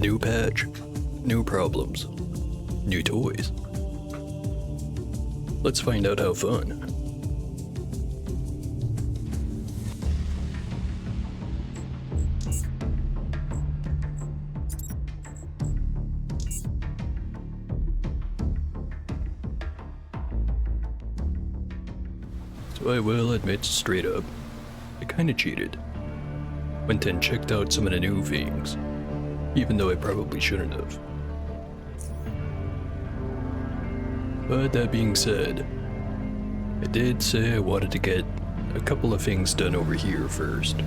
New patch, new problems, new toys. Let's find out how fun. So I will admit straight up, I kinda cheated. Went and checked out some of the new things, even though I probably shouldn't have. But that being said, I did say I wanted to get a couple of things done over here first.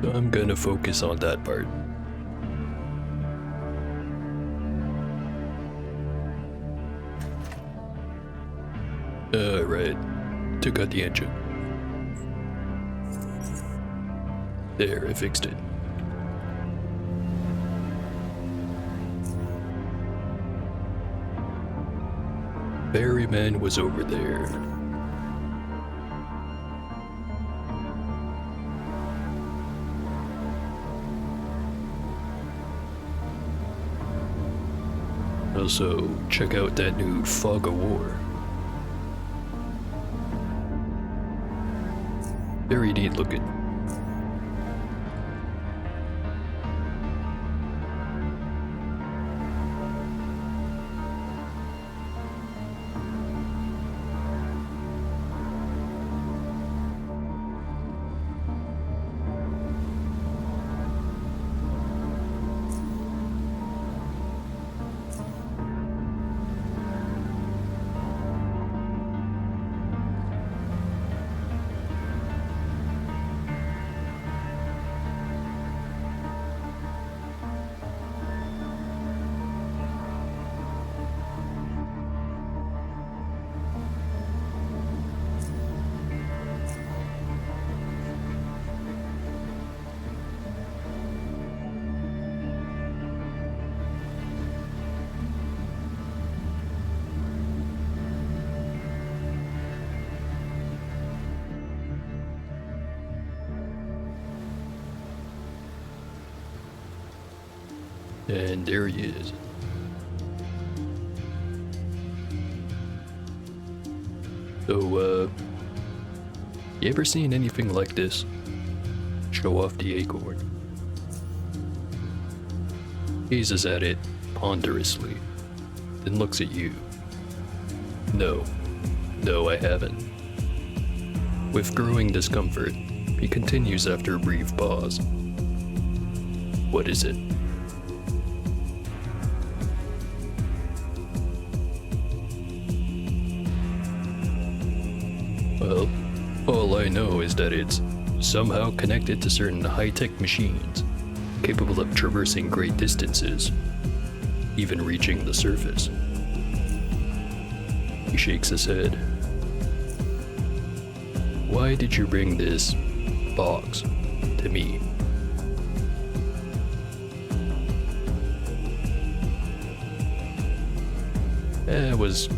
So I'm gonna focus on that part. Right. Took out the engine. There, I fixed it. Ferryman was over there. Also, check out that new Fog of War. Very neat looking. And there he is. So, you ever seen anything like this? Show off the acorn. Gazes at it ponderously, then looks at you. No, I haven't. With growing discomfort, he continues after a brief pause. What is it? Well, all I know is that it's somehow connected to certain high-tech machines, capable of traversing great distances, even reaching the surface. He shakes his head. Why did you bring this box to me? I was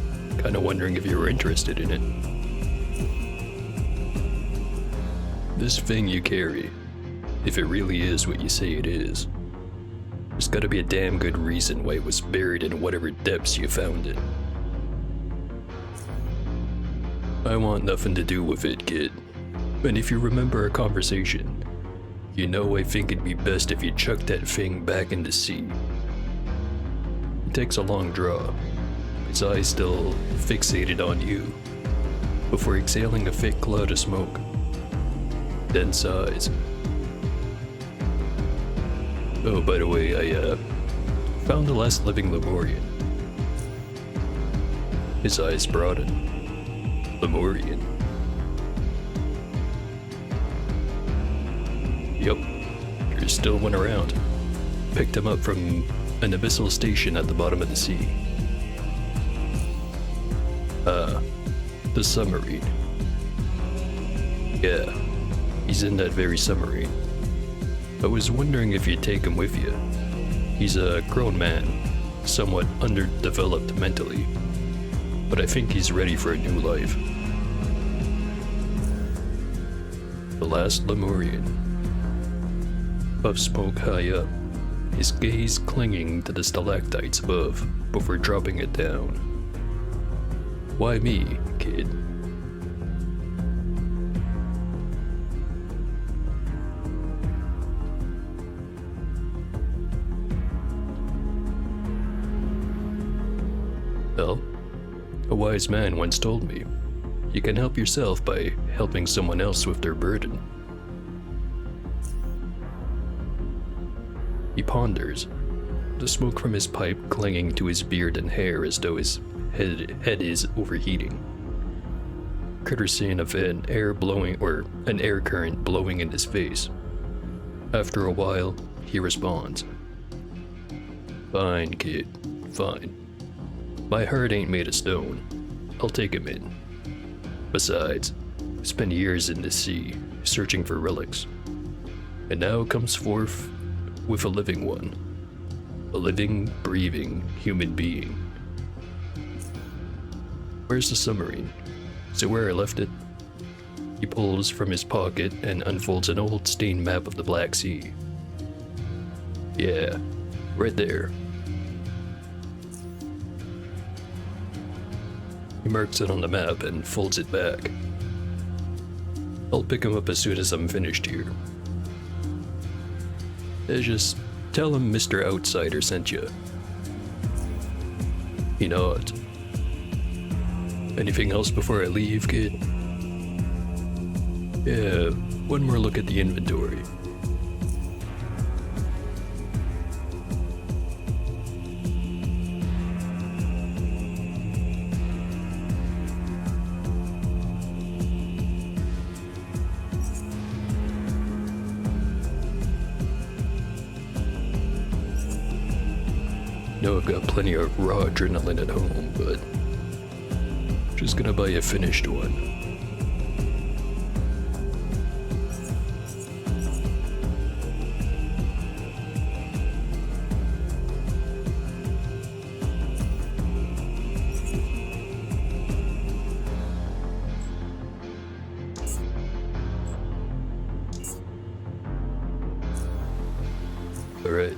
kinda wondering if you were interested in it. This thing you carry, if it really is what you say it is, there's gotta be a damn good reason why it was buried in whatever depths you found it. I want nothing to do with it, kid. And if you remember our conversation, you know I think it'd be best if you chucked that thing back in the sea. He takes a long draw, his eyes still fixated on you, before exhaling a thick cloud of smoke. Then sighs. Oh, by the way, I found the last living Lemurian. His eyes broaden. Lemurian. Yup, there's still one around. Picked him up from an abyssal station at the bottom of the sea. The submarine. Yeah, he's in that very submarine. I was wondering if you'd take him with you. He's a grown man, somewhat underdeveloped mentally, but I think he's ready for a new life. last Lemurian. Puff smoke high up, his gaze clinging to the stalactites above before dropping it down. Why me, kid? Well, a wise man once told me, you can help yourself by helping someone else with their burden. He ponders, the smoke from his pipe clinging to his beard and hair as though his head is overheating. Courtesy of an air current blowing in his face. After a while, he responds, "Fine, kid, fine. My heart ain't made of stone. I'll take him in. Besides, I spent years in the sea, searching for relics. And now comes forth with a living one. A living, breathing human being. Where's the submarine? Is it where I left it?" He pulls from his pocket and unfolds an old stained map of the Black Sea. "Yeah, right there." He marks it on the map and folds it back. "I'll pick him up as soon as I'm finished here. Just tell him Mr. Outsider sent you." He nods. "Anything else before I leave, kid?" "Yeah, one more look at the inventory." Know I've got plenty of raw adrenaline at home, but just gonna buy a finished one. Alright.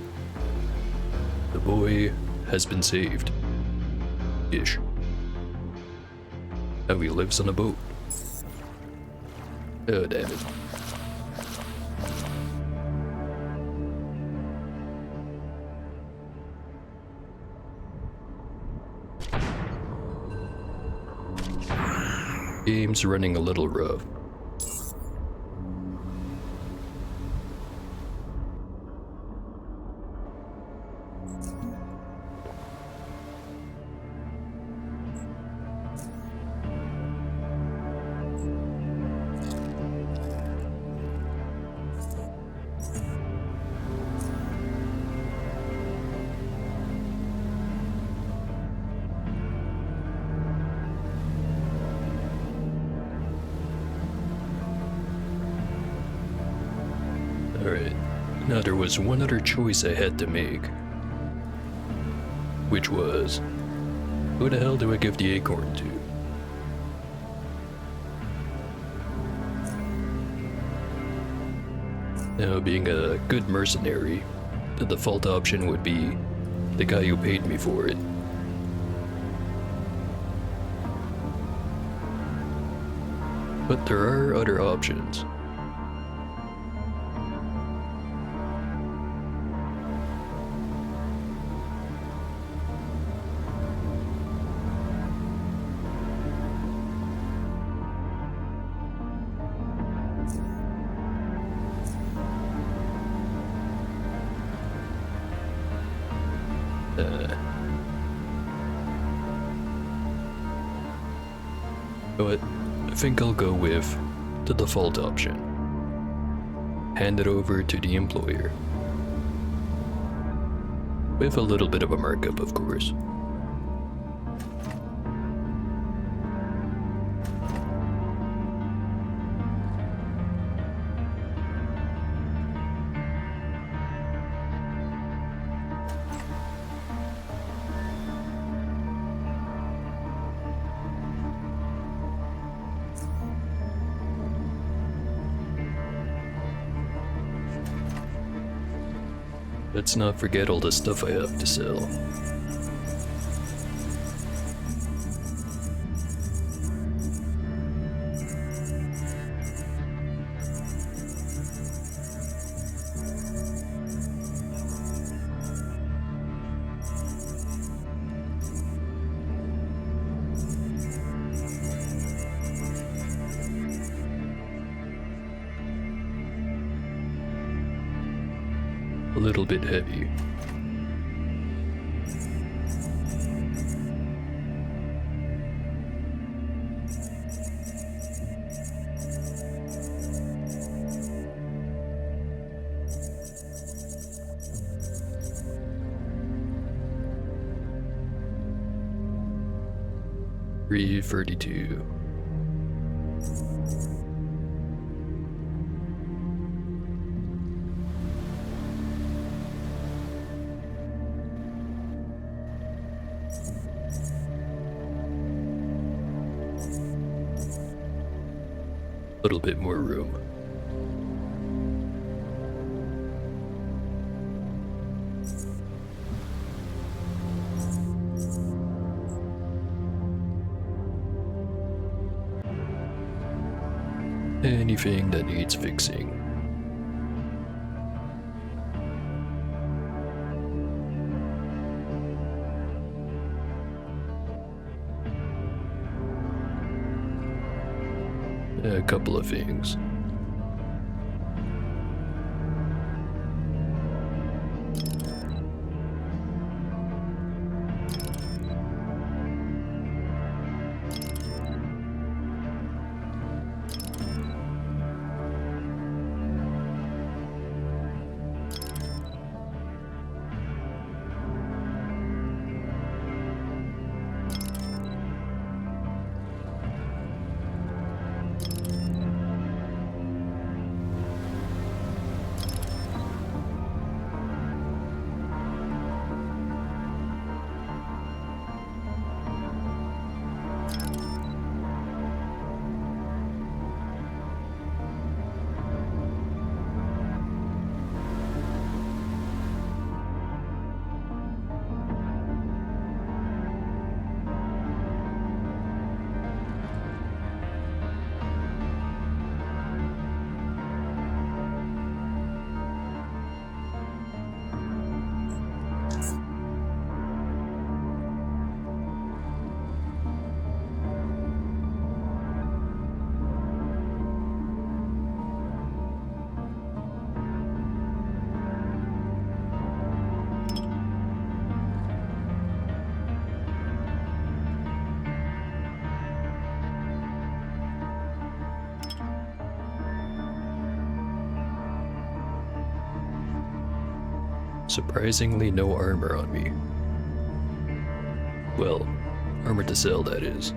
The boy has been saved. Ish. Now he lives on a boat. Oh, damn it. Game's running a little rough. Alright, now there was one other choice I had to make. Which was, who the hell do I give the acorn to? Now, being a good mercenary, the default option would be the guy who paid me for it. But there are other options. But I think I'll go with the default option. Hand it over to the employer. With a little bit of a markup, of course. Let's not forget all the stuff I have to sell. A little bit heavy. $332. Little bit more room. Anything that needs fixing. A couple of things. Surprisingly, no armor on me. Well, armor to sell, that is.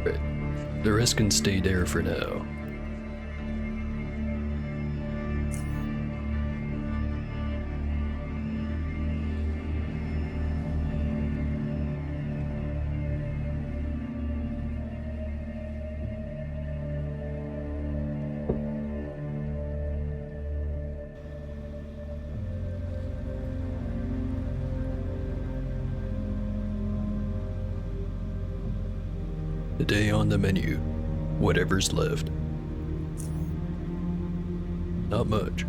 Right. The rest can stay there for now. Today on the menu, whatever's left. Not much.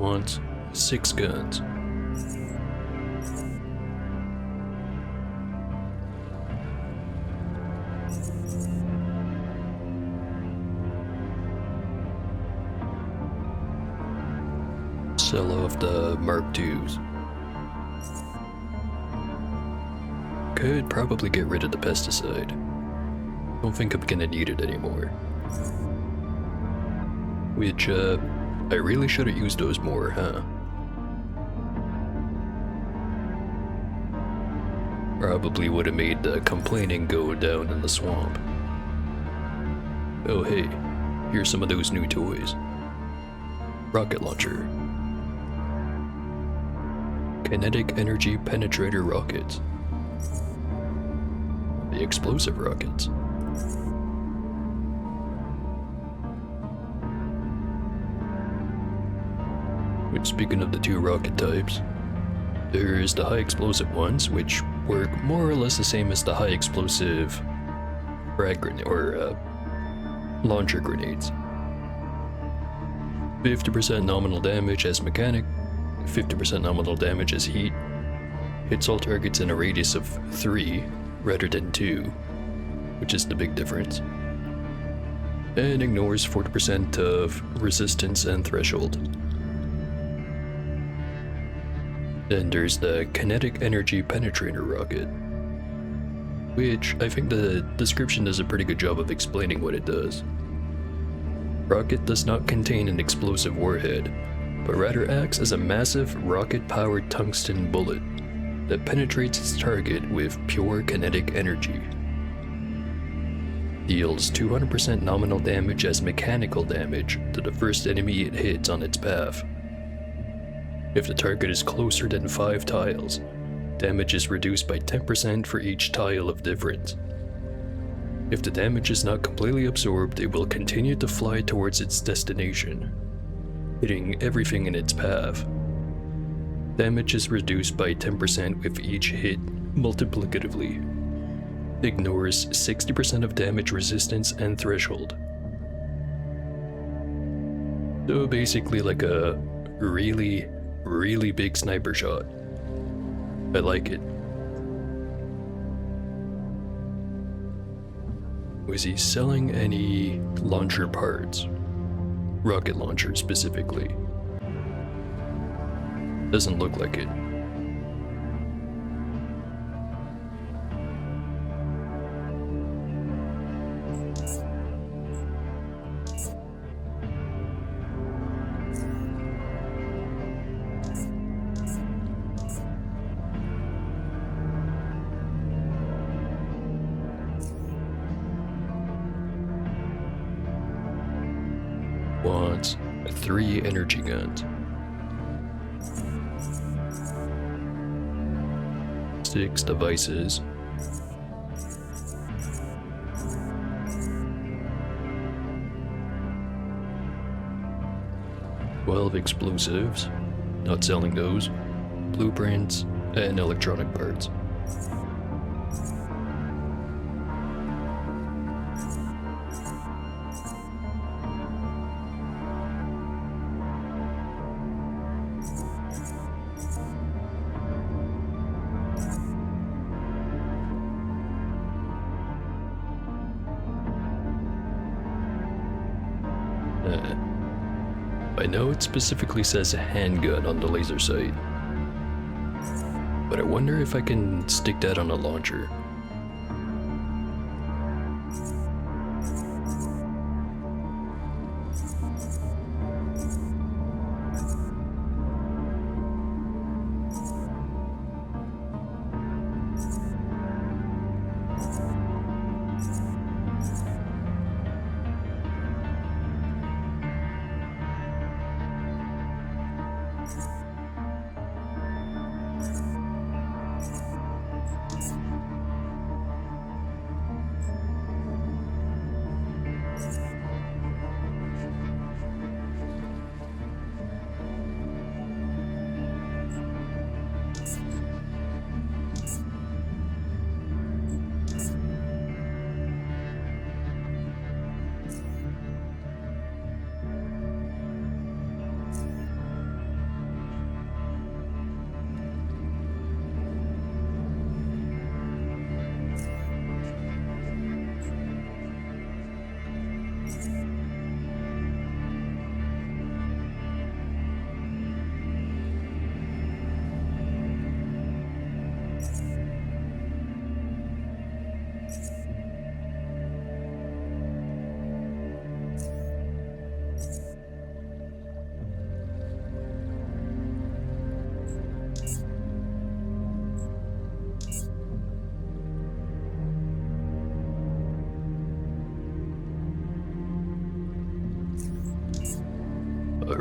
wants 6 guns. Sell off the Mark IIs. Could probably get rid of the pesticide. Don't think I'm gonna need it anymore. Which, I really should have used those more, huh? Probably would have made the complaining go down in the swamp. Oh hey, here's some of those new toys. Rocket launcher. Kinetic energy penetrator rockets. The explosive rockets. Which, speaking of the two rocket types, there's the high explosive ones, which work more or less the same as the high explosive frag grenade or launcher grenades. 50% nominal damage as mechanic, 50% nominal damage as heat, hits all targets in a radius of 3 rather than 2, which is the big difference, and ignores 40% of resistance and threshold. Then there's the kinetic energy penetrator rocket, which I think the description does a pretty good job of explaining what it does. Rocket does not contain an explosive warhead, but rather acts as a massive rocket-powered tungsten bullet that penetrates its target with pure kinetic energy. Deals 200% nominal damage as mechanical damage to the first enemy it hits on its path. If the target is closer than 5 tiles, damage is reduced by 10% for each tile of difference. If the damage is not completely absorbed, it will continue to fly towards its destination, hitting everything in its path. Damage is reduced by 10% with each hit multiplicatively. Ignores 60% of damage resistance and threshold. So basically like a really big sniper shot. I like it. Was he selling any launcher parts? Rocket launcher specifically. Doesn't look like it. Wants 3 energy guns. 6 devices. 12 explosives. Not selling those. Blueprints and electronic parts. I know it specifically says handgun on the laser sight, but I wonder if I can stick that on a launcher.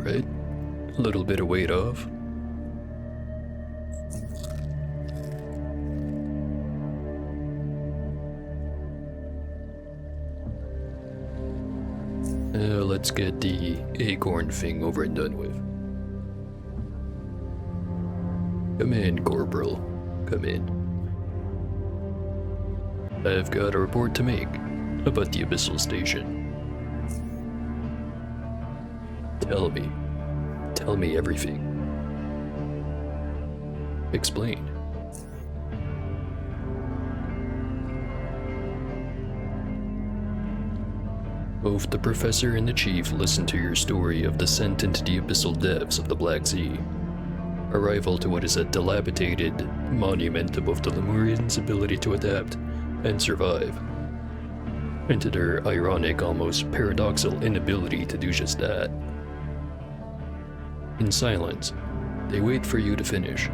Alright, a little bit of weight off. Let's get the acorn thing over and done with. Come in, Corporal. Come in. I've got a report to make about the Abyssal Station. Tell me. Tell me everything. Explain. Both the Professor and the Chief listened to your story of descent into the abyssal depths of the Black Sea. Arrival to what is a dilapidated monument of both the Lemurians' ability to adapt and survive, and to their ironic, almost paradoxical inability to do just that. In silence, they wait for you to finish.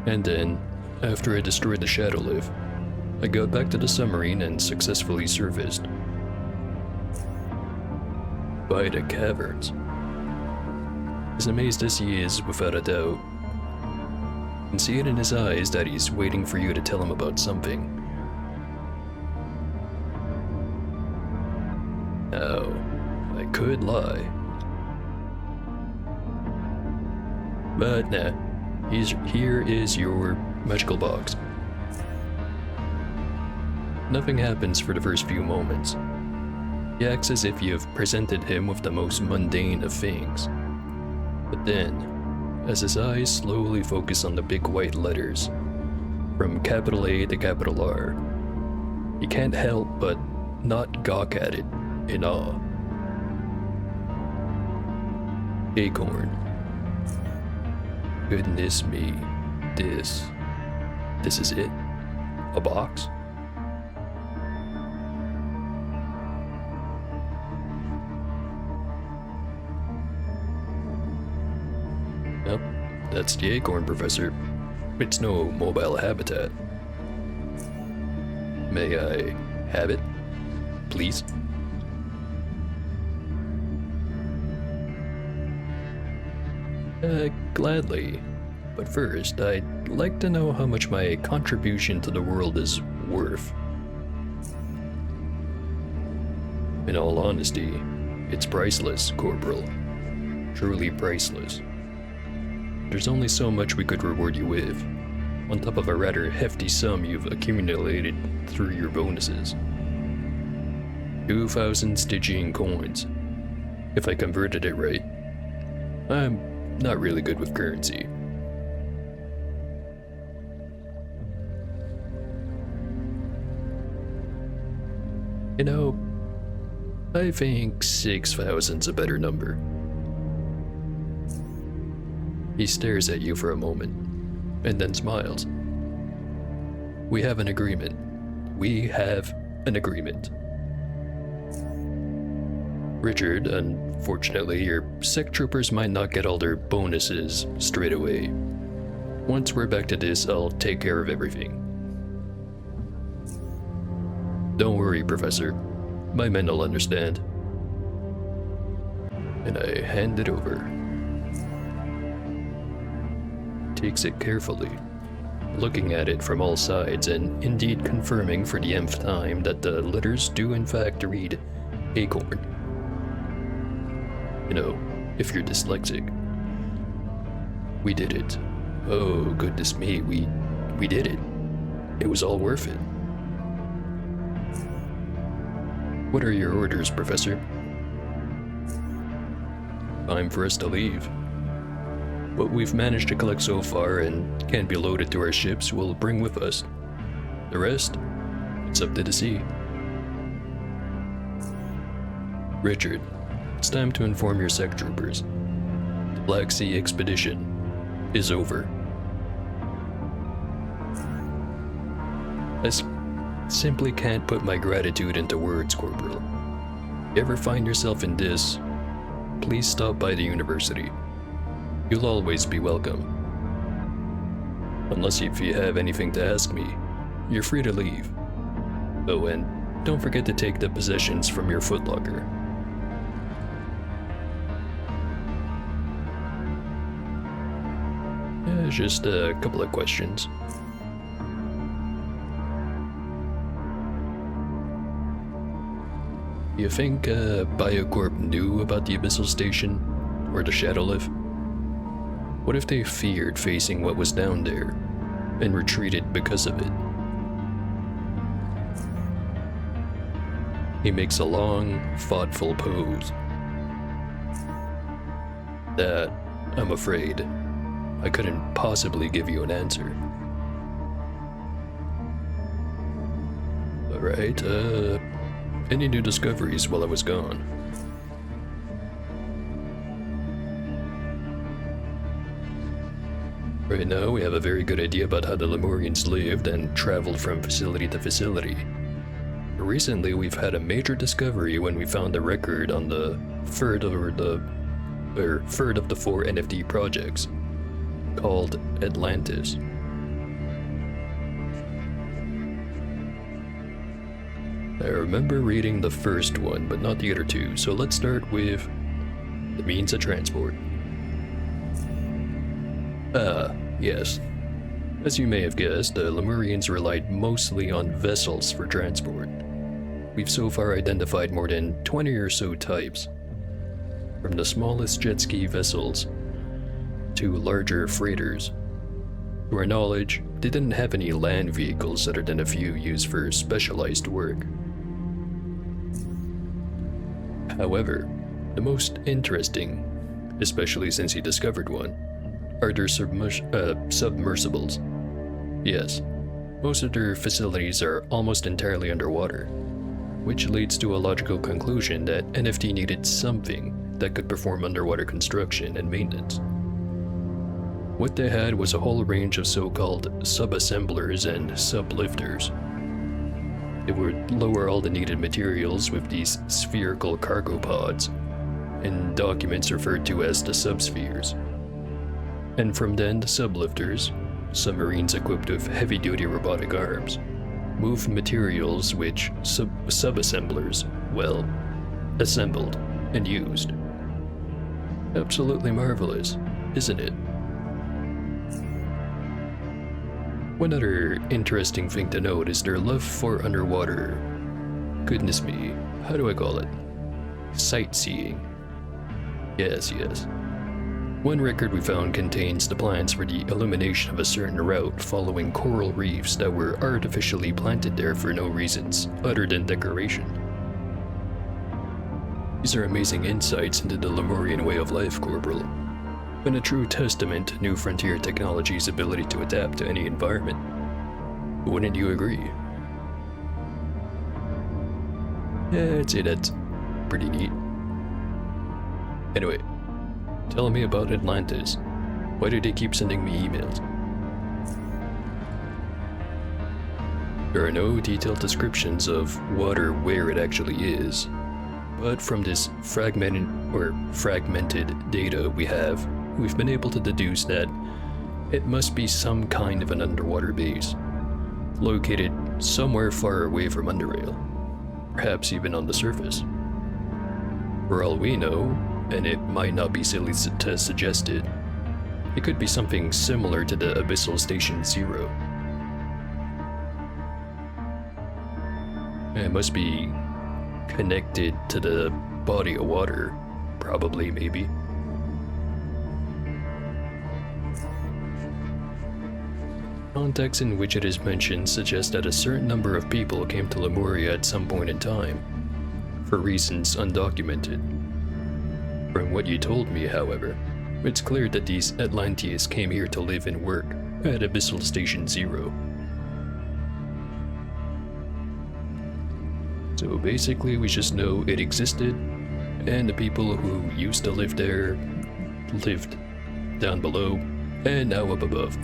And then, after I destroyed the Shadow Lift, I got back to the submarine and successfully surfaced. By the caverns. As amazed as he is, without a doubt, you can see it in his eyes that he's waiting for you to tell him about something. Now, I could lie. But nah, here is your magical box. Nothing happens for the first few moments. He acts as if you've presented him with the most mundane of things. But then, as his eyes slowly focus on the big white letters, from capital A to capital R, he can't help but not gawk at it in awe. Acorn. Goodness me, this is it? A box? Yep, that's the acorn, Professor. It's no mobile habitat. May I have it, please? Gladly. But first, I'd like to know how much my contribution to the world is worth. In all honesty, it's priceless, Corporal. Truly priceless. There's only so much we could reward you with, on top of a rather hefty sum you've accumulated through your bonuses. 2,000 Stygian coins, if I converted it right. I'm not really good with currency. You know, I think 6,000's a better number. He stares at you for a moment, and then smiles. We have an agreement. We have an agreement. Richard, unfortunately, your sec troopers might not get all their bonuses straight away. Once we're back to this, I'll take care of everything. Don't worry, Professor. My men will understand. And I hand it over. Takes it carefully, looking at it from all sides and indeed confirming for the nth time that the letters do in fact read acorn. You know, if you're dyslexic. We did it. Oh, goodness me, we did it. It was all worth it. What are your orders, Professor? Time for us to leave. What we've managed to collect so far and can be loaded to our ships we'll bring with us. The rest, it's up to the sea. Richard, it's time to inform your sec troopers. The Black Sea expedition is over. I simply can't put my gratitude into words, Corporal. If you ever find yourself in this, please stop by the university. You'll always be welcome. Unless if you have anything to ask me, you're free to leave. Oh, and don't forget to take the possessions from your footlocker. Just a couple of questions. You think Biocorp knew about the Abyssal Station or the Shadow Lift? What if they feared facing what was down there and retreated because of it? He makes a long, thoughtful pose. That, I'm afraid, I couldn't possibly give you an answer. Alright, any new discoveries while I was gone? Right now, we have a very good idea about how the Lemurians lived and traveled from facility to facility. Recently, we've had a major discovery when we found a record on the third of the 4 NFT projects, called Atlantis. I remember reading the first one, but not the other two, so let's start with the means of transport. Yes. As you may have guessed, the Lemurians relied mostly on vessels for transport. We've so far identified more than 20 or so types, from the smallest jet ski vessels to larger freighters. To our knowledge, they didn't have any land vehicles other than a few used for specialized work. However, the most interesting, especially since he discovered one, are their submersibles. Yes, most of their facilities are almost entirely underwater, which leads to a logical conclusion that NFT needed something that could perform underwater construction and maintenance. What they had was a whole range of so-called sub-assemblers and sub-lifters. They would lower all the needed materials with these spherical cargo pods, in documents referred to as the subspheres. And from then, the sublifters, submarines equipped with heavy-duty robotic arms, moved materials which sub-assemblers, well, assembled and used. Absolutely marvelous, isn't it? One other interesting thing to note is their love for underwater. Goodness me, how do I call it? Sightseeing. Yes. One record we found contains the plans for the illumination of a certain route following coral reefs that were artificially planted there for no reasons other than decoration. These are amazing insights into the Lemurian way of life, Corporal, and a true testament to New Frontier Technology's ability to adapt to any environment. Wouldn't you agree? Yeah, I'd say that's pretty neat. Anyway, tell me about Atlantis. Why do they keep sending me emails? There are no detailed descriptions of what or where it actually is, but from this fragmented data we've been able to deduce that it must be some kind of an underwater base, located somewhere far away from Underrail, perhaps even on the surface. For all we know, and it might not be silly to suggest it could be something similar to the Abyssal Station Zero. It must be connected to the body of water, probably, maybe. Context in which it is mentioned suggests that a certain number of people came to Lemuria at some point in time, for reasons undocumented. From what you told me, however, it's clear that these Atlanteans came here to live and work at Abyssal Station Zero. So basically, we just know it existed, and the people who used to live there lived down below, and now up above.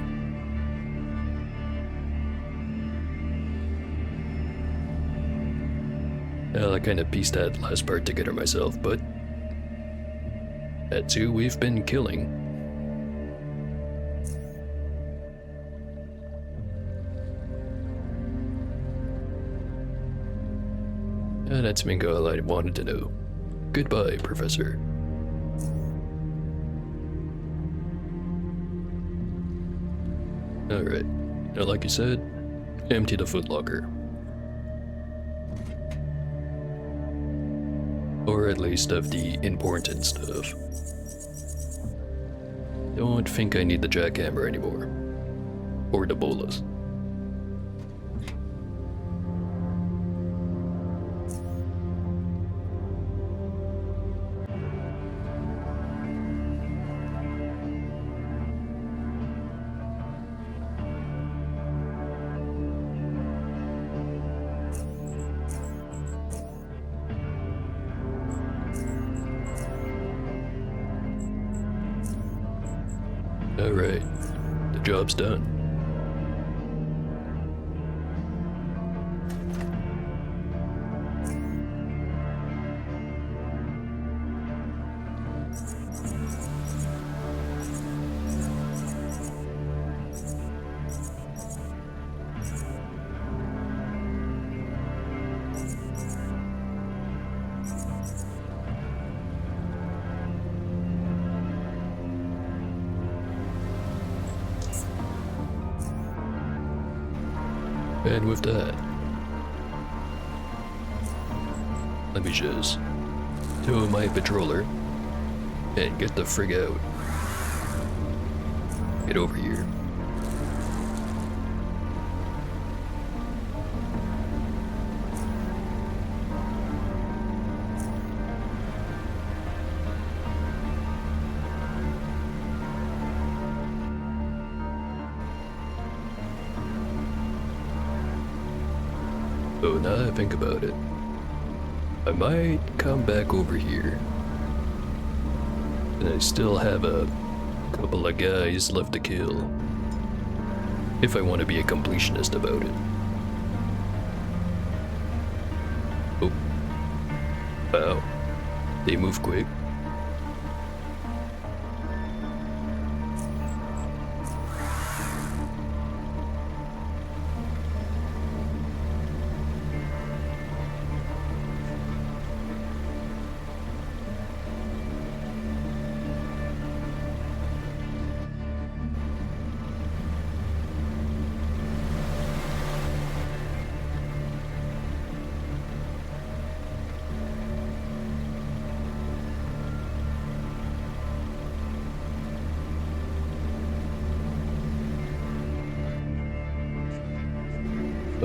Well, I kind of pieced that last part together myself, but that's who we've been killing. And that's Mingo all I wanted to know. Goodbye, Professor. Alright, now like you said, empty the footlocker. Or at least of the important stuff. Don't think I need the jackhammer anymore. Or the bolas. Alright, the job's done. And with that, let me just tow my patroller and get the frig out. Get over here. So now that I think about it, I might come back over here. And I still have a couple of guys left to kill. If I want to be a completionist about it. Oh. Wow. They move quick.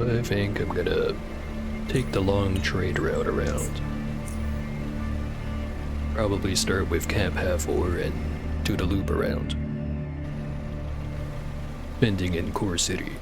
I think I'm gonna take the long trade route around. Probably start with Camp Half-Hour and do the loop around. Ending in Core City.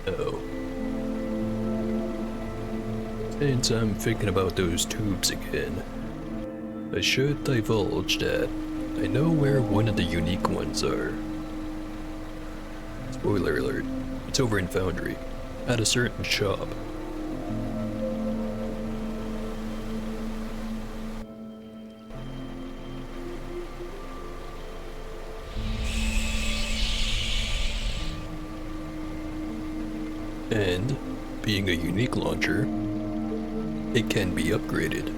Oh. Since I'm thinking about those tubes again, I should divulge that I know where one of the unique ones are. Spoiler alert, it's over in Foundry, at a certain shop. And, being a unique launcher, it can be upgraded.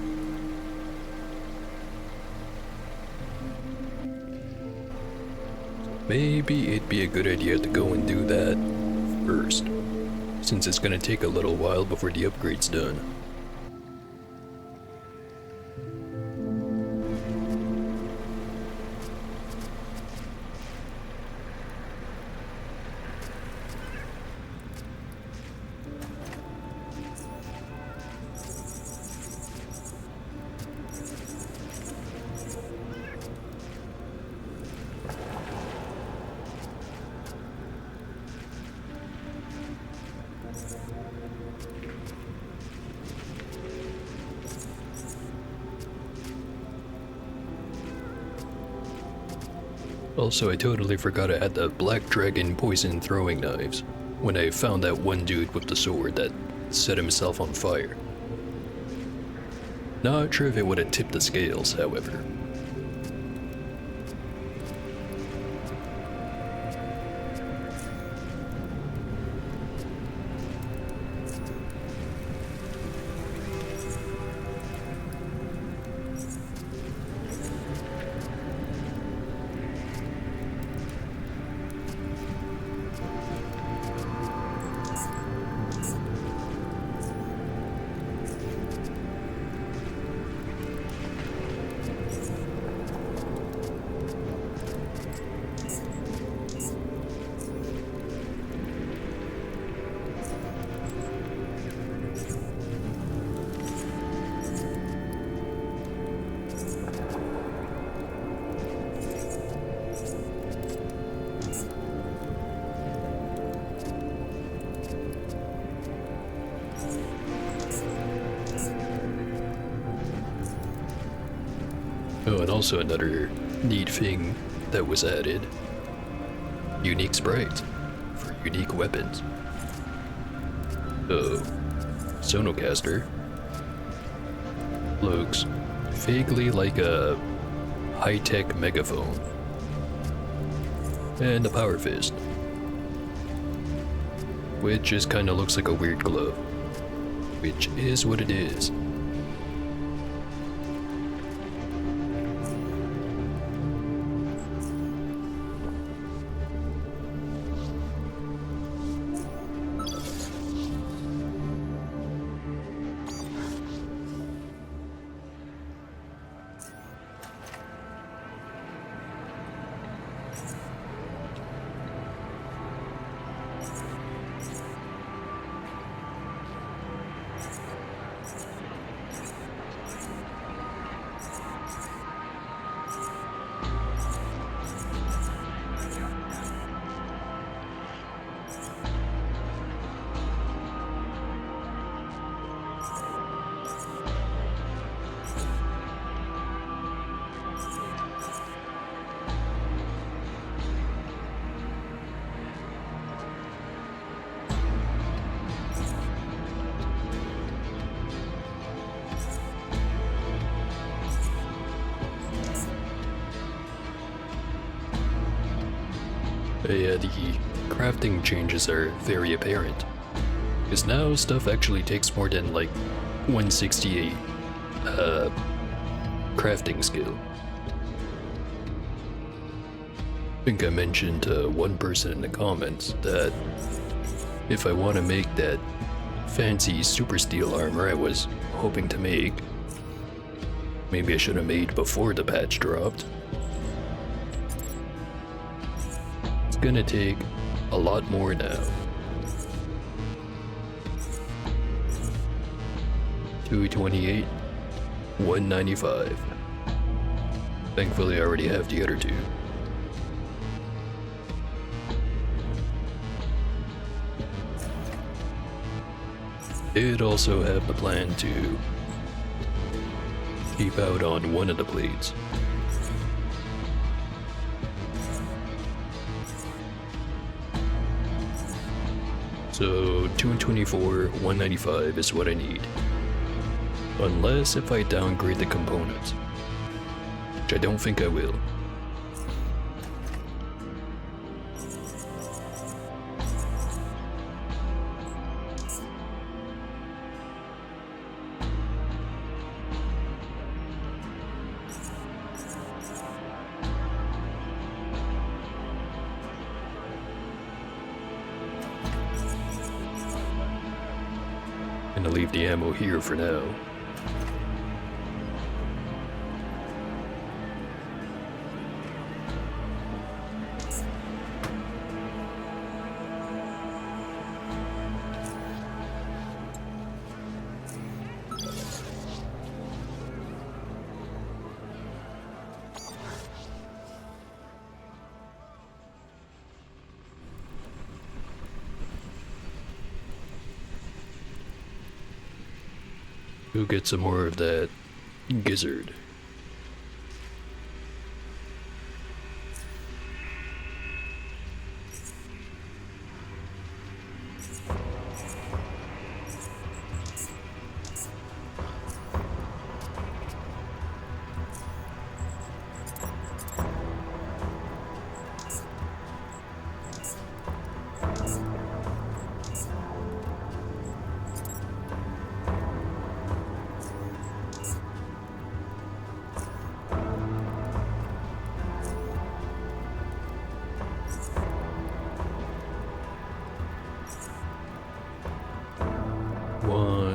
Maybe it'd be a good idea to go and do that first, since it's gonna take a little while before the upgrade's done. Also, I totally forgot I had the Black Dragon poison throwing knives when I found that one dude with the sword that set himself on fire. Not sure if it would have tipped the scales, however. Oh, and also another neat thing that was added. Unique sprites for unique weapons. So, Sonocaster looks vaguely like a high-tech megaphone. And a Power Fist, which just kinda looks like a weird glove, which is what it is. Yeah, the crafting changes are very apparent. Because now stuff actually takes more than like 168 crafting skill. I think I mentioned to one person in the comments that if I want to make that fancy super steel armor I was hoping to make, maybe I should have made before the patch dropped. It's gonna take a lot more now. 228, 195. Thankfully I already have the other two. Did also have the plan to keep out on one of the blades. So 224, 195 is what I need. Unless if I downgrade the components, which I don't think I will. Gonna leave the ammo here for now. Go get some more of that gizzard.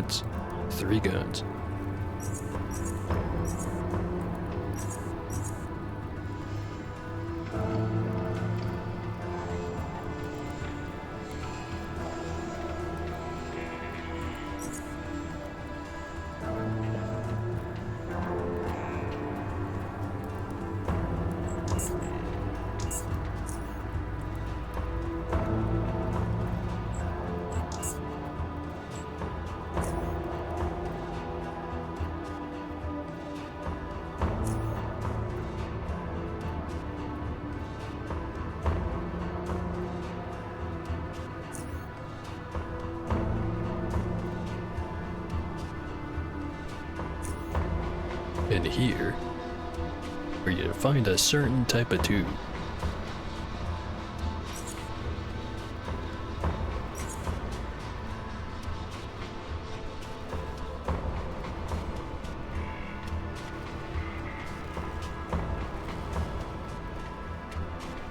rockets, 3 guns. And here, where you find a certain type of tube.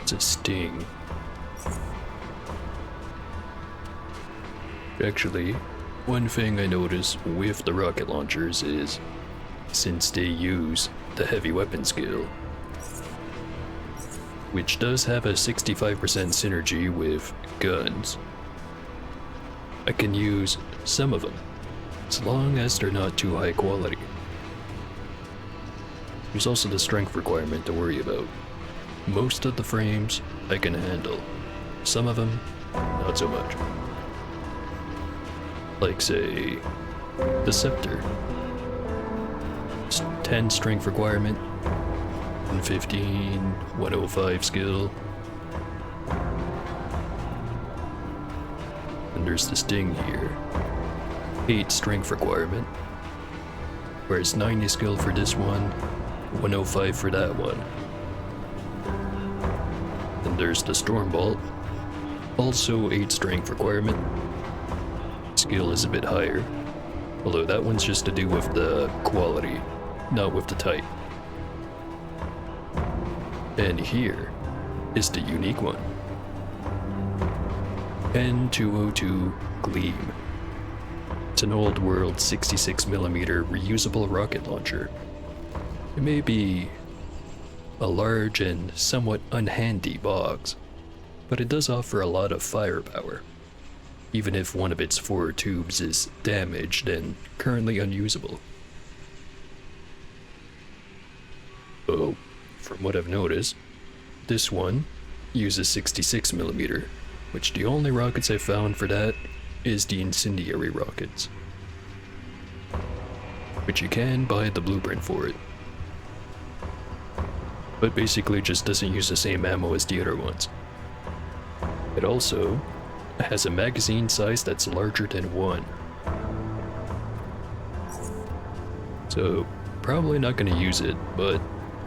It's a sting. Actually, one thing I noticed with the rocket launchers is, since they use the heavy weapon skill, which does have a 65% synergy with guns, I can use some of them, as long as they're not too high quality. There's also the strength requirement to worry about. Most of the frames I can handle, some of them not so much. Like say, the Scepter. 10 strength requirement, 115, 105 skill. And there's the Sting here. 8 strength requirement, whereas 90 skill for this one, 105 for that one. And there's the Stormbolt, also 8 strength requirement. Skill is a bit higher, although that one's just to do with the quality, not with the type. And here is the unique one. N202 Gleam. It's an old world 66mm reusable rocket launcher. It may be a large and somewhat unhandy box, but it does offer a lot of firepower, even if one of its 4 tubes is damaged and currently unusable. Oh, from what I've noticed, this one uses 66mm, which the only rockets I've found for that is the incendiary rockets, which you can buy the blueprint for it, but basically just doesn't use the same ammo as the other ones. It also has a magazine size that's larger than 1. So, probably not going to use it, but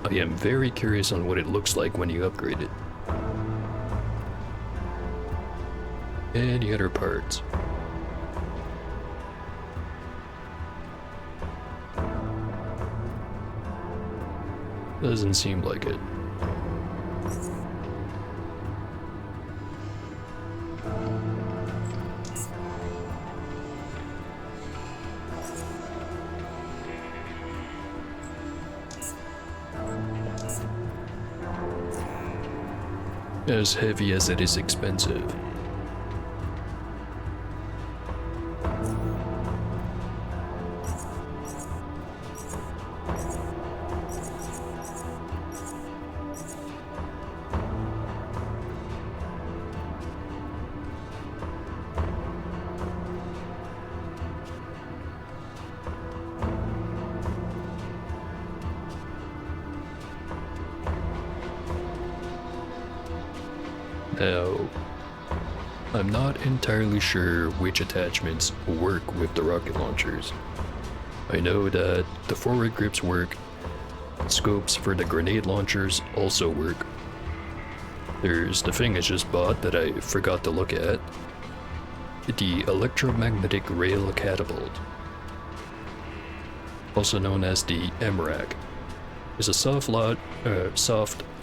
I am very curious on what it looks like when you upgrade it. Any other parts? Doesn't seem like it. As heavy as it is expensive. Now, I'm not entirely sure which attachments work with the rocket launchers. I know that the forward grips work, scopes for the grenade launchers also work. There's the thing I just bought that I forgot to look at, the electromagnetic rail catapult, also known as the MRAC. Is a soft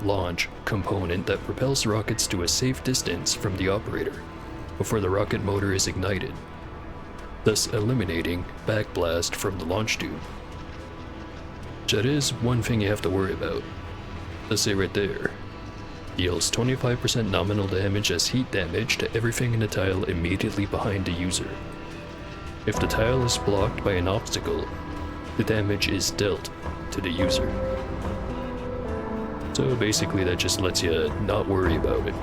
launch component that propels rockets to a safe distance from the operator before the rocket motor is ignited. thus eliminating backblast from the launch tube. That is one thing you have to worry about. Let's say right there. Deals 25% nominal damage as heat damage to everything in the tile immediately behind the user. If the tile is blocked by an obstacle, the damage is dealt to the user. So basically that just lets you not worry about it.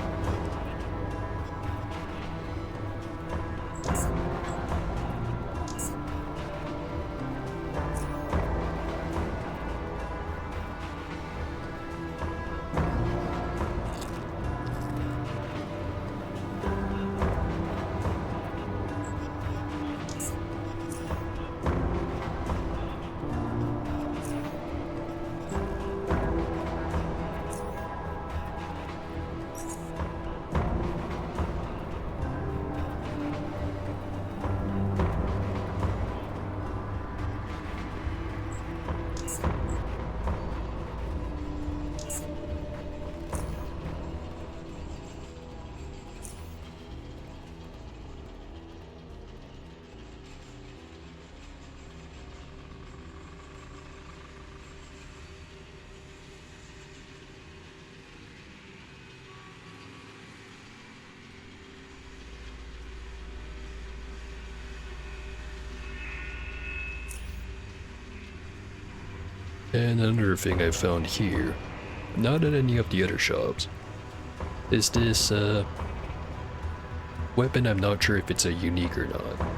And another thing I found here, not at any of the other shops, is this weapon. I'm not sure if it's a unique or not.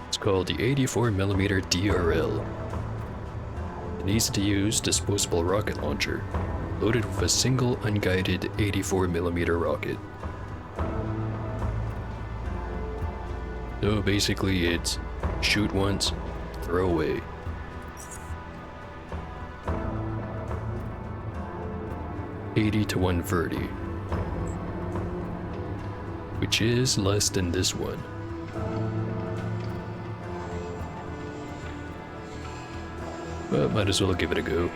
It's called the 84mm DRL. An easy-to-use disposable rocket launcher, loaded with a single unguided 84mm rocket. So basically it's shoot once, throw away. $80 to $130, which is less than this one. But might as well give it a go.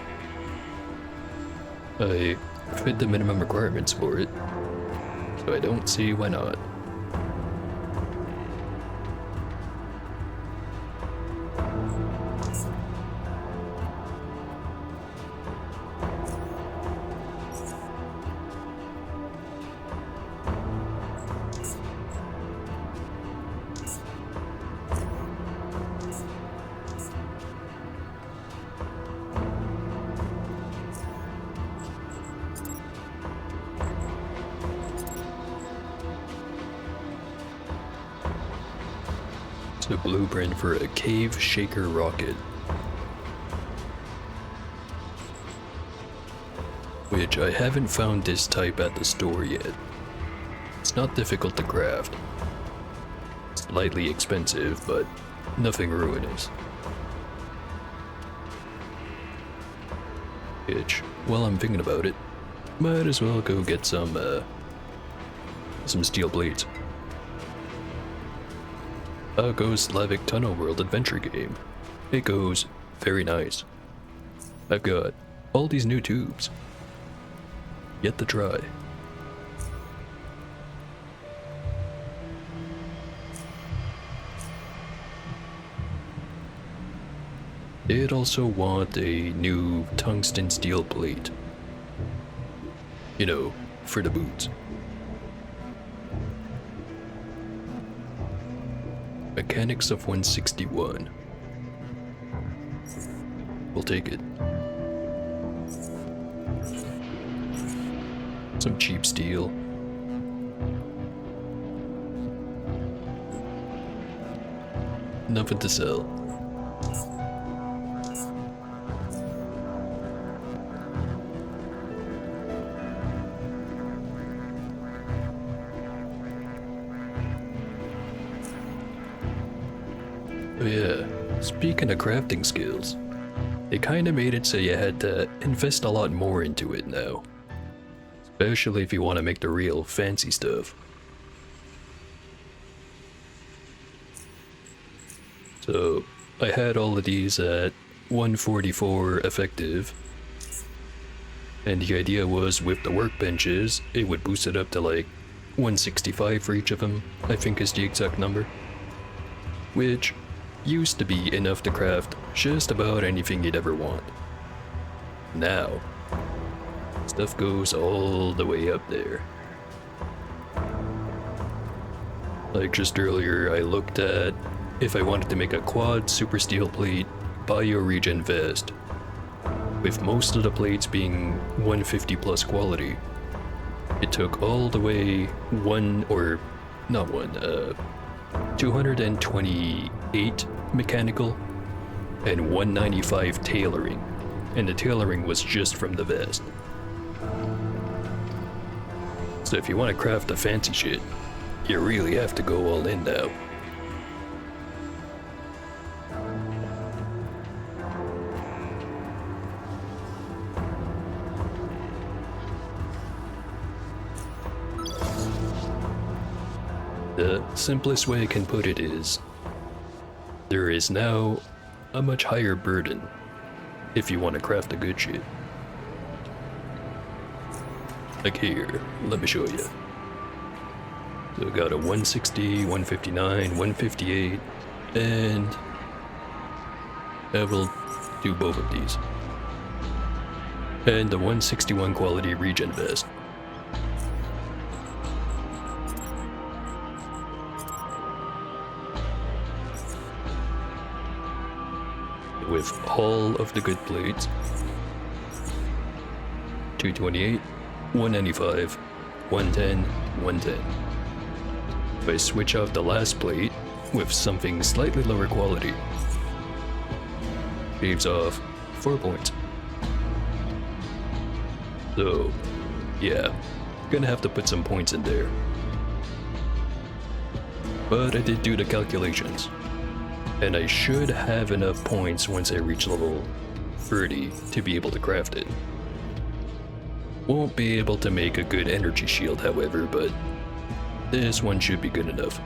I fit the minimum requirements for it, so I don't see why not. A blueprint for a cave shaker rocket, which I haven't found this type at the store yet. It's not difficult to craft, slightly expensive, but nothing ruinous. Which, while I'm thinking about it, might as well go get some steel blades. How goes Slavic Tunnel World adventure game? It goes very nice. I've got all these new tubes. Yet to try. They'd also want a new tungsten steel plate. You know, for the boots. Mechanics of 161. We'll take it. Some cheap steel. Nothing to sell. Oh yeah, speaking of crafting skills, they kinda made it so you had to invest a lot more into it now. Especially if you want to make the real fancy stuff. So, I had all of these at 144 effective. And the idea was with the workbenches, it would boost it up to like 165 for each of them, I think is the exact number. Which used to be enough to craft just about anything you'd ever want. Now, stuff goes all the way up there. Like just earlier, I looked at if I wanted to make a quad super steel plate bioregion vest, with most of the plates being 150 plus quality. It took all the way 228 mechanical and 195 tailoring, and the tailoring was just from the vest. So if you want to craft the fancy shit, you really have to go all in now. The simplest way I can put it is, there is now a much higher burden if you want to craft the good shit. Like here, let me show you. So I got a 160, 159, 158, and I will do both of these. And the 161 quality regen vest. With all of the good plates. 228, 195, 110, 110. If I switch out the last plate with something slightly lower quality, shaves off 4 points. So, yeah, gonna have to put some points in there. But I did do the calculations, and I should have enough points once I reach level 30 to be able to craft it. Won't be able to make a good energy shield, however, but this one should be good enough.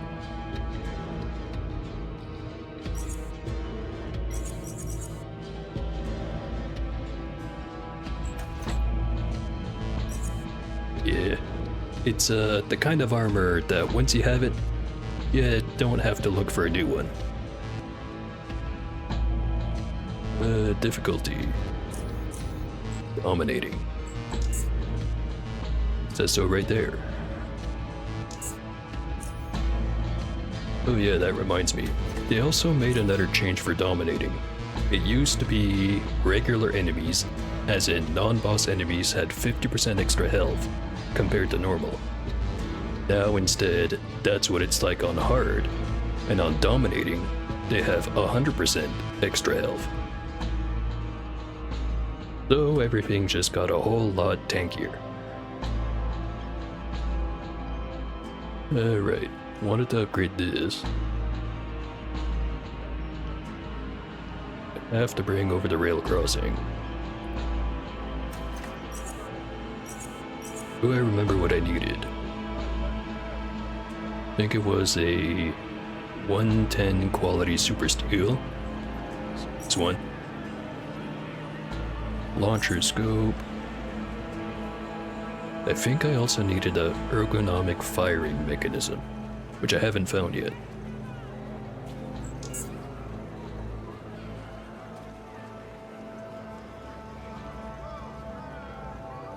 Yeah, it's the kind of armor that once you have it, you don't have to look for a new one. Difficulty. Dominating. Says so right there. Oh yeah, that reminds me. They also made another change for dominating. It used to be regular enemies, as in non-boss enemies had 50% extra health compared to normal. Now instead, that's what it's like on hard, and on dominating, they have 100% extra health. So everything just got a whole lot tankier. Alright, wanted to upgrade this. I have to bring over the rail crossing. Do I remember what I needed? I think it was a 110 quality super steel. This one. Launcher scope. I think I also needed a ergonomic firing mechanism, which I haven't found yet.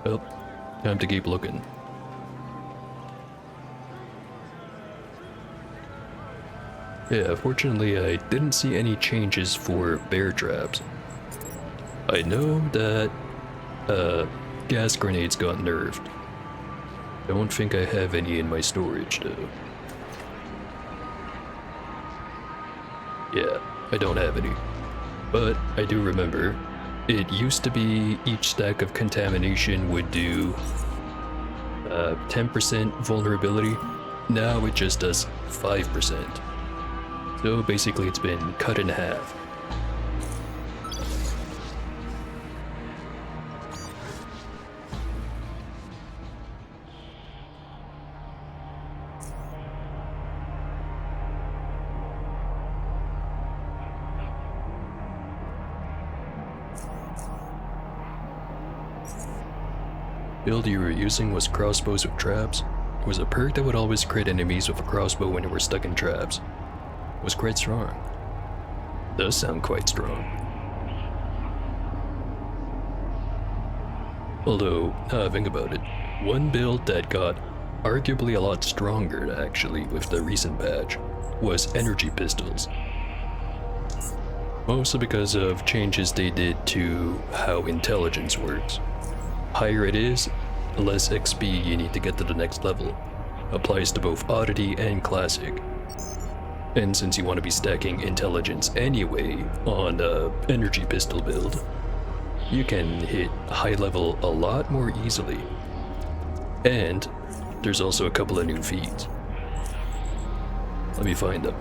Well, time to keep looking. Yeah, fortunately I didn't see any changes for bear traps. I know that gas grenades got nerfed. Don't think I have any in my storage though. Yeah, I don't have any. But I do remember, it used to be each stack of contamination would do 10% vulnerability. Now it just does 5%. So basically it's been cut in half. Build you were using was crossbows with traps. was a perk that would always crit enemies with a crossbow when they were stuck in traps. It was quite strong. Does sound quite strong. Although, now I think about it, one build that got arguably a lot stronger actually with the recent patch was energy pistols. Mostly because of changes they did to how intelligence works. Higher it is, the less XP you need to get to the next level. Applies to both Oddity and Classic. And since you want to be stacking intelligence anyway on a energy pistol build, you can hit high level a lot more easily. And there's also a couple of new feats. Let me find them.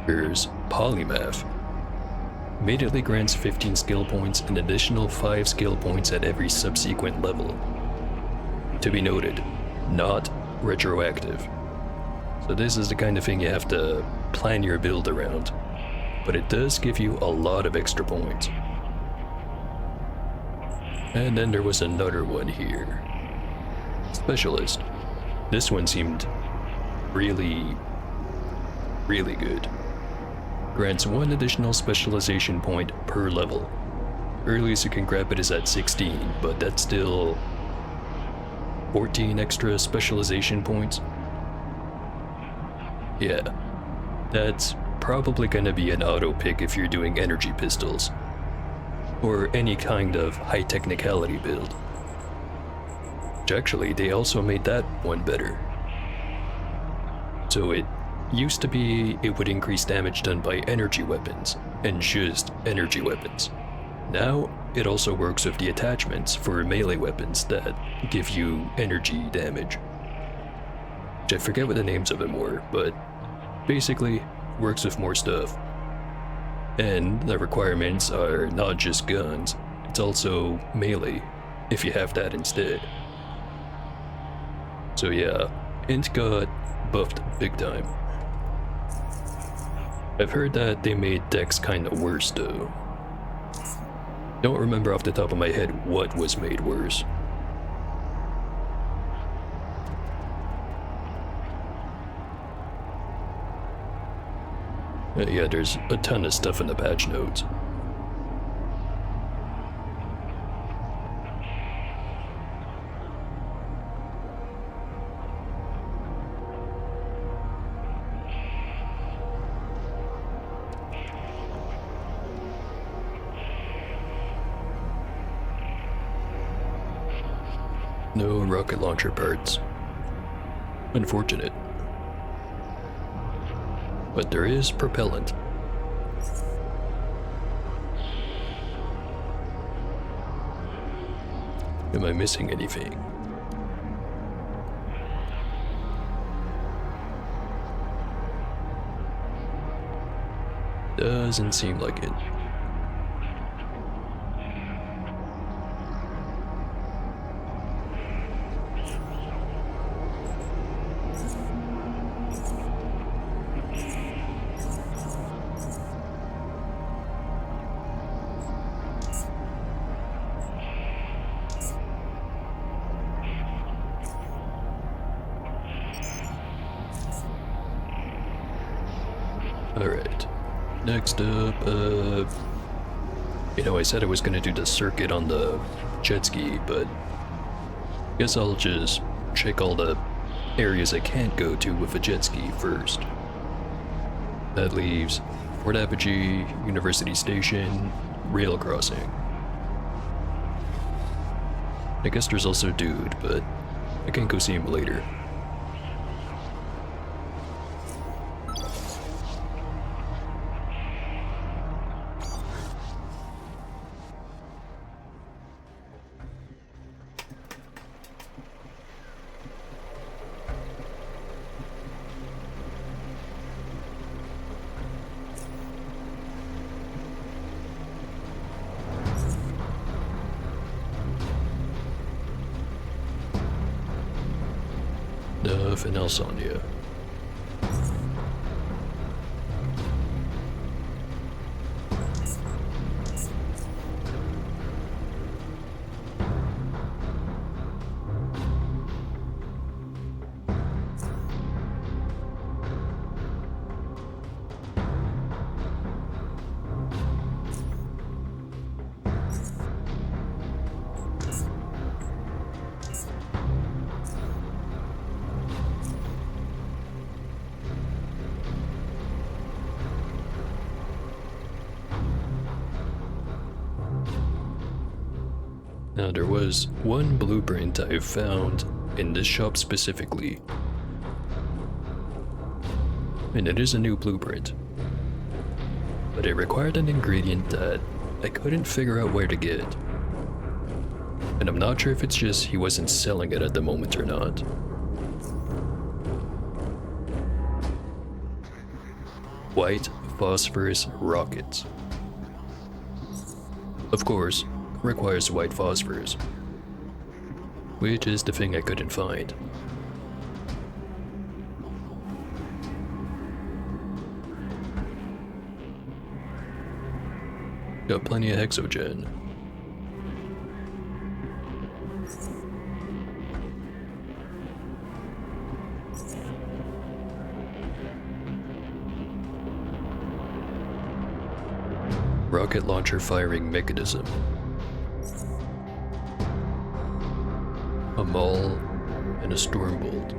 Here's Polymath. Immediately grants 15 skill points and additional 5 skill points at every subsequent level. To be noted, not retroactive. So this is the kind of thing you have to plan your build around, but it does give you a lot of extra points. And then there was another one here. Specialist. This one seemed really good. Grants 1 additional specialization point per level. Earliest you can grab it is at 16, but that's still 14 extra specialization points. Yeah, that's probably gonna be an auto pick if you're doing energy pistols, or any kind of high technicality build. Which actually, they also made that one better. So it used to be it would increase damage done by energy weapons, and just energy weapons. Now, it also works with the attachments for melee weapons that give you energy damage. Which I forget what the names of them were, but basically works with more stuff. And the requirements are not just guns, it's also melee, if you have that instead. So yeah, Int got buffed big time. I've heard that they made Dex kinda worse though. Don't remember off the top of my head what was made worse. Yeah, there's a ton of stuff in the patch notes. No rocket launcher parts. Unfortunate. But there is propellant. Am I missing anything? Doesn't seem like it. Alright, next up, I said I was gonna do the circuit on the jet ski, but guess I'll just check all the areas I can't go to with a jet ski first. That leaves Fort Apogee, University Station, rail crossing. I guess there's also Dude, but I can go see him later. Nothing else on you. Now there was one blueprint I found in this shop specifically, and it is a new blueprint, but it required an ingredient that I couldn't figure out where to get, and I'm not sure if it's just he wasn't selling it at the moment or not. White phosphorus rockets. Of course, requires white phosphorus, which is the thing I couldn't find. Got plenty of hexogen. Rocket launcher firing mechanism. A maul and a storm bolt.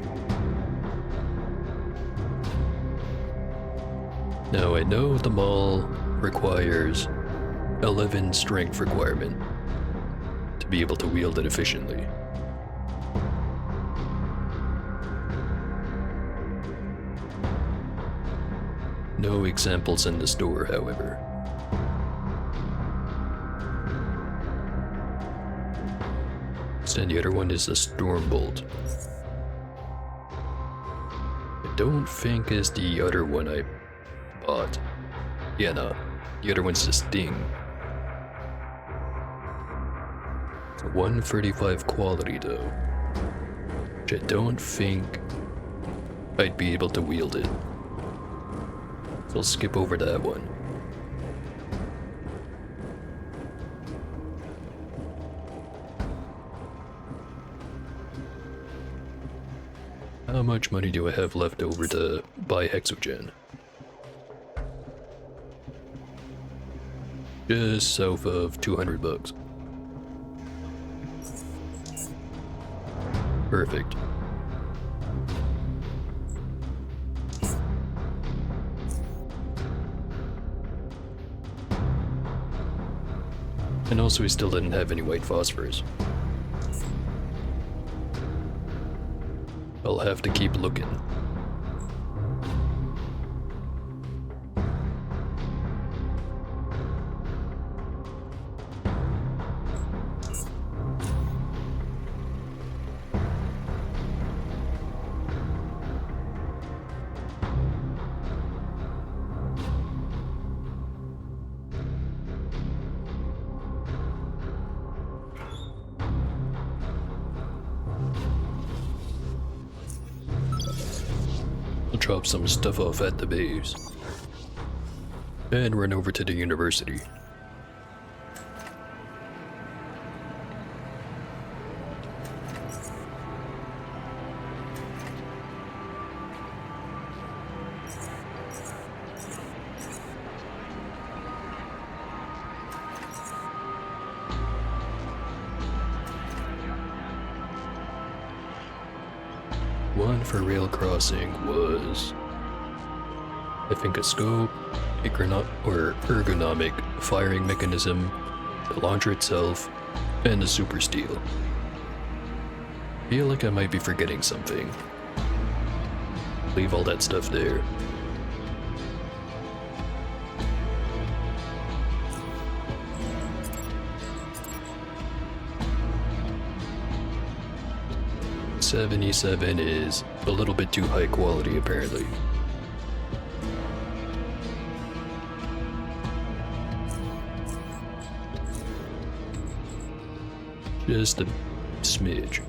Now I know the maul requires 11 strength requirement to be able to wield it efficiently. No examples in the store, however. And the other one is a storm bolt. I don't think is the other one I bought. Yeah, no. The other one's the sting. 135 quality though, which I don't think I'd be able to wield it. So I'll skip over that one. How much money do I have left over to buy hexogen? Just south of 200 bucks. Perfect. And also we still didn't have any white phosphorus. I'll have to keep looking. Drop some stuff off at the base and run over to the university. One for rail crossing was, I think, a scope, a ergonomic firing mechanism, the launcher itself, and the super steel. Feel like I might be forgetting something. Leave all that stuff there. .77 is a little bit too high quality, apparently. Just a smidge.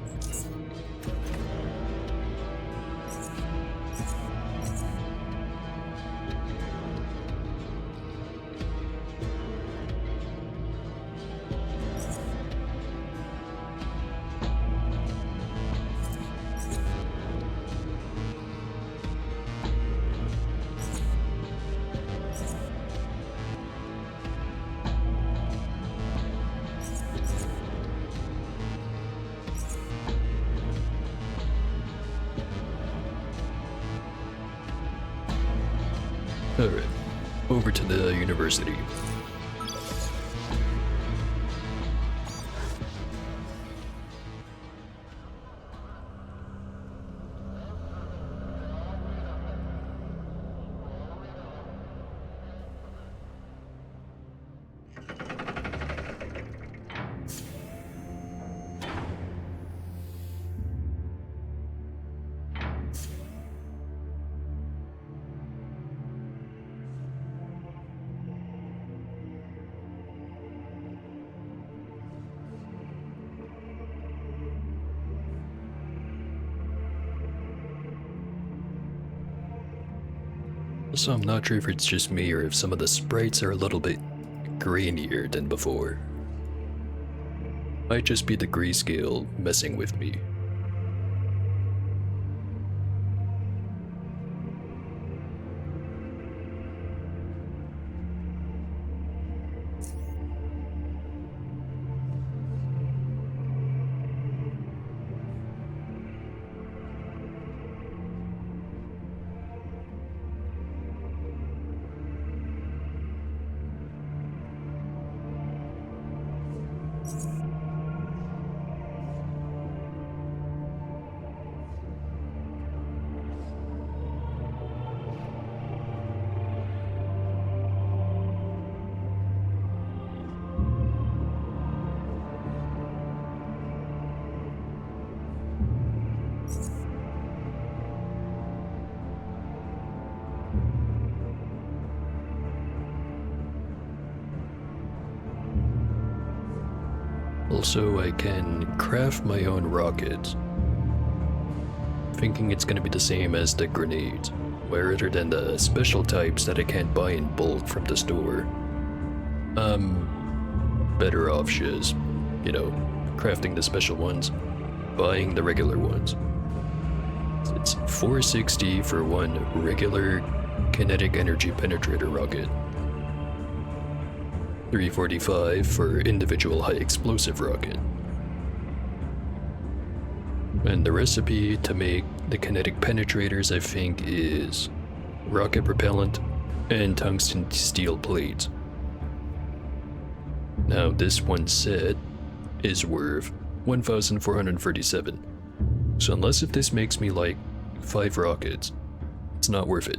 Alright, over to the university. So I'm not sure if it's just me or if some of the sprites are a little bit grainier than before. Might just be the grayscale messing with me. Also, I can craft my own rockets. Thinking it's gonna be the same as the grenades, rather than the special types that I can't buy in bulk from the store. I'm better off just, crafting the special ones, buying the regular ones. It's $460 for one regular kinetic energy penetrator rocket. $345 for individual high explosive rocket. And the recipe to make the kinetic penetrators, I think, is rocket propellant and tungsten steel plates. Now this one set is worth 1,437. So unless if this makes me like 5 rockets, it's not worth it.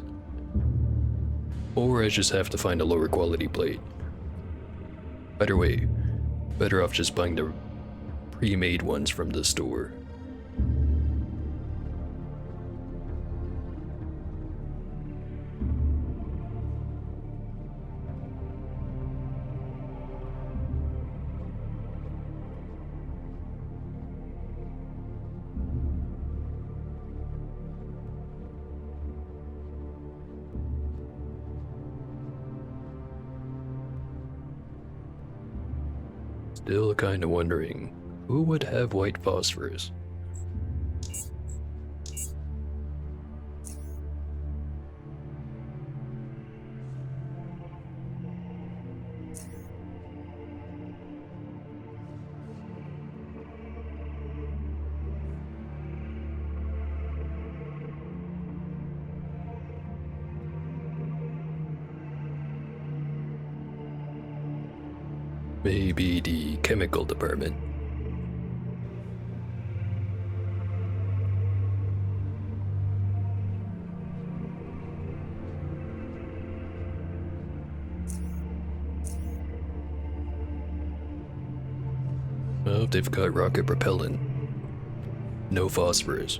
Or I just have to find a lower quality plate. Either way, better off just buying the pre-made ones from the store. Still kinda wondering, who would have white phosphorus? Maybe the chemical department. Oh, they've got rocket propellant. No phosphorus.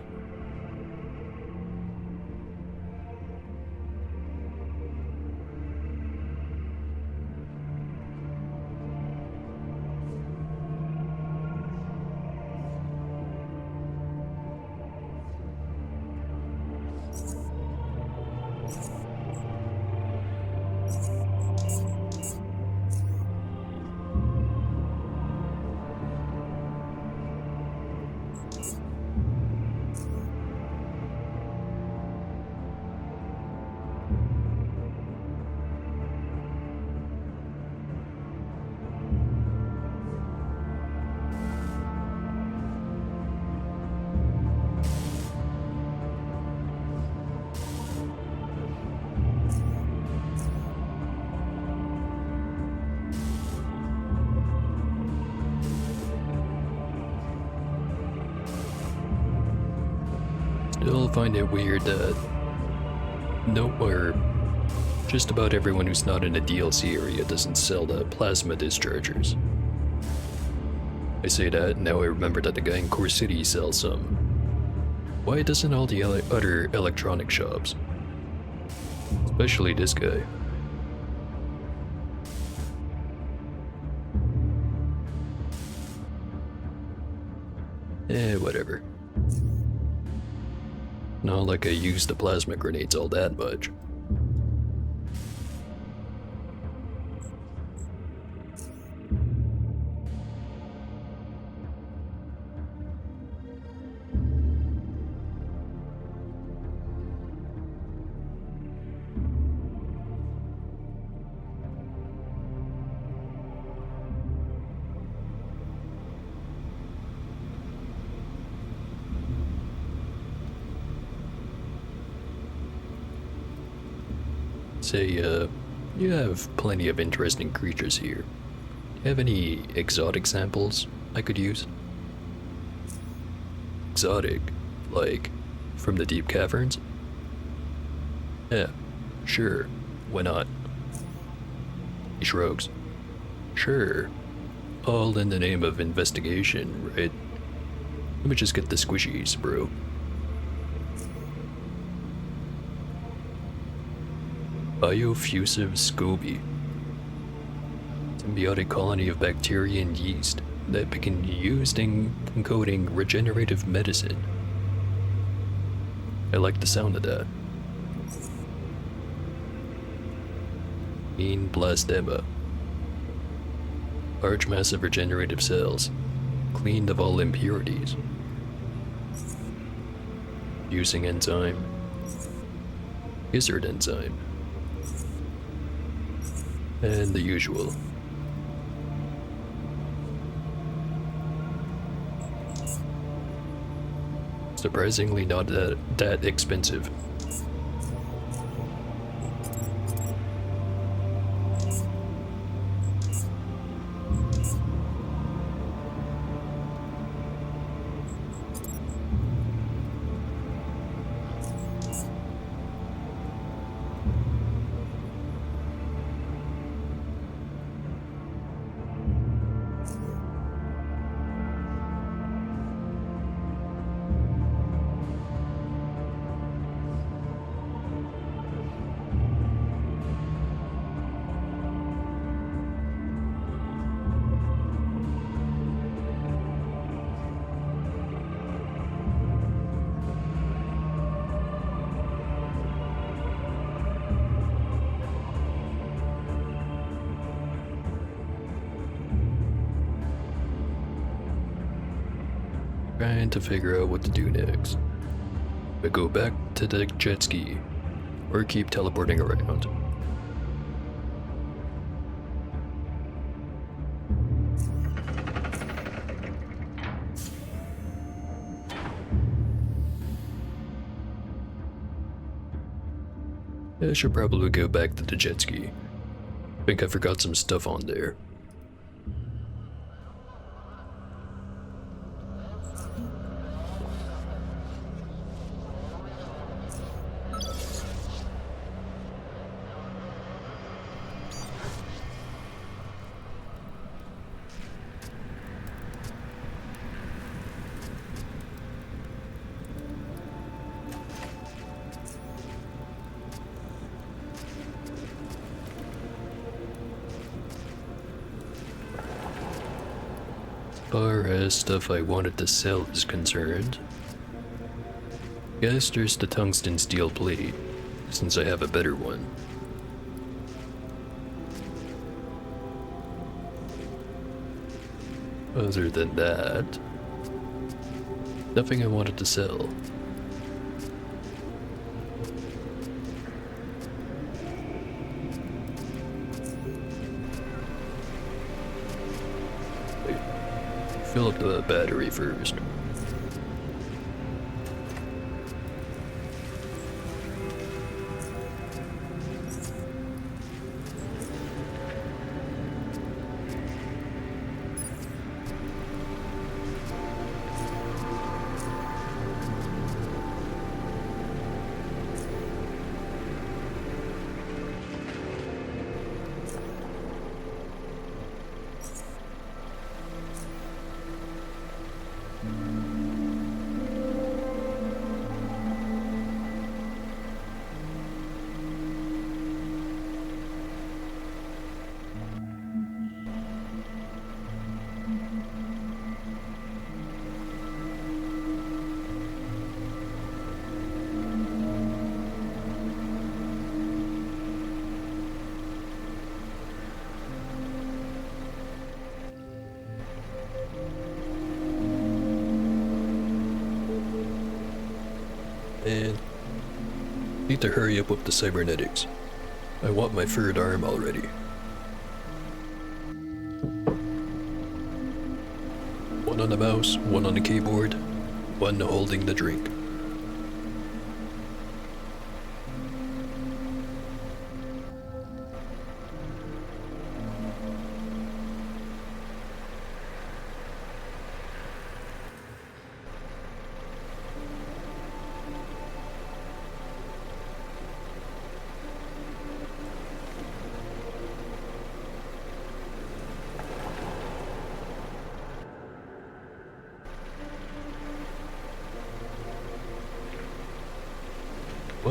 Still find it weird that just about everyone who's not in the DLC area doesn't sell the plasma dischargers. I say that, now I remember that the guy in Core City sells some. Why doesn't all the other electronic shops? Especially this guy. Whatever. Not like I use the plasma grenades all that much. Say, you have plenty of interesting creatures here. Do you have any exotic samples I could use? Exotic? Like, from the deep caverns? Yeah, sure. Why not? He shrugs. Sure. All in the name of investigation, right? Let me just get the squishies, bro. Biofusive SCOBY. Symbiotic colony of bacteria and yeast that can be used in encoding regenerative medicine. I like the sound of that. Mean blastema. Large mass of regenerative cells, cleaned of all impurities. Using enzyme. Gizzard enzyme. And the usual. Surprisingly not that expensive. Trying to figure out what to do next. I go back to the jet ski, or keep teleporting around. I should probably go back to the jet ski. Think I forgot some stuff on there. As far as stuff I wanted to sell is concerned, guess there's the tungsten steel plate, since I have a better one. Other than that, nothing I wanted to sell. Fill up the battery first. And need to hurry up with the cybernetics. I want my third arm already. One on the mouse, one on the keyboard, one holding the drink.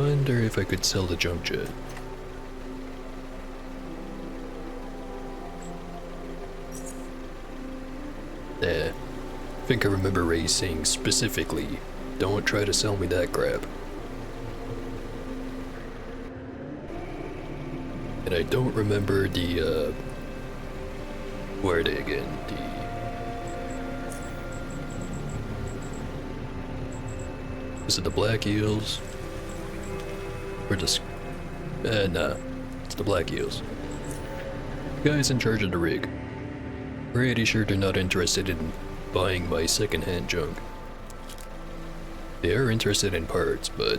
Wonder if I could sell the jump jet. I think I remember Ray saying specifically, don't try to sell me that crap. And I don't remember the, where are they again? Is it the black eels? Or just, nah, it's the black eels. Guys in charge of the rig. Pretty sure they're not interested in buying my secondhand junk. They are interested in parts, but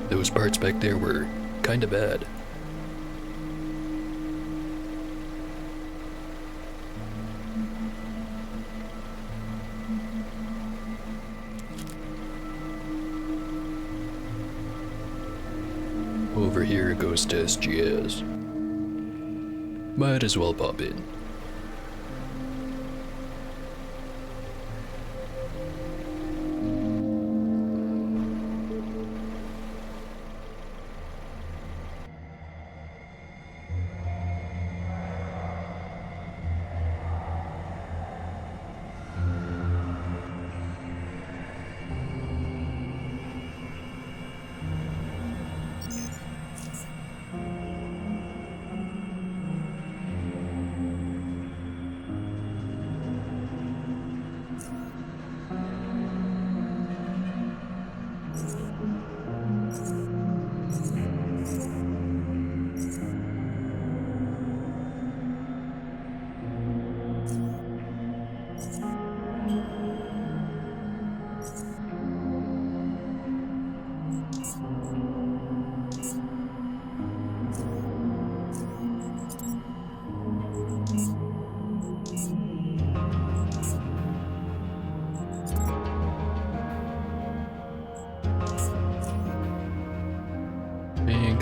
those parts back there were kinda bad. Over here goes to SGS. Might as well pop in.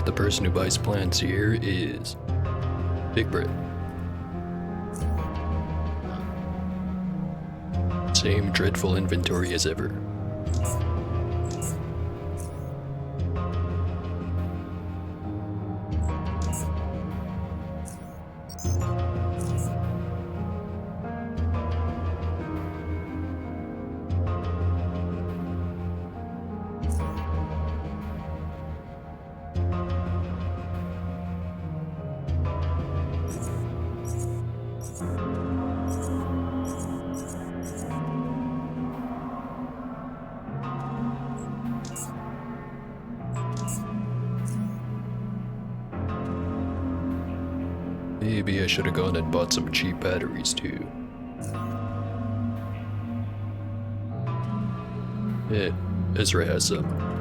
The person who buys plants here is Big Brit. Same dreadful inventory as ever. Maybe I should have gone and bought some cheap batteries too. Ezra has some.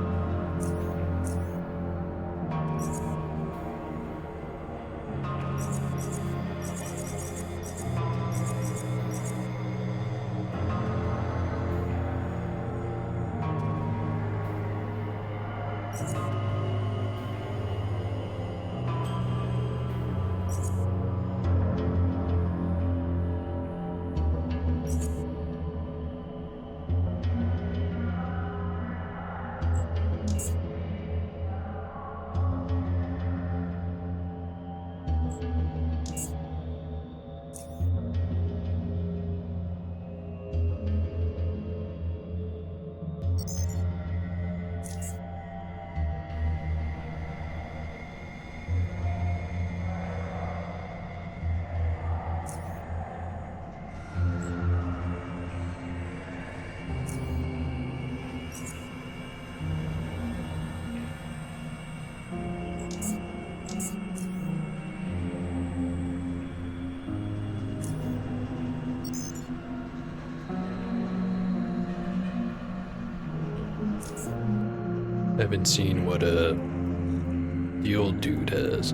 Haven't seen what the old dude has.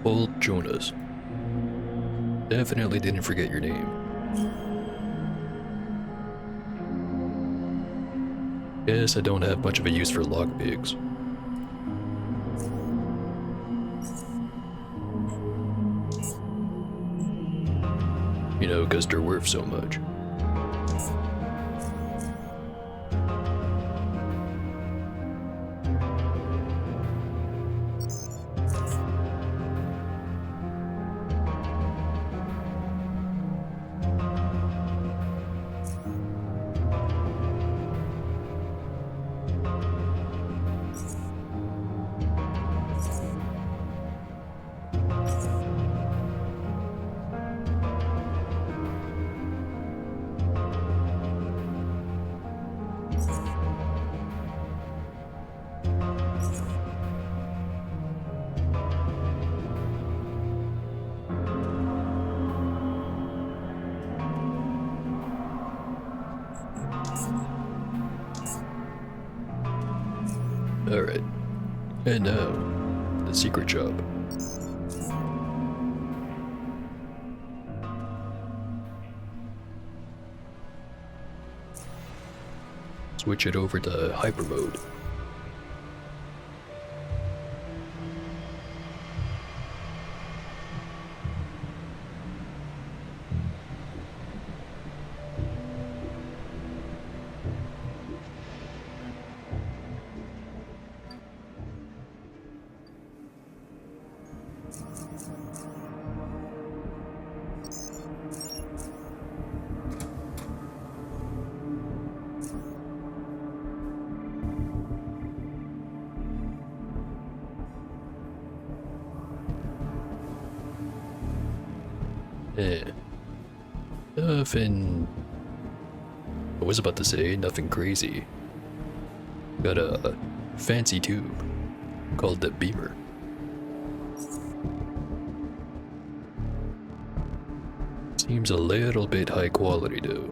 Old Jonas. Definitely didn't forget your name. Guess I don't have much of a use for lockpicks. You know, 'cause they're worth so much. Alright, and now, the secret shop. Switch it over to hyper mode. Eh. Nothing. I was about to say nothing crazy. Got a fancy tube called the Beamer. Seems a little bit high quality though.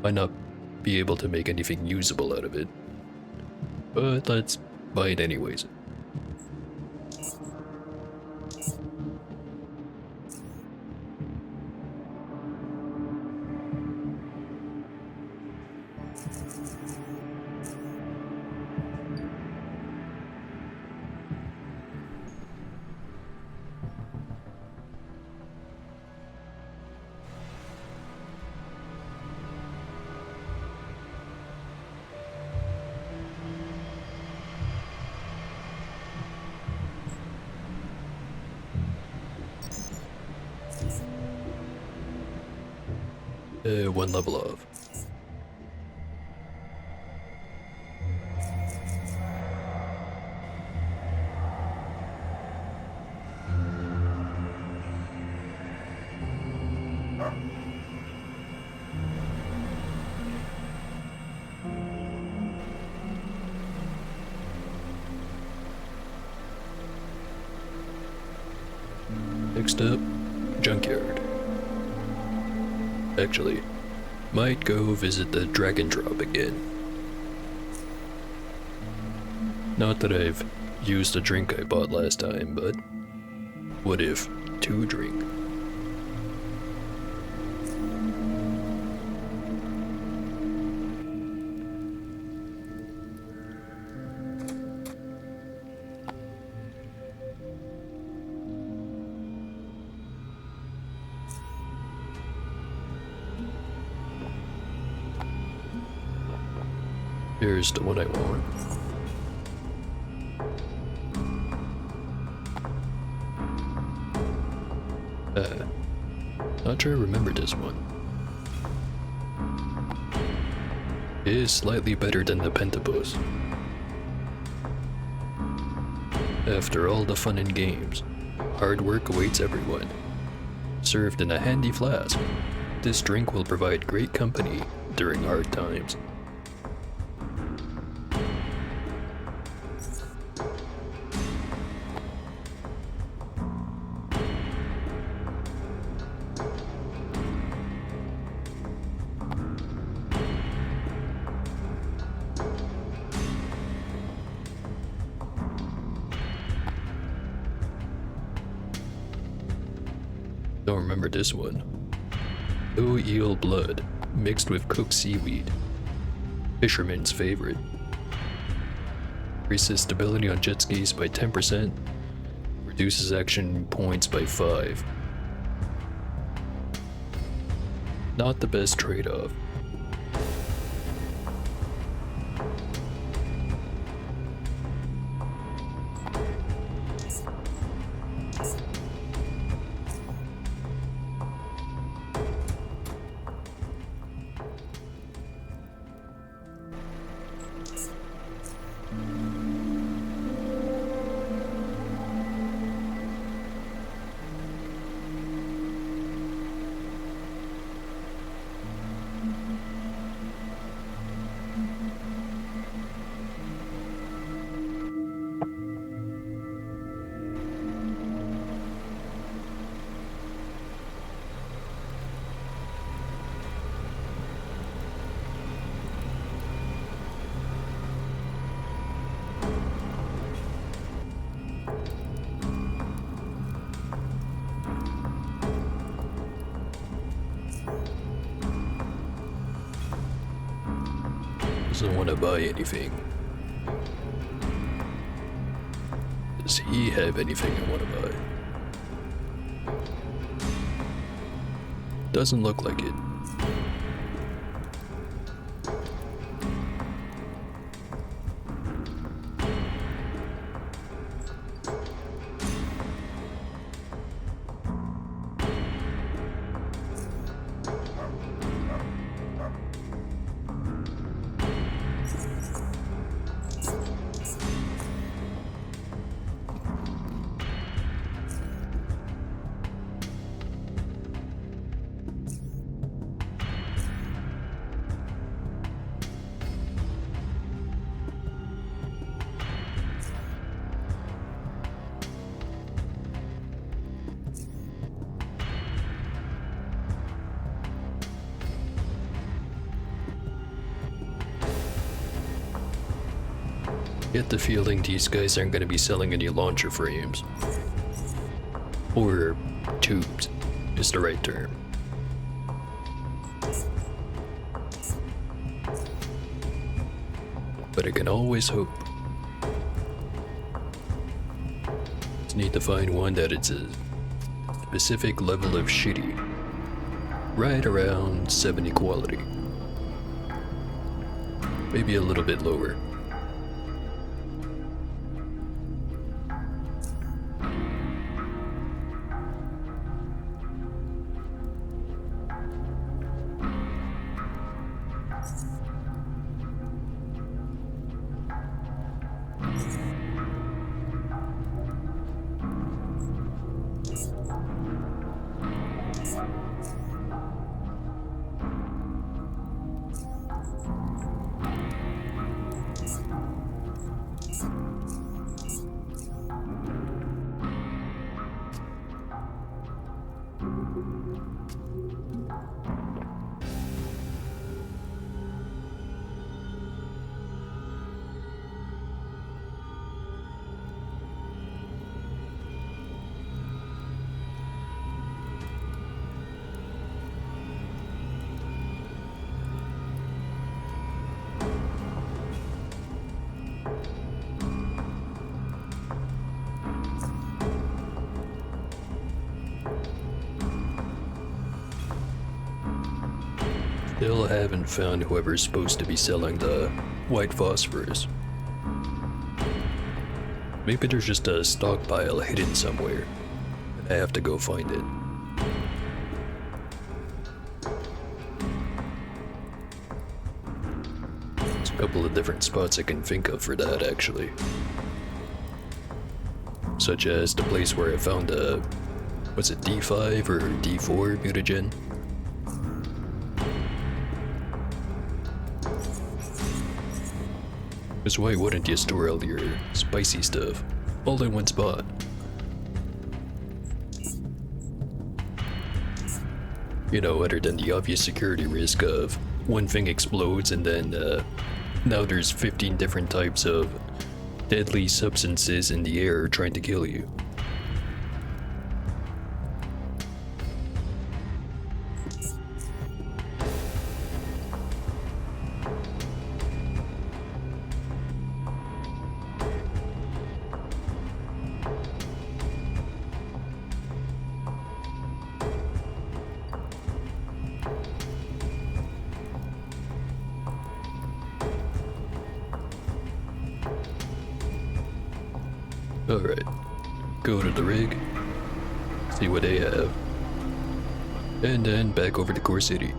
Might not be able to make anything usable out of it. But let's buy it anyways. One level off. Next up, junkyard. Actually, might go visit the Dragon Drop again. Not that I've used a drink I bought last time, but what if to drink? Here's the one I want. Not sure I remember this one. It is slightly better than the Pentabus. After all the fun and games, hard work awaits everyone. Served in a handy flask, this drink will provide great company during hard times. Don't remember this one. Blue eel blood mixed with cooked seaweed. Fisherman's favorite. Increases stability on jet skis by 10%. Reduces action points by 5. Not the best trade-off. doesn't want to buy anything. Does he have anything I want to buy? Doesn't look like it. Get the feeling these guys aren't going to be selling any launcher frames. Or tubes is the right term. But I can always hope. Just need to find one that it's a specific level of shitty. Right around 70 quality. Maybe a little bit lower. Still haven't found whoever's supposed to be selling the white phosphorus. Maybe there's just a stockpile hidden somewhere. I have to go find it. There's a couple of different spots I can think of for that, actually. Such as the place where I found a, was it D5 or D4 mutagen? Because why wouldn't you store all your spicy stuff all in one spot? You know, other than the obvious security risk of one thing explodes and then now there's 15 different types of deadly substances in the air trying to kill you. Alright, go to the rig, see what they have, and then back over to Core City.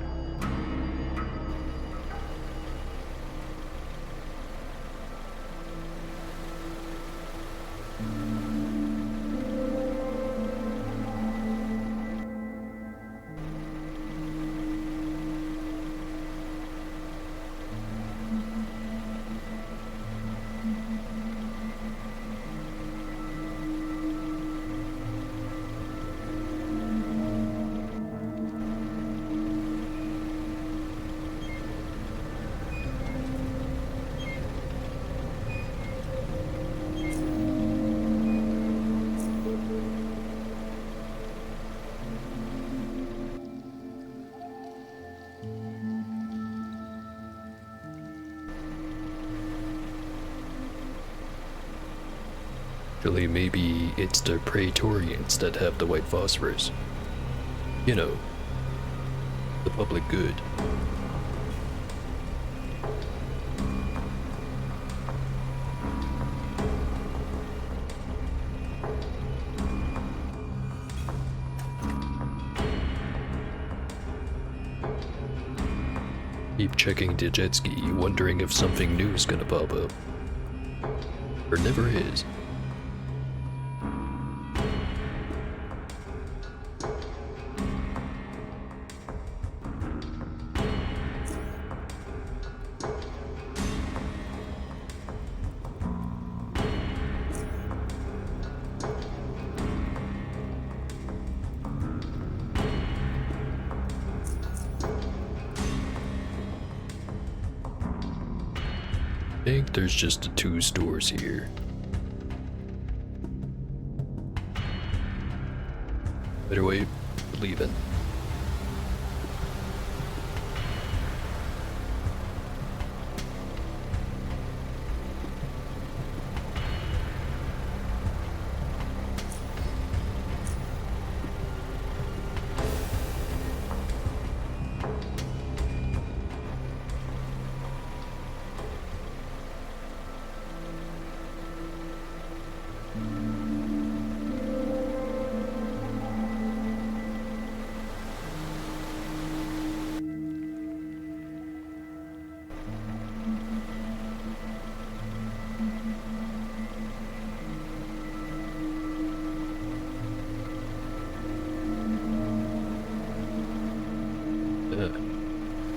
Actually, maybe it's the Praetorians that have the white phosphorus. You know, the public good. Keep checking the jet ski, wondering if something new is gonna pop up. Or never is. I think there's just 2 stores here. Better wait, we're leaving.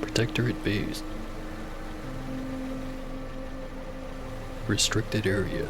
Protectorate base. Restricted area.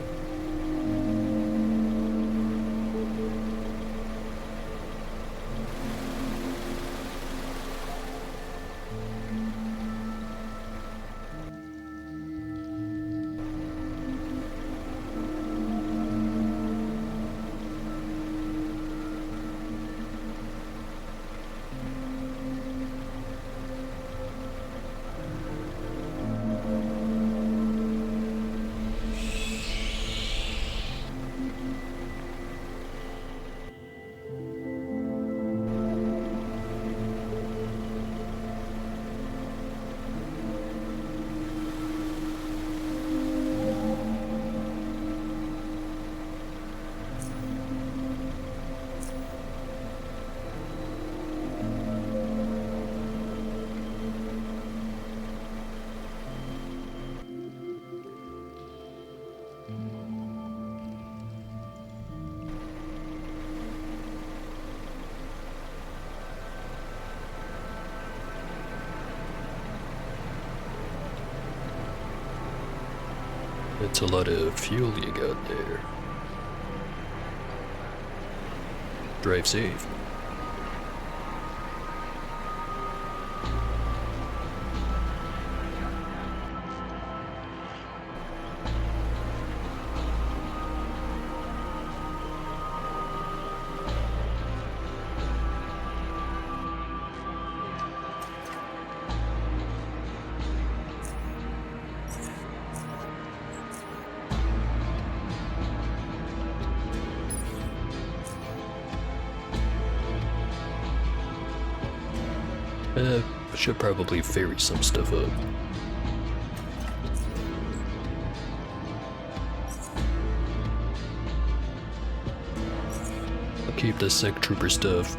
It's a lot of fuel you got there. Drive safe. Should probably ferry some stuff up. I'll keep the sec trooper stuff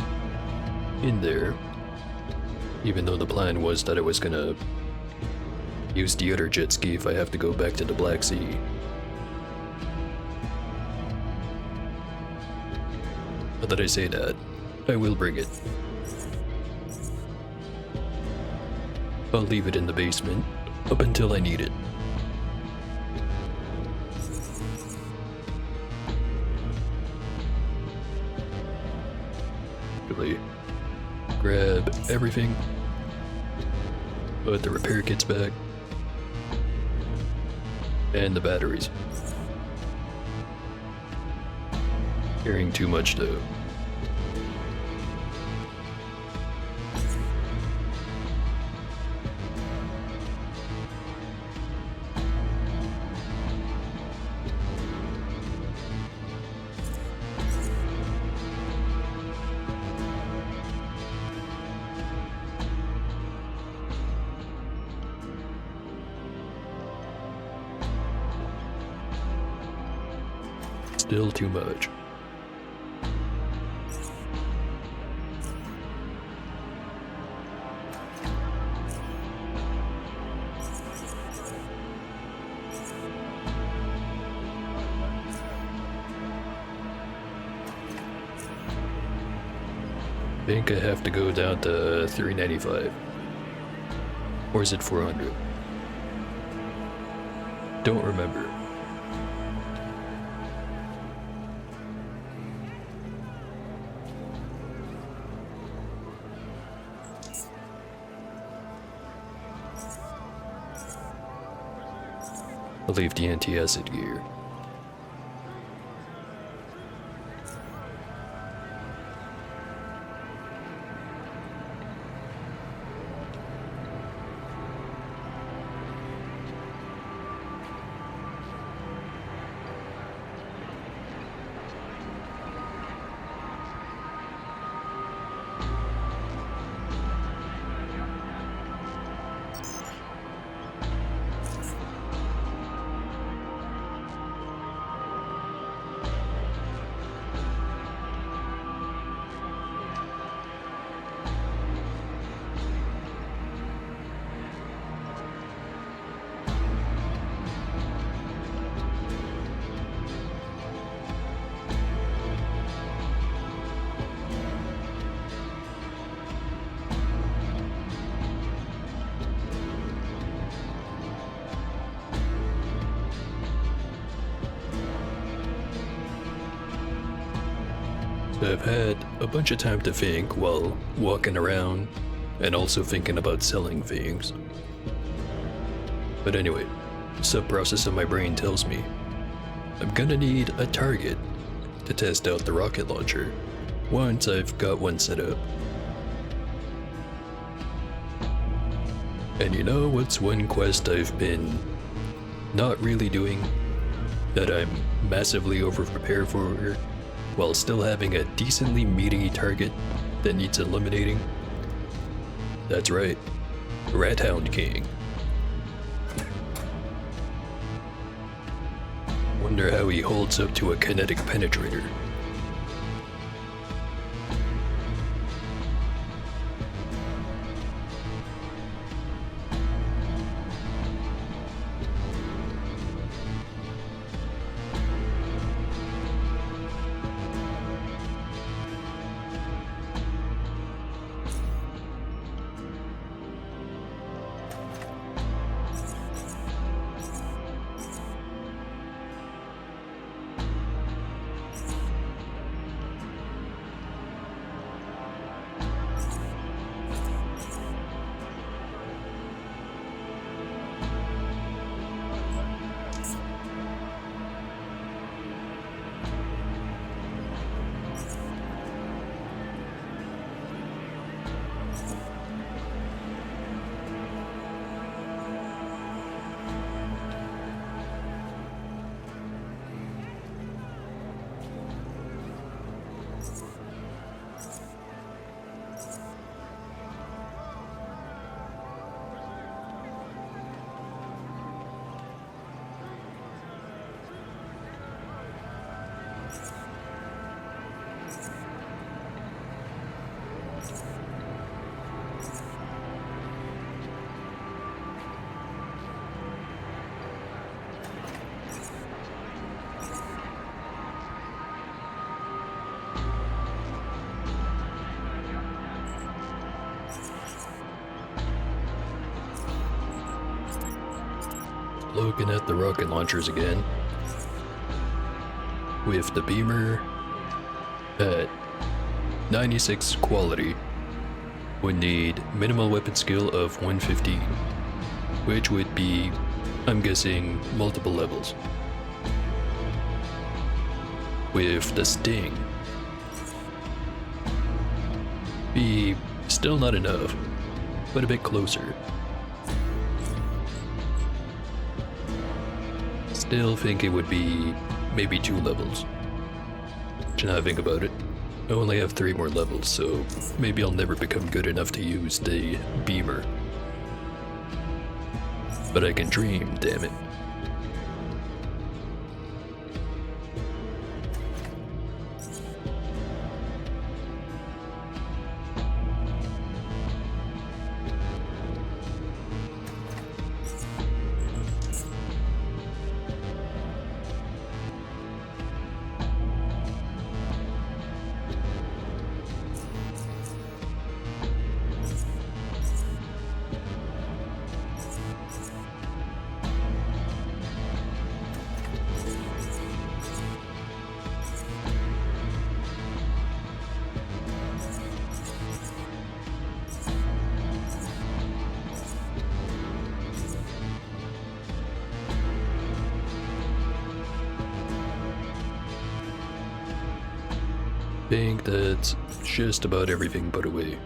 in there, even though the plan was that I was gonna use the other jet ski if I have to go back to the Black Sea. Now that I say that, I will bring it. I'll leave it in the basement up until I need it. Really grab everything, put the repair kits back, and the batteries. Carrying too much though. still too much. I think I have to go down to 395. Or is it 400? Don't remember. I'll leave the anti-acid gear. I've had a bunch of time to think while walking around and also thinking about selling things. But anyway, some process of my brain tells me I'm gonna need a target to test out the rocket launcher once I've got one set up. And you know what's one quest I've been not really doing that I'm massively over-prepared for while still having a decently meaty target that needs eliminating? That's right, Rat Hound King. Wonder how he holds up to a kinetic penetrator. Looking at the rocket launchers again. With the beamer at 96 quality, would need minimal weapon skill of 115, which would be, I'm guessing, multiple levels. With the Sting, be still not enough, but a bit closer. Still think it would be maybe 2 levels. Now I think about it, I only have 3 more levels, so maybe I'll never become good enough to use the beamer. But I can dream, damn it. think that's just about everything put away.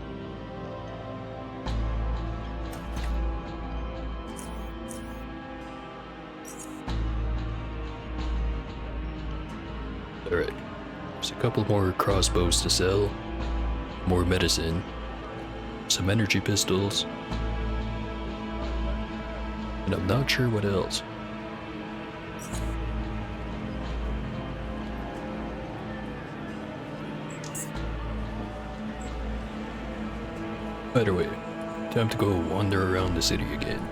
Alright, there's a couple more crossbows to sell, more medicine, some energy pistols, and I'm not sure what else. Either way, time to go wander around the city again.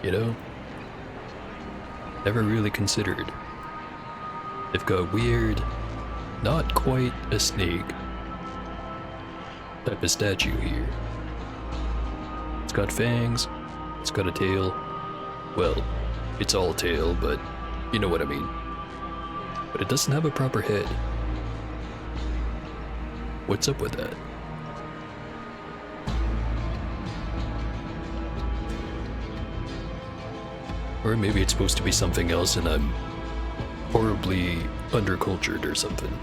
You know, never really considered. They've got weird, not quite a snake type of statue here. It's got fangs, it's got a tail. Well, it's all tail, but you know what I mean. But it doesn't have a proper head. What's up with that? Or maybe it's supposed to be something else and I'm horribly undercultured or something.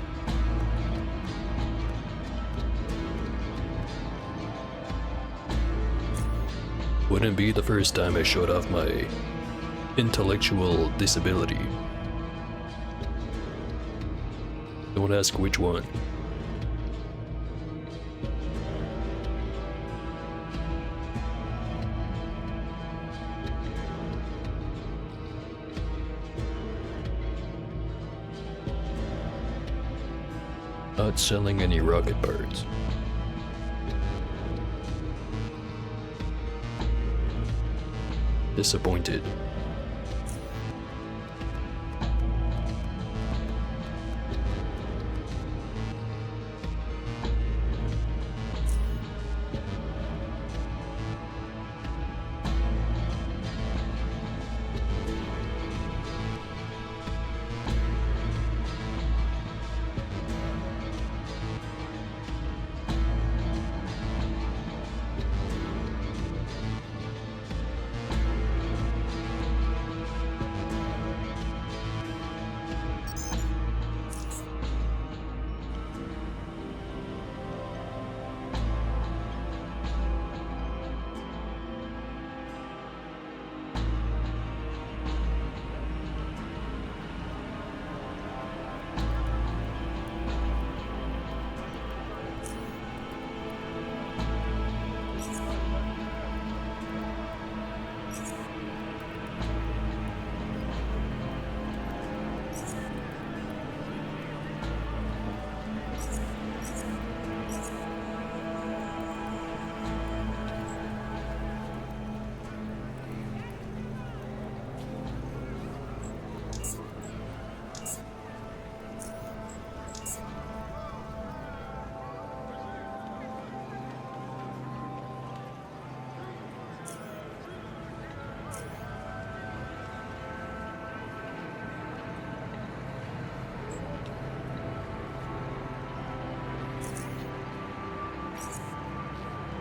Wouldn't be the first time I showed off my intellectual disability. Don't ask which one. Not selling any rocket parts. Disappointed.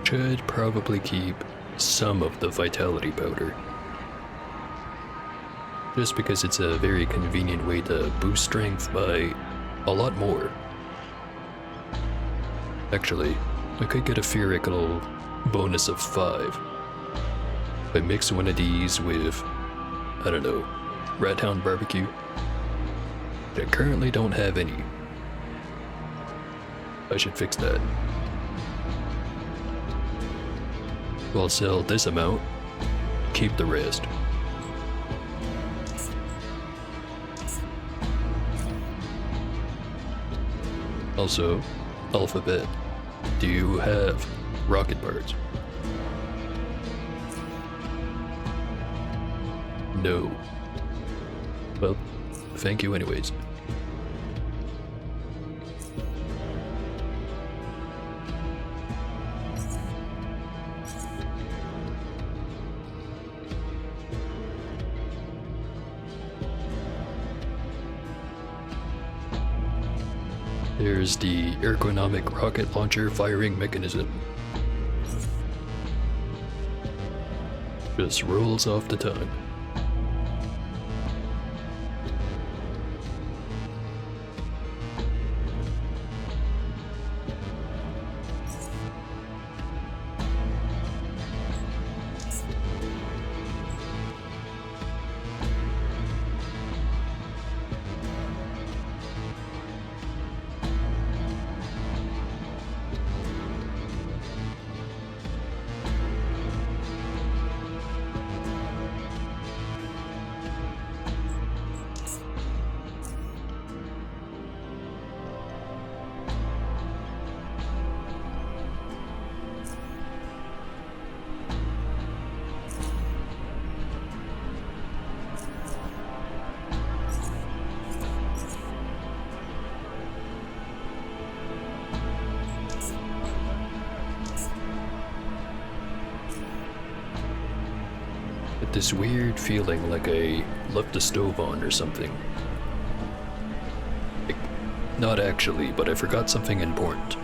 Should probably keep some of the vitality powder. Just because it's a very convenient way to boost strength by a lot more. Actually, I could get a theoretical bonus of 5. If I mix one of these with, I don't know, Rat Hound Barbecue. I currently don't have any. I should fix that. I'll sell this amount, keep the rest. Also, Alphabet, do you have rocket parts? No. Well, thank you anyways. There's the ergonomic rocket launcher firing mechanism. Just rolls off the tongue. With this weird feeling like I left the stove on or something. Like, not actually, but I forgot something important.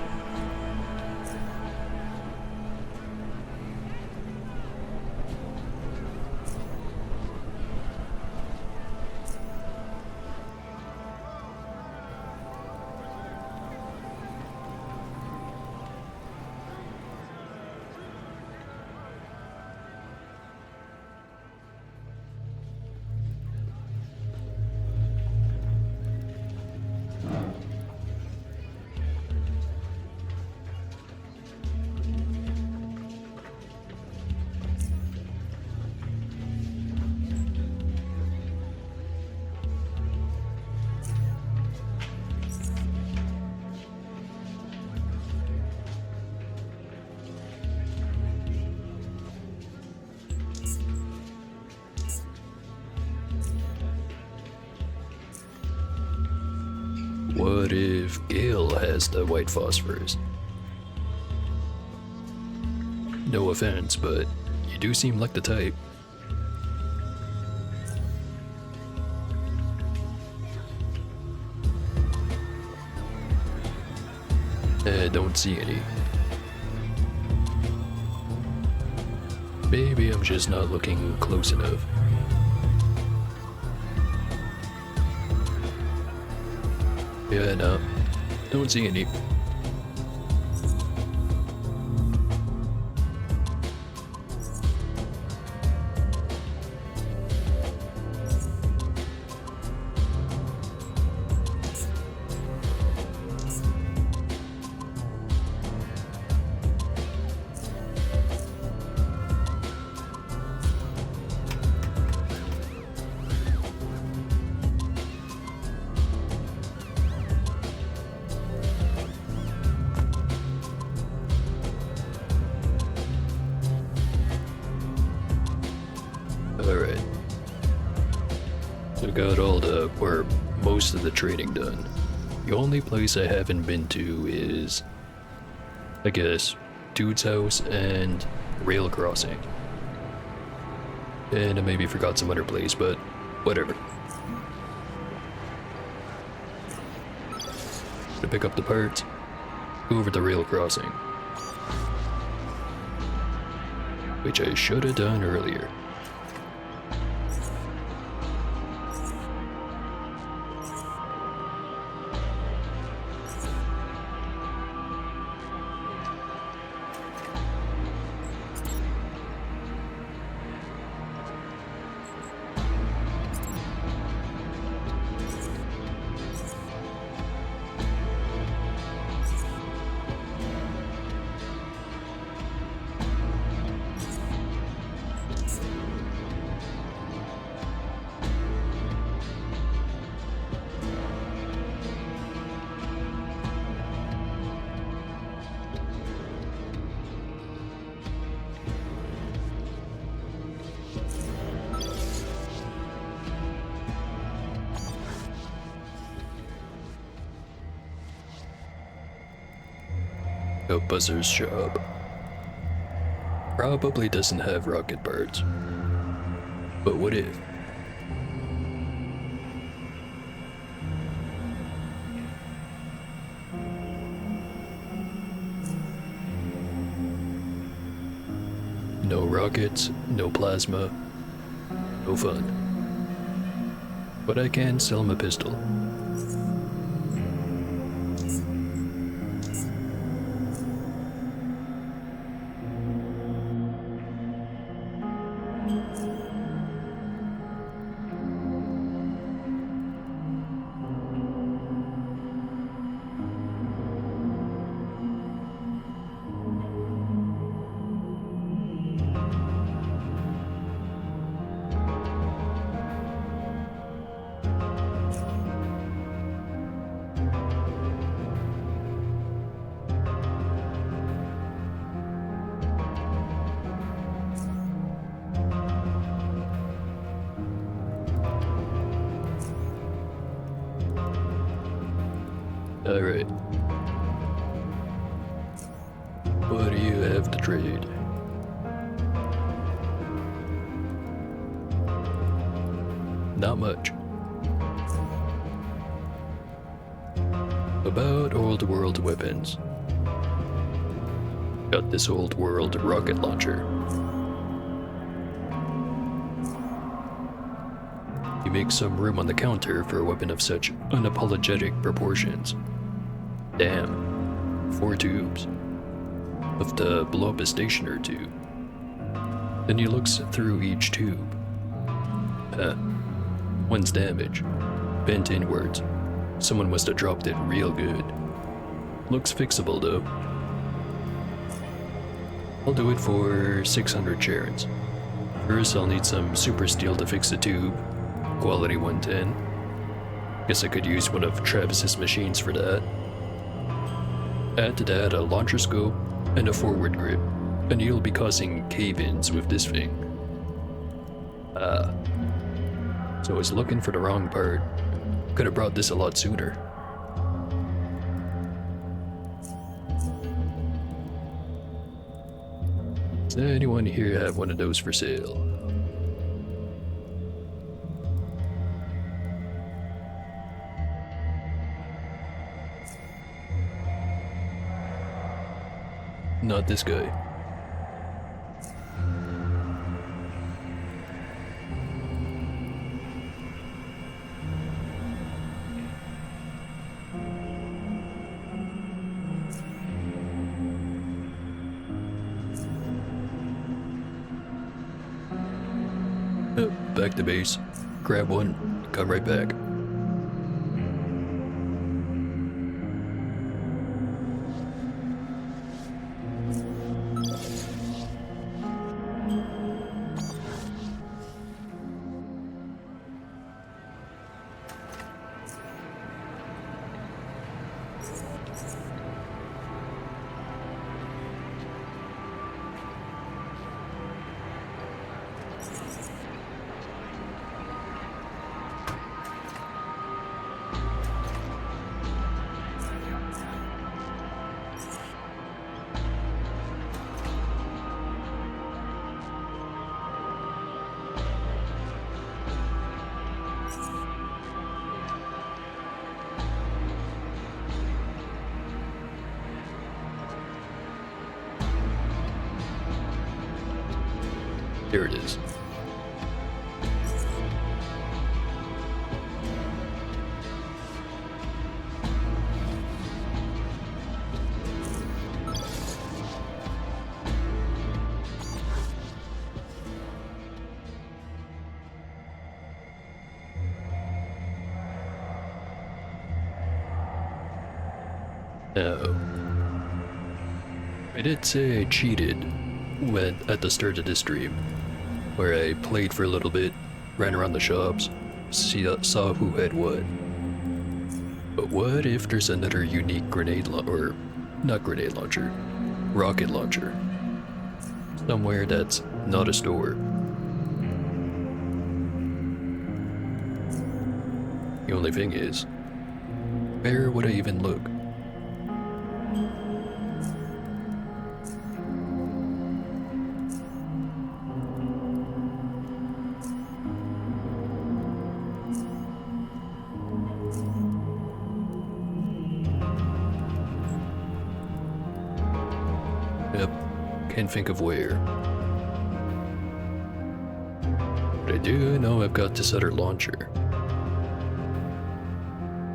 What if Gale has the white phosphorus? No offense, but you do seem like the type. Don't see any. Maybe I'm just not looking close enough. Yeah, no, don't see any. Alright. I got all the, or most of the trading done. The only place I haven't been to is, I guess, Dude's house and Rail Crossing. And I maybe forgot some other place, but whatever. To pick up the parts, go over to Rail Crossing. Which I should have done earlier. A buzzer's shop. Probably doesn't have rocket parts. But what if? No rockets, no plasma, no fun. But I can sell him a pistol. Alright. What do you have to trade? Not much. About old world weapons. Got this old world rocket launcher. You make some room on the counter for a weapon of such unapologetic proportions. Damn. 4 tubes. Have to blow up a station or two. Then he looks through each tube. One's damaged. Bent inwards. Someone must have dropped it real good. Looks fixable though. I'll do it for 600 charons. First I'll need some super steel to fix the tube. Quality 110. Guess I could use one of Travis's machines for that. Add to that a launcher scope and a forward grip, and you'll be causing cave-ins with this thing. So I was looking for the wrong part. Could have brought this a lot sooner. Does anyone here have one of those for sale? Not this guy. Back to base. Grab one. Come right back. Here it is. Now, I did say I cheated at the start of this stream, where I played for a little bit, ran around the shops, saw who had what. But what if there's another unique rocket launcher, somewhere that's not a store? The only thing is, where would I even look? Yep, can't think of where. I do know I've got this other launcher.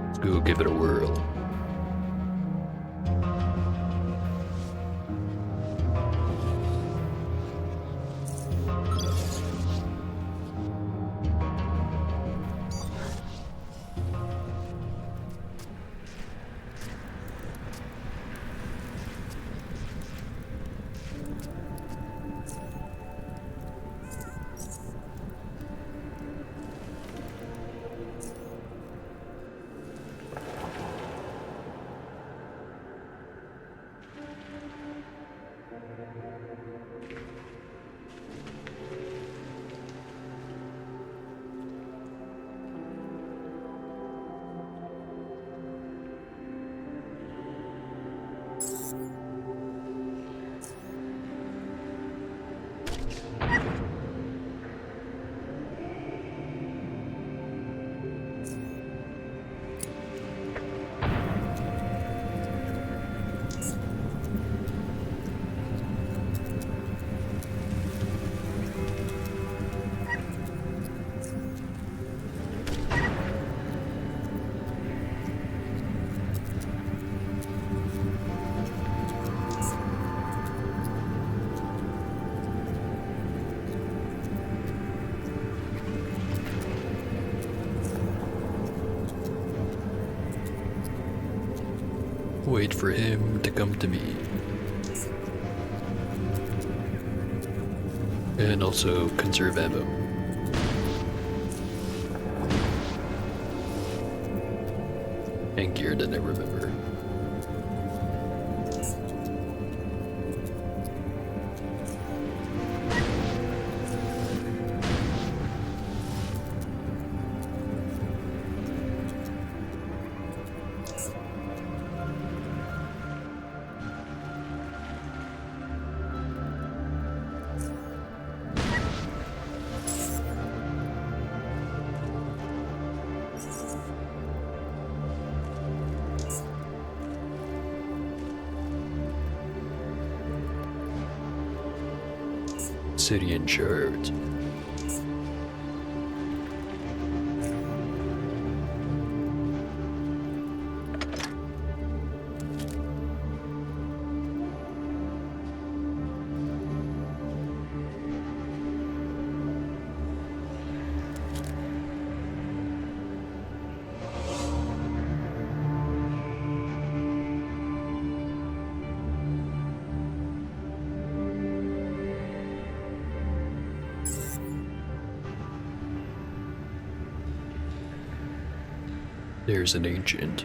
Let's go give it a whirl. Wait for him to come to me. And also conserve ammo. And gear that I remember. City in charge. There's an ancient.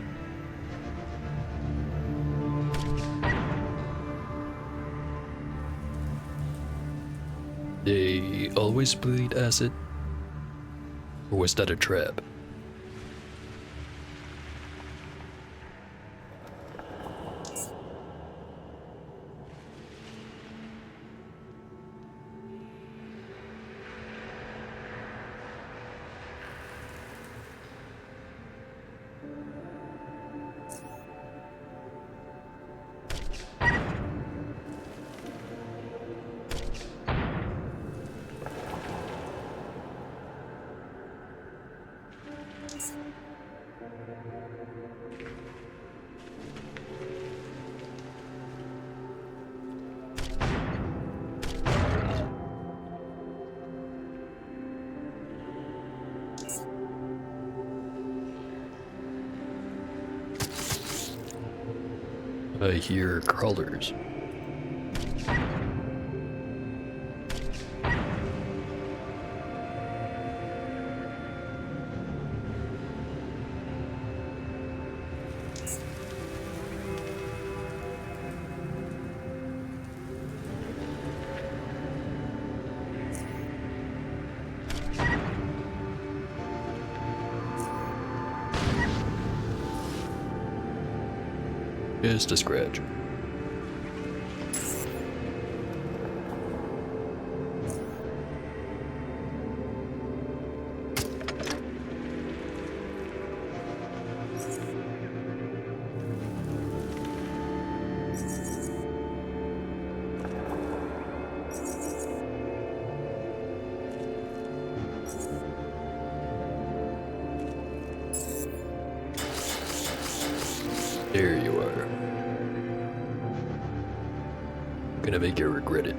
They always bleed acid? Or was that a trap? I hear crawlers. Just a scratch. There you are. Gonna make you regret it.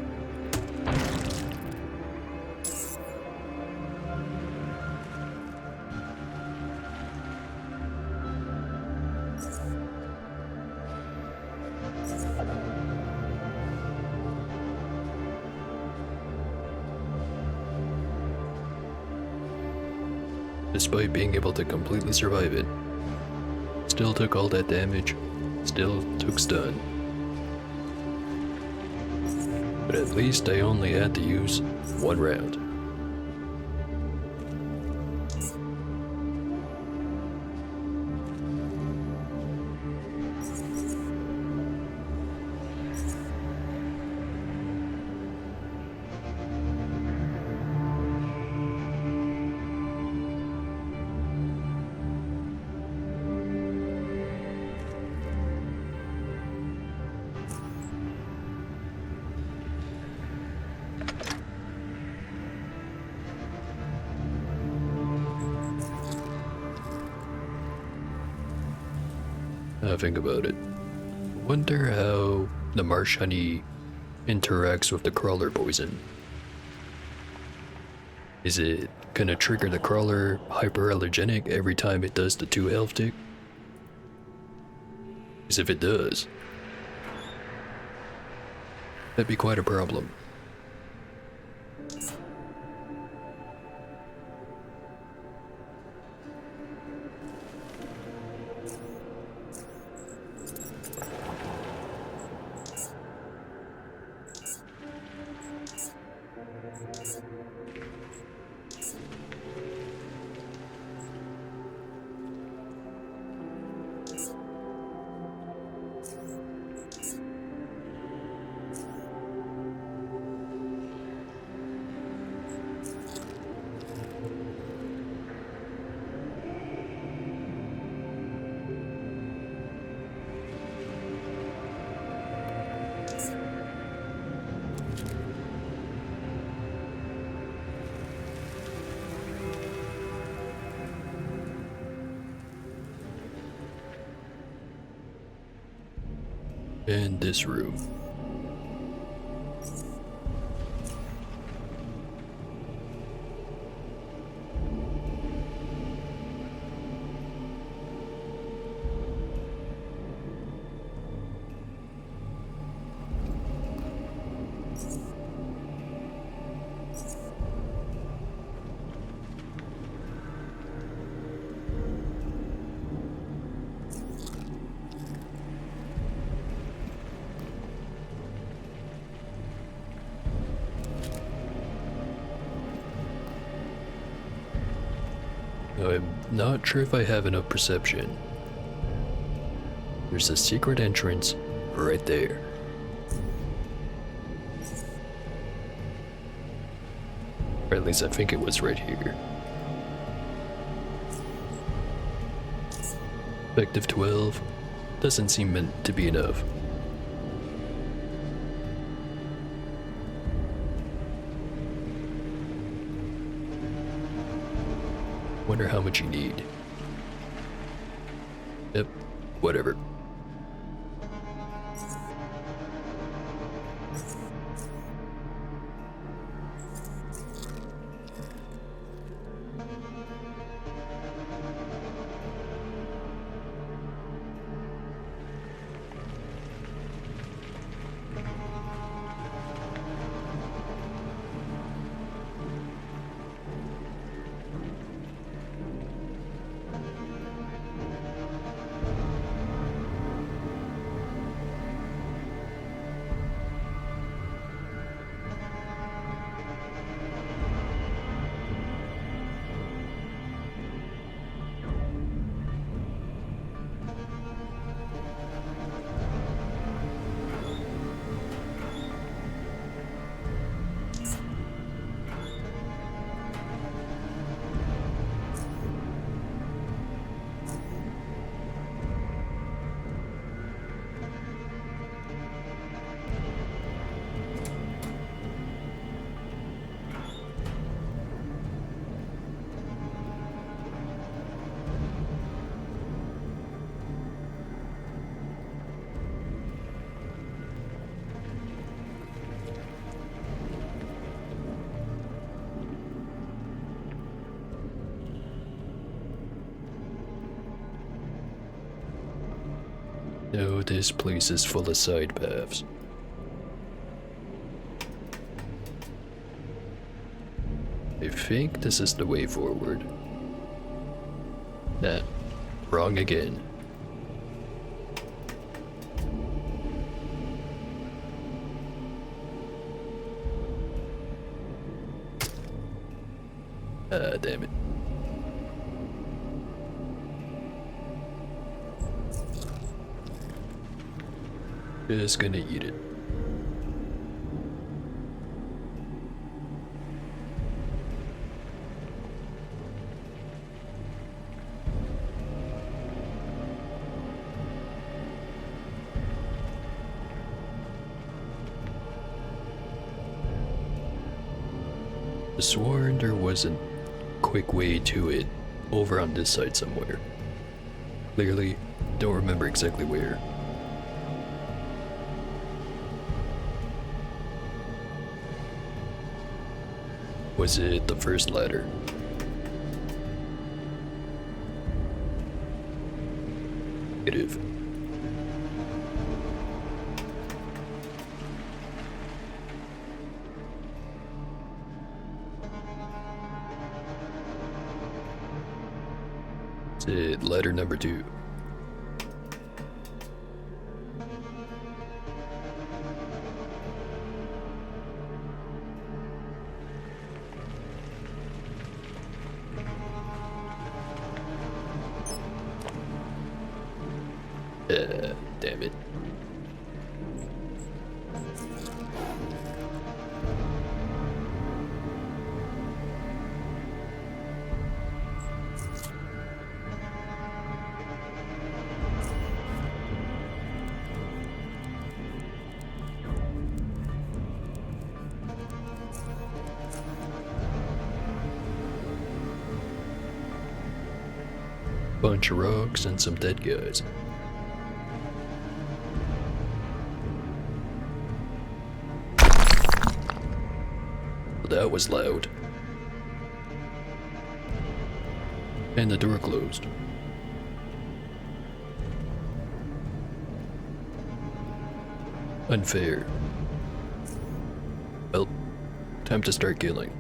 Despite being able to completely survive it, still took all that damage, still took stun. But at least I only had to use one round. Now think about it. Wonder how the marsh honey interacts with the crawler poison. Is it gonna trigger the crawler hyperallergenic every time it does the 2 health tick? Because if it does, that'd be quite a problem. And this room. I'm not sure if I have enough perception. There's a secret entrance right there. Or at least I think it was right here. Effective 12 doesn't seem meant to be enough. Wonder how much you need. Yep, whatever. No, this place is full of side paths. I think this is the way forward. Nah, wrong again. Ah, damn it. Just gonna eat it. I sworn there was a quick way to it over on this side somewhere. Clearly, don't remember exactly where. Was it the first ladder? Negative. Is it ladder number 2? Damn it. Bunch of rocks and some dead guys. That was loud. And the door closed. Unfair. Well, time to start killing.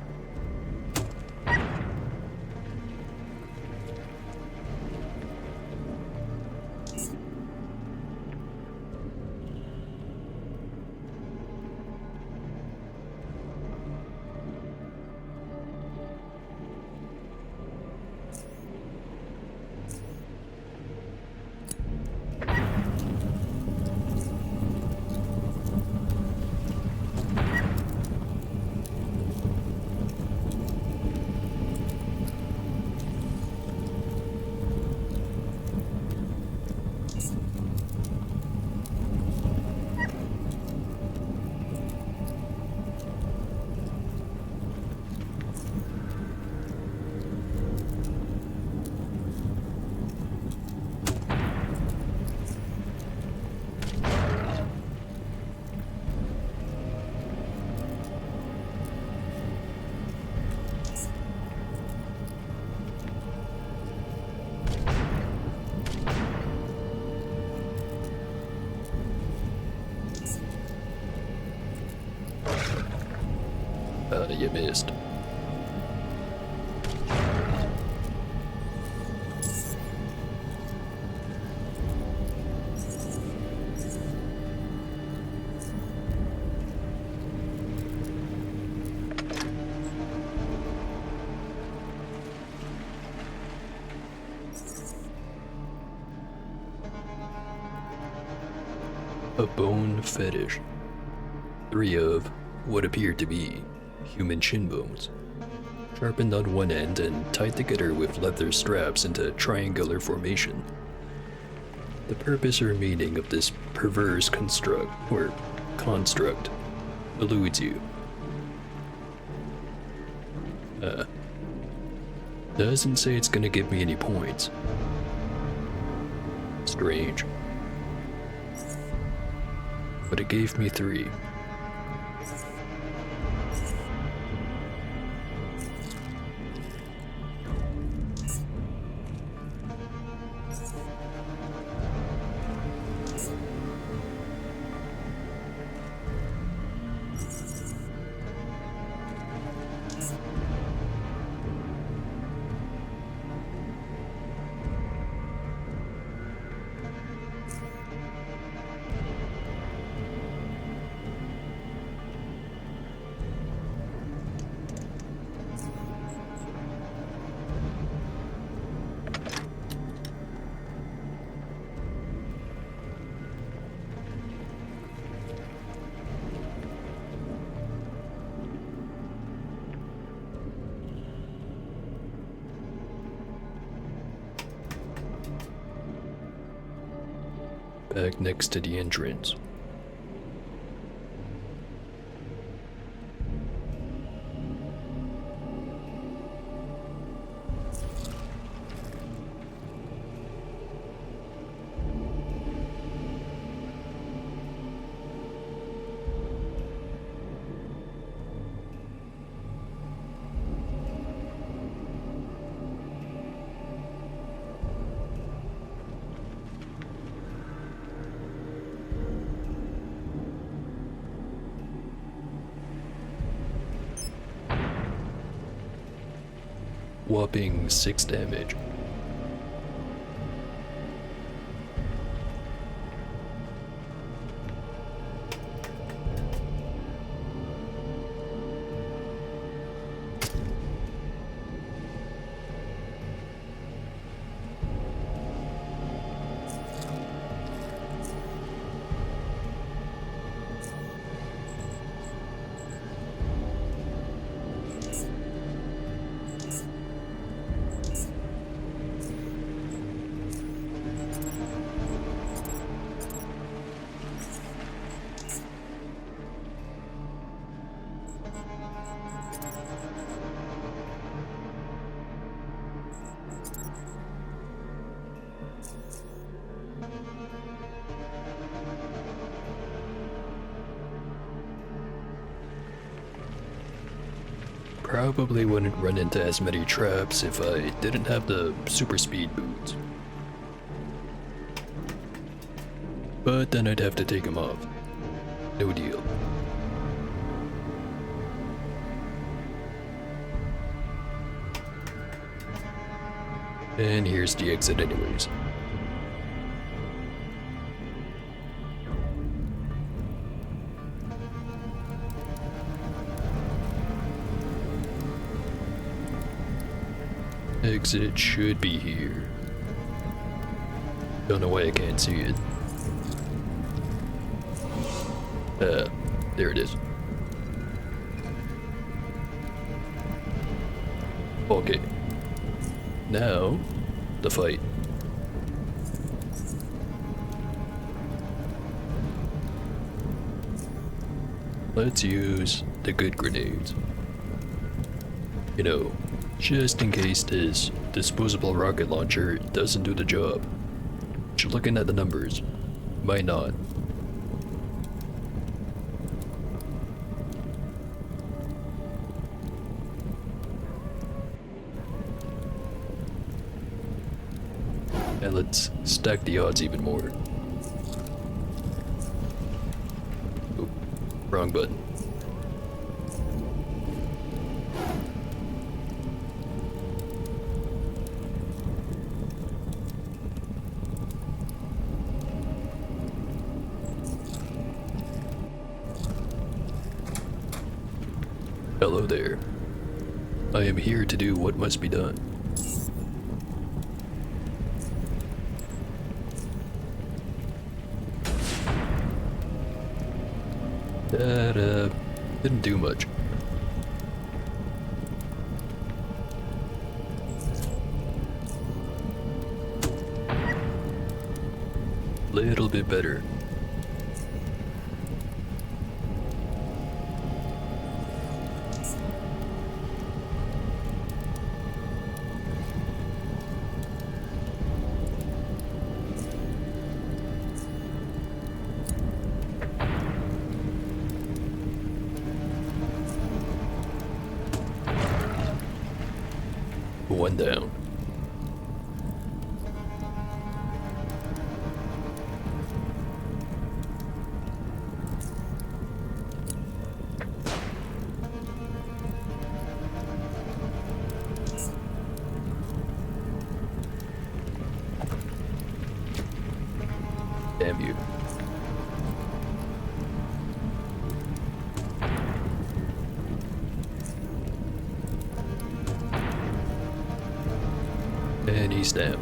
You missed. A bone fetish. 3 of what appeared to be human shin bones, sharpened on one end and tied together with leather straps into triangular formation. The purpose or meaning of this perverse construct eludes you. Doesn't say it's gonna give me any points. Strange. But it gave me 3. back next to the entrance. Whopping 6 damage. Probably wouldn't run into as many traps if I didn't have the super speed boots. But then I'd have to take them off. No deal. And here's the exit anyways. Exit should be here. Don't know why I can't see it. There it is. Okay. Now, the fight. Let's use the good grenades. You know, just in case this disposable rocket launcher doesn't do the job. Just looking at the numbers, might not. And let's stack the odds even more. Oh, wrong button. Hello there. I am here to do what must be done. That, didn't do much. Little bit better. One down. Damn you. And he's down.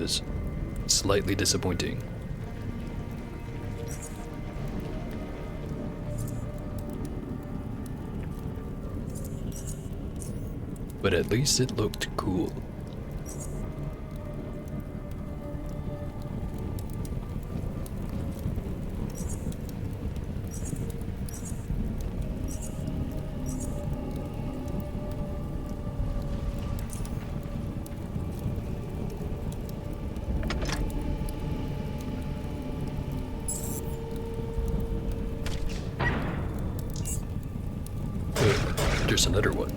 was slightly disappointing. But at least it looked cool. There's another one.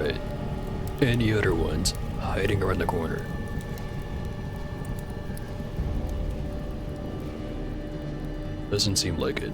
Right. Any other ones hiding around the corner? Doesn't seem like it.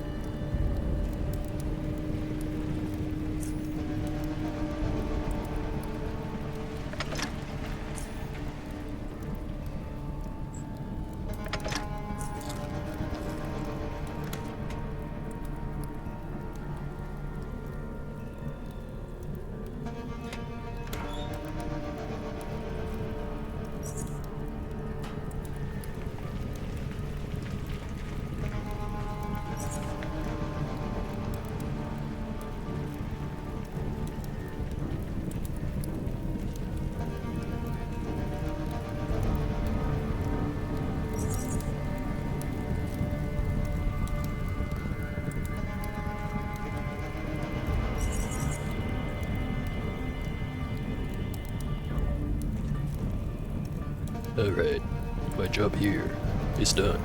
Alright, my job here is done.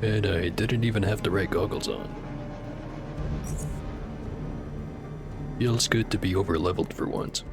And I didn't even have the right goggles on. Feels good to be over-leveled for once.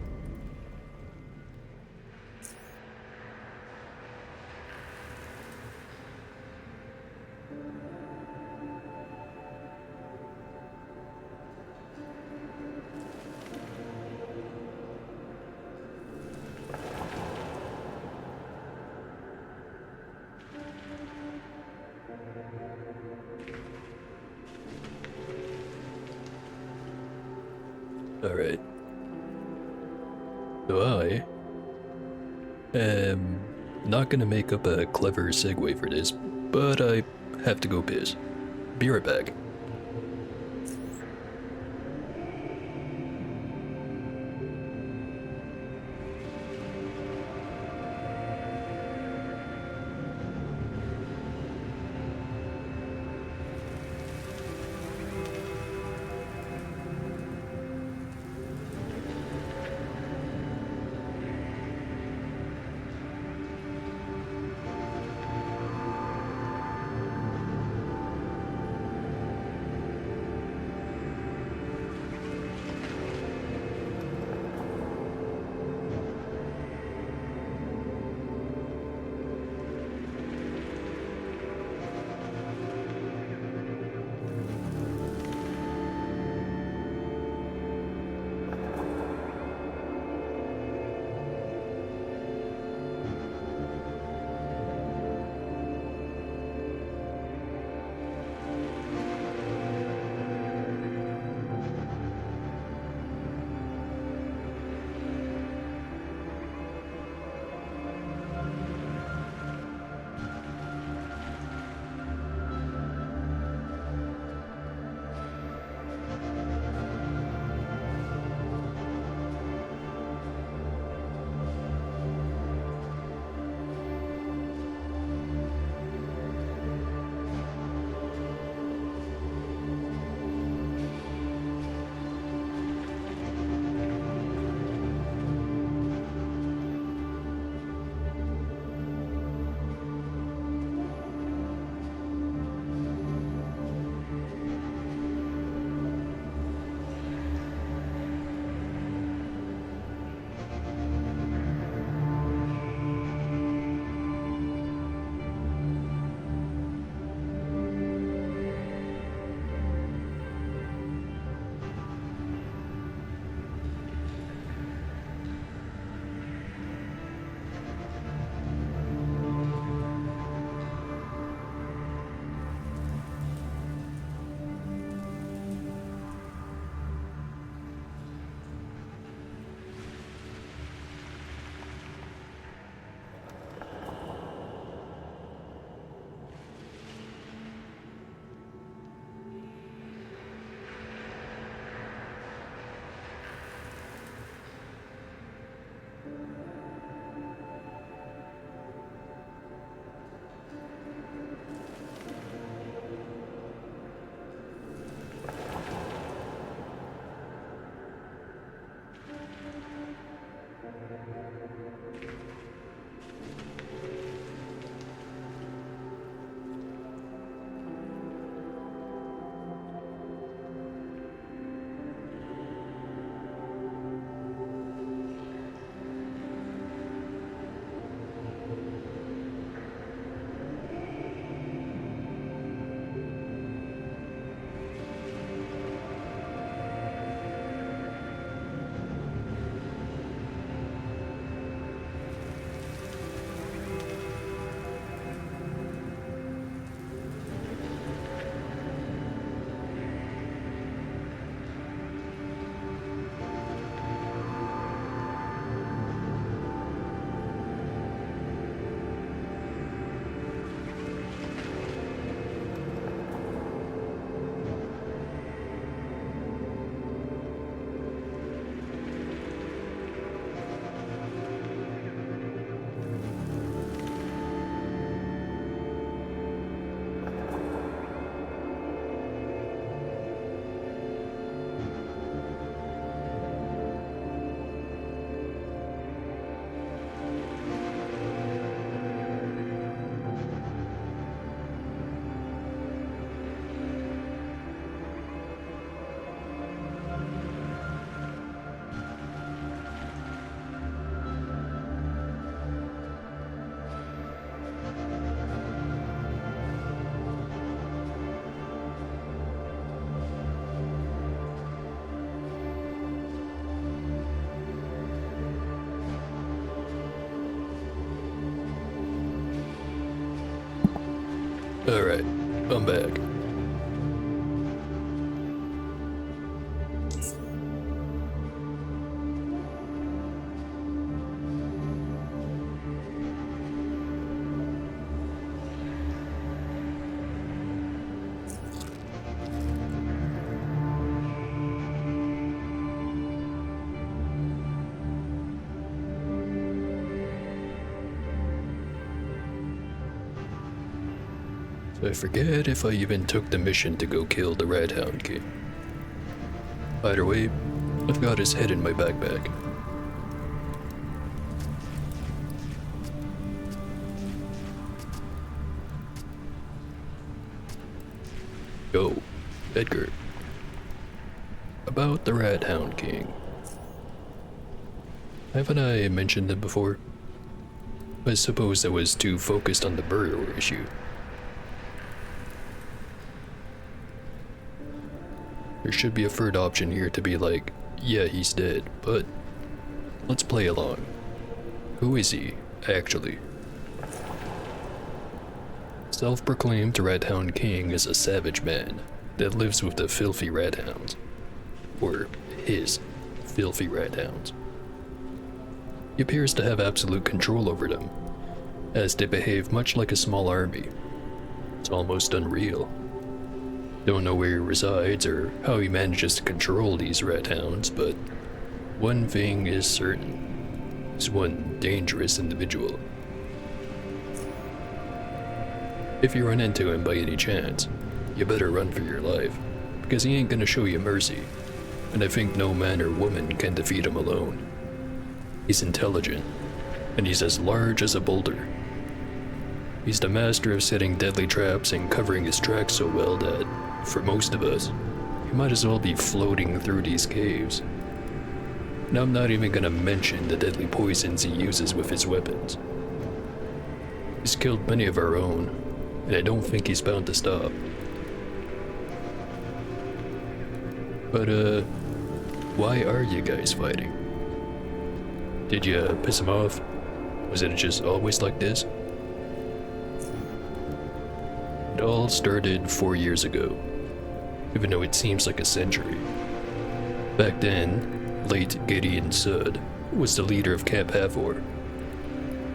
Alright. So I am not gonna make up a clever segue for this, but I have to go piss. Be right back. Alright, I'm back. I forget if I even took the mission to go kill the Red Hound King. Either way, I've got his head in my backpack. Go, Edgar. About the Red Hound King. Haven't I mentioned it before? I suppose I was too focused on the burial issue. There should be a third option here to be like, yeah, he's dead, but let's play along. Who is he, actually? Self-proclaimed Red Hound King is a savage man that lives with the filthy red hounds. Or his filthy red hounds. He appears to have absolute control over them, as they behave much like a small army. It's almost unreal. Don't know where he resides or how he manages to control these red hounds, but one thing is certain. He's one dangerous individual. If you run into him by any chance, you better run for your life, because he ain't gonna show you mercy, and I think no man or woman can defeat him alone. He's intelligent, and he's as large as a boulder. He's the master of setting deadly traps and covering his tracks so well that, for most of us, he might as well be floating through these caves. And I'm not even gonna mention the deadly poisons he uses with his weapons. He's killed many of our own, and I don't think he's bound to stop. But, why are you guys fighting? Did you piss him off? Was it just always like this? It all started 4 years ago, even though it seems like a century. Back then, late Gideon Sud was the leader of Camp Havor.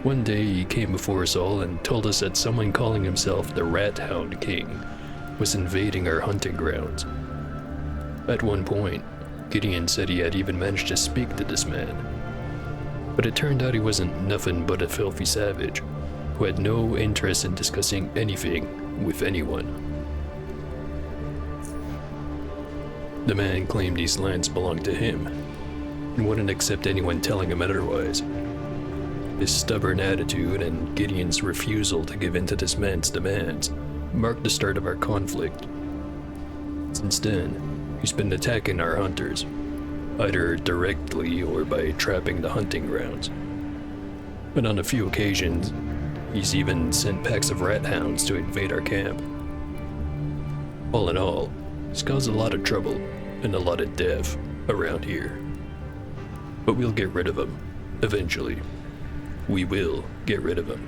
One day he came before us all and told us that someone calling himself the Rat Hound King was invading our hunting grounds. At one point, Gideon said he had even managed to speak to this man. But it turned out he wasn't nothing but a filthy savage who had no interest in discussing anything with anyone. The man claimed these lands belonged to him and wouldn't accept anyone telling him otherwise. His stubborn attitude and Gideon's refusal to give in to this man's demands marked the start of our conflict. Since then, he's been attacking our hunters, either directly or by trapping the hunting grounds. But on a few occasions, he's even sent packs of rat hounds to invade our camp. All in all, he's caused a lot of trouble and a lot of death around here. But we'll get rid of him, eventually. We will get rid of him.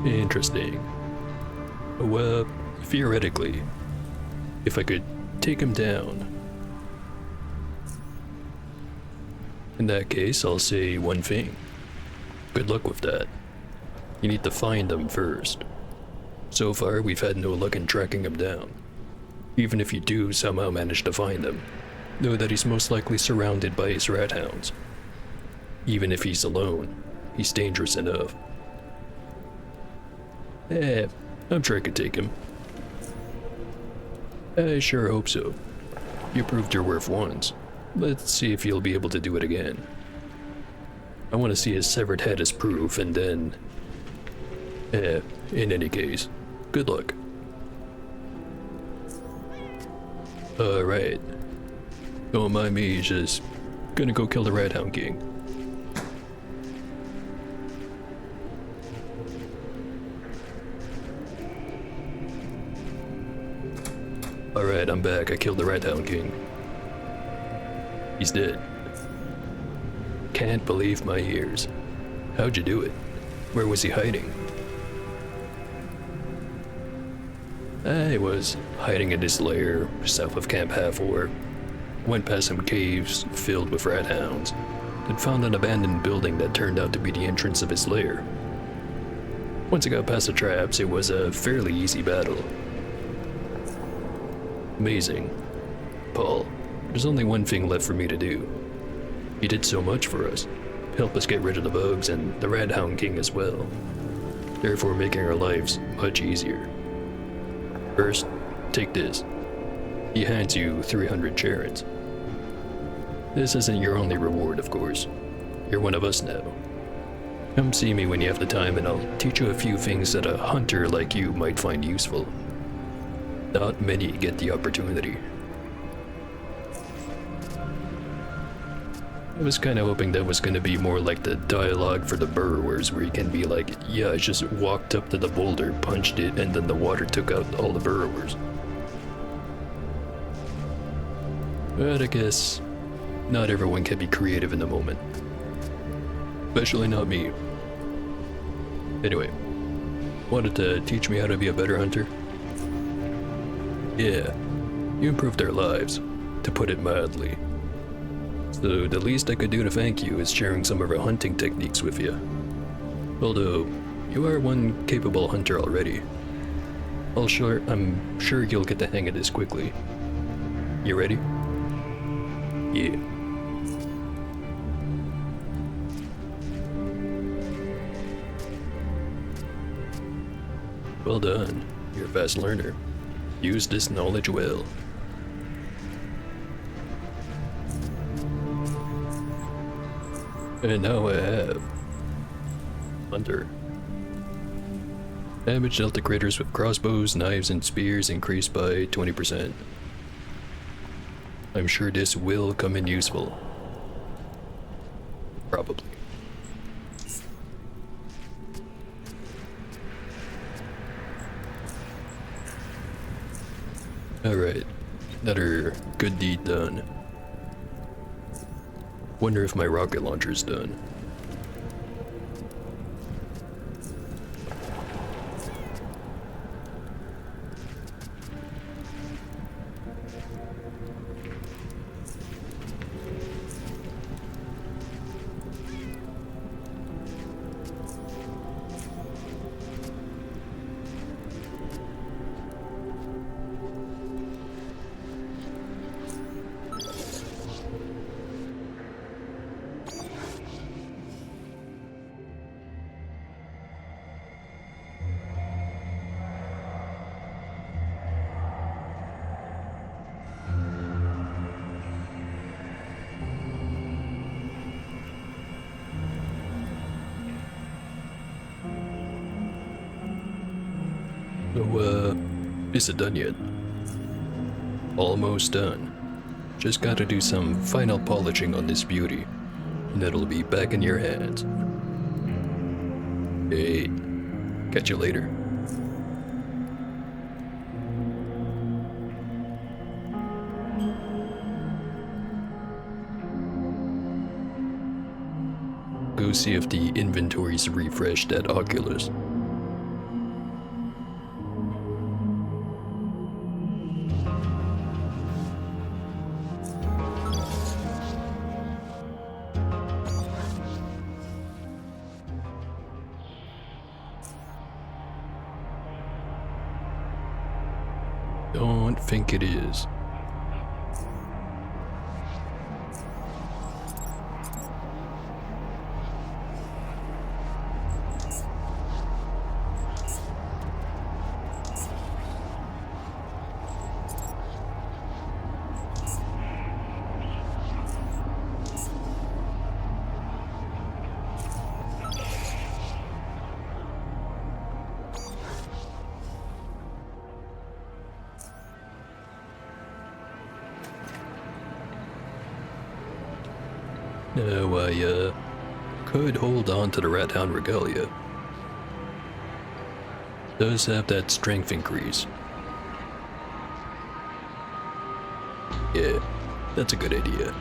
Interesting. Well, theoretically, if I could take him down. In that case, I'll say one thing. Good luck with that. You need to find him first. So far, we've had no luck in tracking him down. Even if you do somehow manage to find him, know that he's most likely surrounded by his rat hounds. Even if he's alone, he's dangerous enough. I'm sure I could take him. I sure hope so. You proved your worth once. Let's see if you'll be able to do it again. I want to see his severed head as proof, and then... in any case, good luck. Alright. Don't mind me, just gonna go kill the Rat Hound King. Alright, I'm back. I killed the Rat Hound King. He's dead. Can't believe my ears. How'd you do it? Where was he hiding? I was hiding in his lair south of Camp Half-War. Went past some caves filled with rat hounds, and found an abandoned building that turned out to be the entrance of his lair. Once I got past the traps, it was a fairly easy battle. Amazing. Paul, there's only one thing left for me to do. He did so much for us. Help us get rid of the bugs and the Rat Hound King as well. Therefore making our lives much easier. First, take this. He hands you 300 charons. This isn't your only reward, of course. You're one of us now. Come see me when you have the time and I'll teach you a few things that a hunter like you might find useful. Not many get the opportunity. I was kind of hoping that was going to be more like the dialogue for the burrowers, where you can be like, yeah, I just walked up to the boulder, punched it, and then the water took out all the burrowers. But I guess not everyone can be creative in the moment. Especially not me. Anyway, wanted to teach me how to be a better hunter? Yeah, you improved our lives, to put it mildly. So the least I could do to thank you is sharing some of our hunting techniques with you. Although, you are one capable hunter already. I'm sure you'll get the hang of this quickly. You ready? Yeah. Well done. You're a fast learner. Use this knowledge well. And now I have Hunter. Damage dealt to critters with crossbows, knives, and spears increased by 20%. I'm sure this will come in useful. Probably. Alright, another good deed done. Wonder if my rocket launcher's done. So, is it done yet? Almost done. Just gotta do some final polishing on this beauty, and it'll be back in your hands. Hey, catch you later. Go see if the inventory's refreshed at Oculus. Don't think it is. No, I could hold on to the Rat Hound Regalia. Does have that strength increase. Yeah, that's a good idea.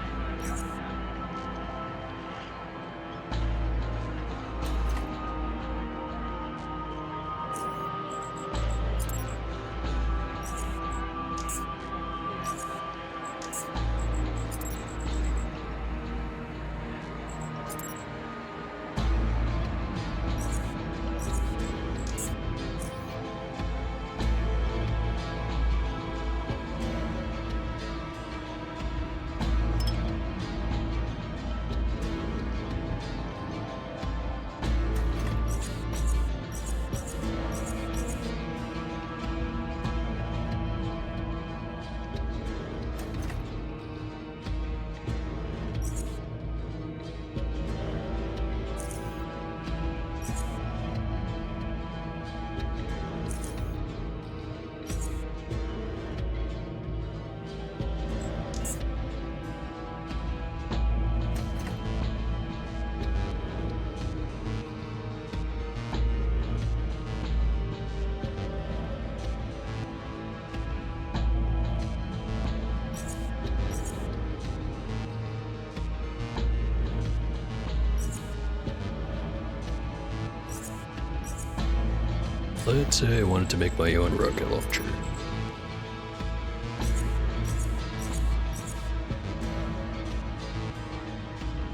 Let's say I wanted to make my own rocket launcher.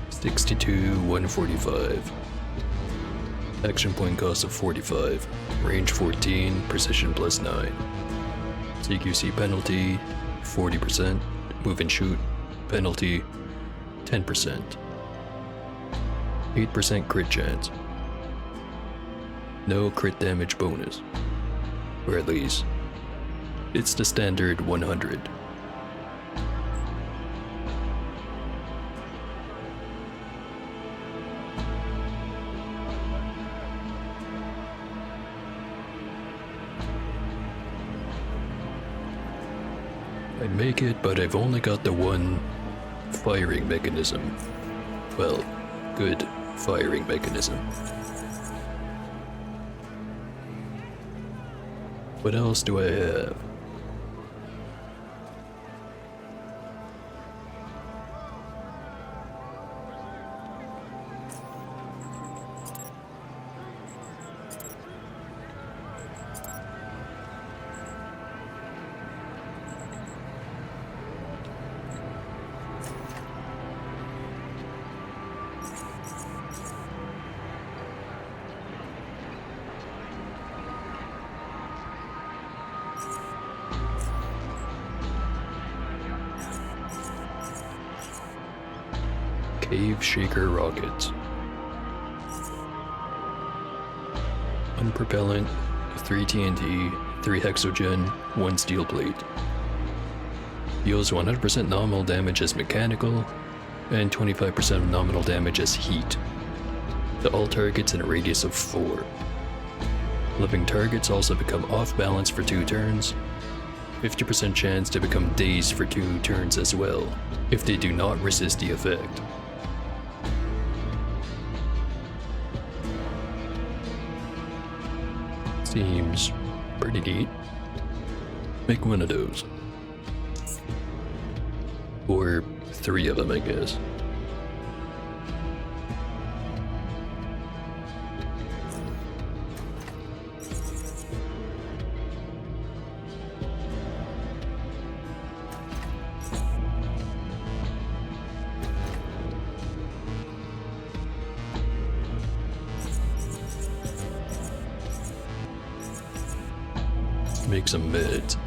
$62,145. Action point cost of 45. Range 14, precision plus 9. CQC penalty 40%. Move and shoot penalty 10%. 8% crit chance. No crit damage bonus. Or at least, it's the standard 100. I'd make it, but I've only got the one firing mechanism. Well, good firing mechanism. What else do I have? Cave Shaker rockets. Unpropellant, 3 TNT, 3 hexogen, 1 steel plate. Deals 100% nominal damage as mechanical, and 25% of nominal damage as heat, to all targets in a radius of 4. Living targets also become off balance for 2 turns. 50% chance to become dazed for 2 turns as well, if they do not resist the effect. Seems pretty neat. Make one of those. Or 3 of them, I guess. Make some meds.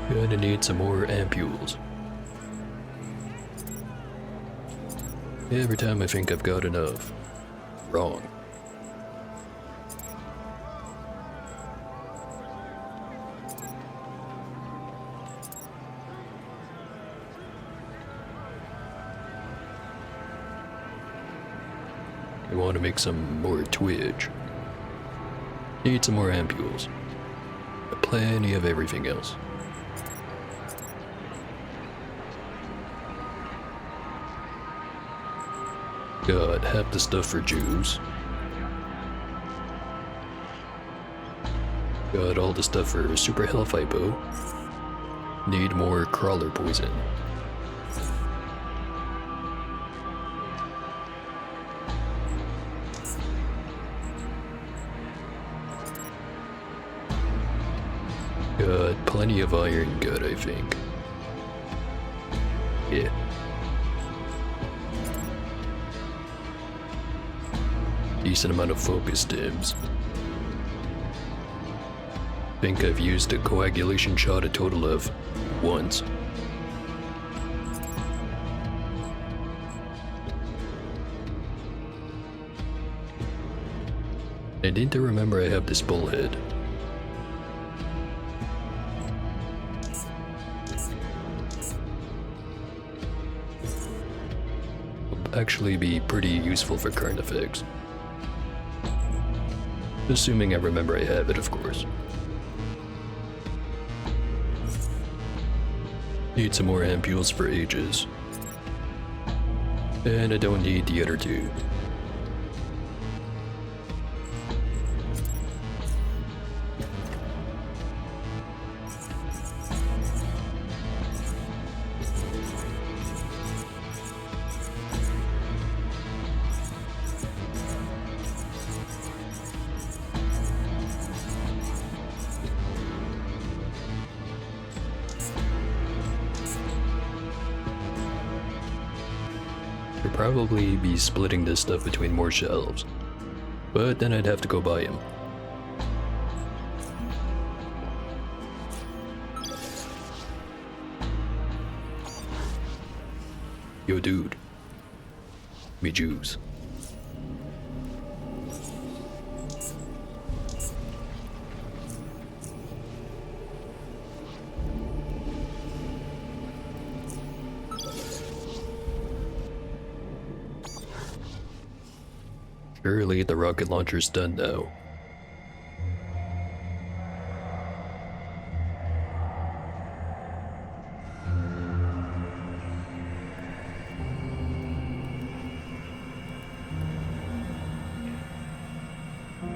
Gonna need some more ampules. Every time I think I've got enough. Wrong. I want to make some more twitch. Need some more ampules. Plenty of everything else. Got half the stuff for Jews. Got all the stuff for super health hypo. Need more crawler poison. Got plenty of iron good, I think. Yeah. Decent amount of focus stims. Think I've used a coagulation shot a total of once. I need to remember I have this bullhead. Will actually be pretty useful for current effects. Assuming I remember I have it, of course. Need some more ampules for ages. And I don't need the other 2. Could probably be splitting this stuff between more shelves, but then I'd have to go buy them. Yo dude, me Jews. Surely the rocket launcher's done now.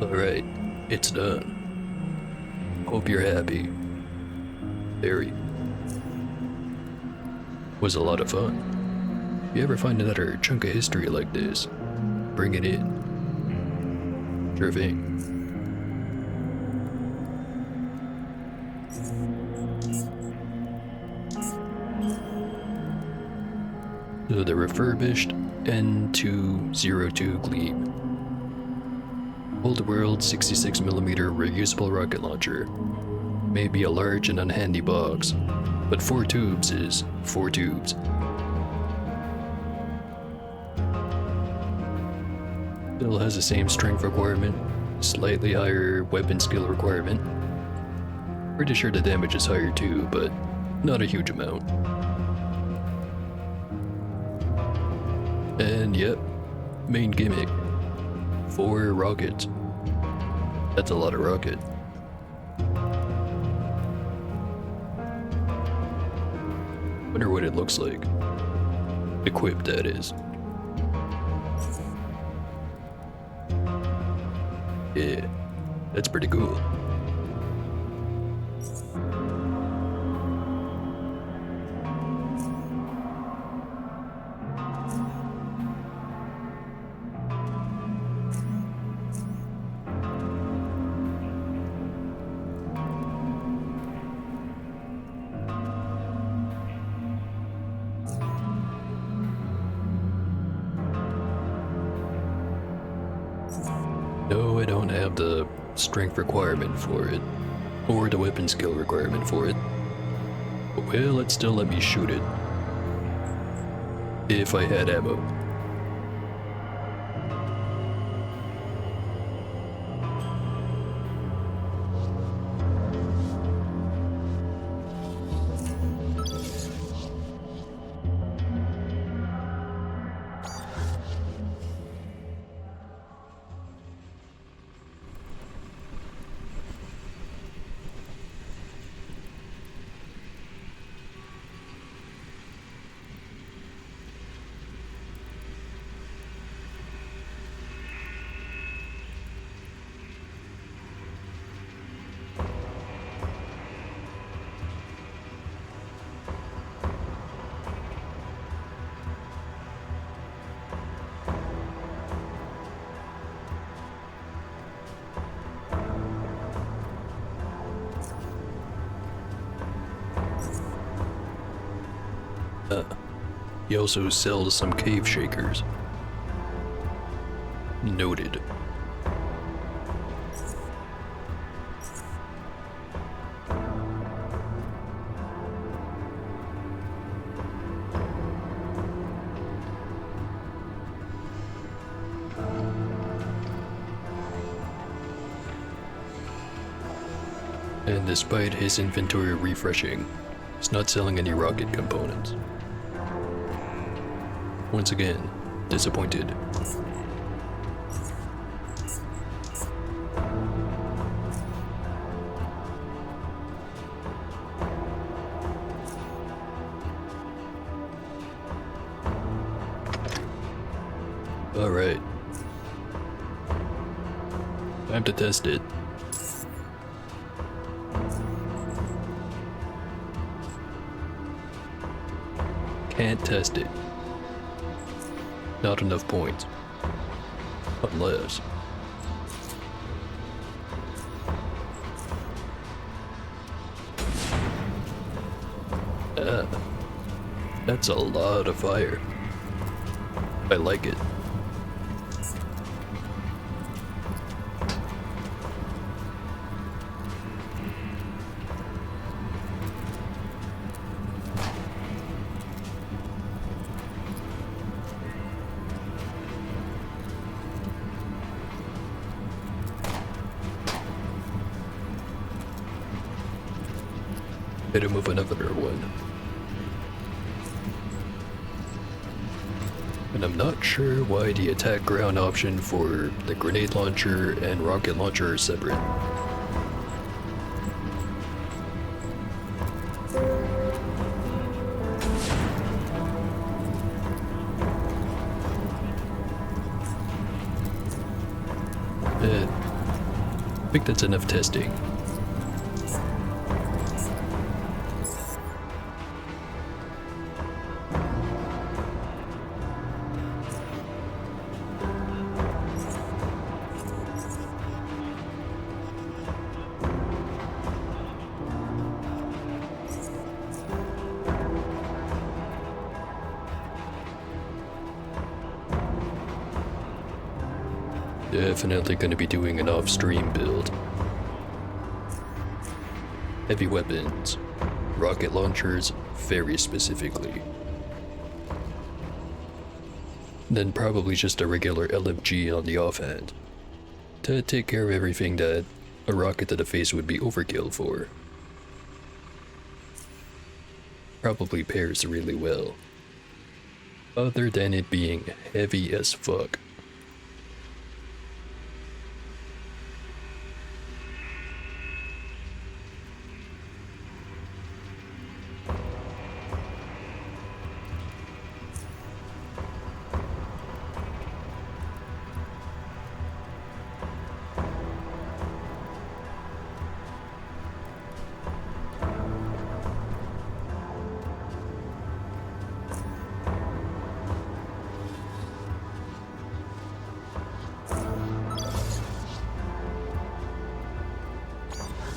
Alright, it's done. Hope you're happy. Very. Was a lot of fun. If you ever find another chunk of history like this, bring it in. Sure thing. So the refurbished N202 Gleam. Old world 66mm reusable rocket launcher. May be a large and unhandy box, but 4 tubes is 4 tubes. Still has the same strength requirement, slightly higher weapon skill requirement. Pretty sure the damage is higher too, but not a huge amount. And yep, main gimmick. 4 rockets. That's a lot of rocket. Wonder what it looks like. Equipped, that is. Yeah, that's pretty cool. No, I don't have the strength requirement for it, or the weapon skill requirement for it. Well, it still let me shoot it. If I had ammo. He also sells some cave shakers. Noted. And despite his inventory refreshing, he's not selling any rocket components. Once again, disappointed. Alright. Time to test it. Can't test it. Not enough points. Unless... that's a lot of fire. I like it. Hit him with another one. And I'm not sure why the attack ground option for the grenade launcher and rocket launcher are separate. I think that's enough testing. Definitely gonna be doing an off-stream build. Heavy weapons, rocket launchers very specifically. Then probably just a regular LMG on the offhand, to take care of everything that a rocket to the face would be overkill for. Probably pairs really well, other than it being heavy as fuck.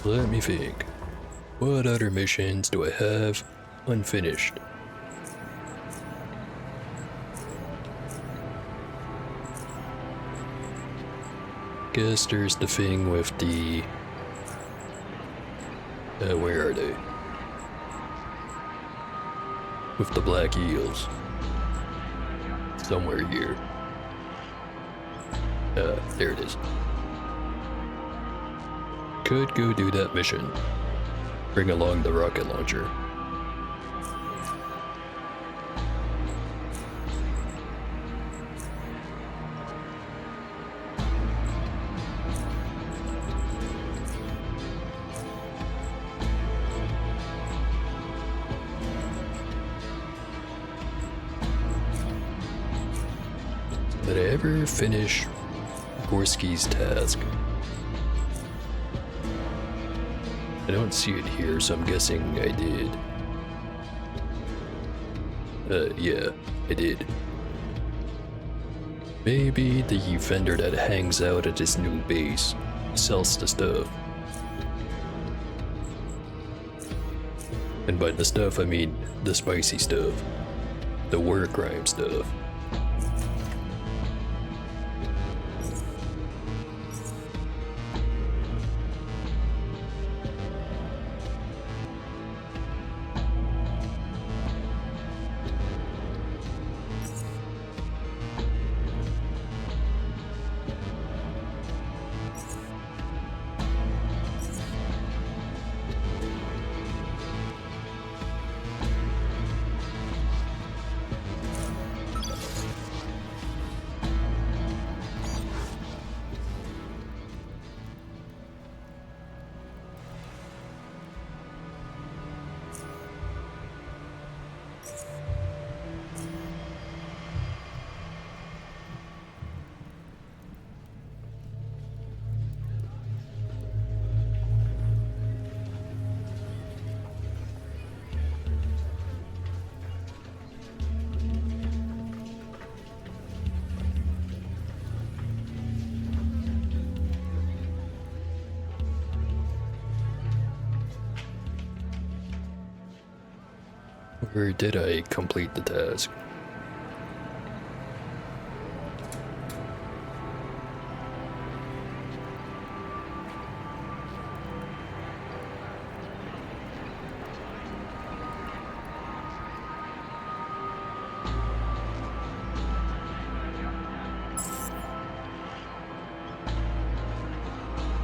Let me think. What other missions do I have unfinished? Guess there's the thing with the... where are they? With the black eels. Somewhere here. There it is. Could go do that mission. Bring along the rocket launcher. Did I ever finish Gorski's task? I don't see it here, so I'm guessing I did. Yeah, I did. Maybe the vendor that hangs out at his new base sells the stuff. And by the stuff, I mean the spicy stuff. The war crime stuff. Or did I complete the task?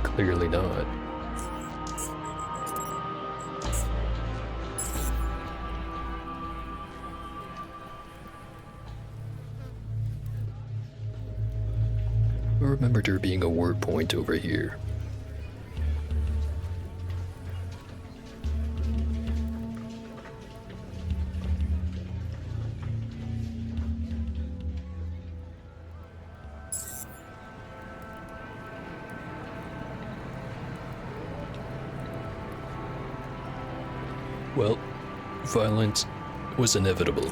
Clearly not. I remember there being a word point over here. Well, violence was inevitable.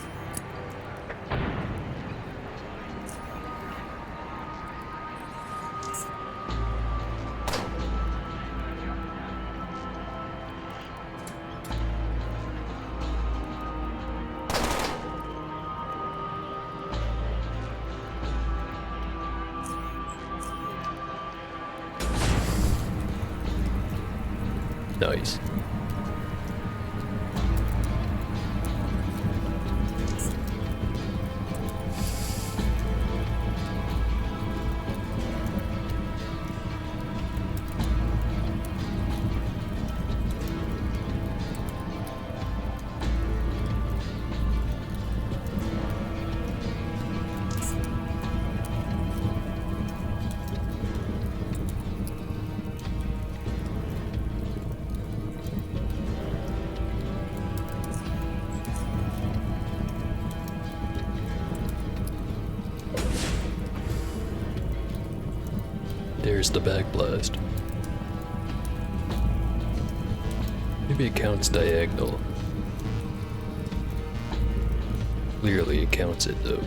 Nice. There's the backblast. Maybe it counts diagonal. Clearly it counts it though.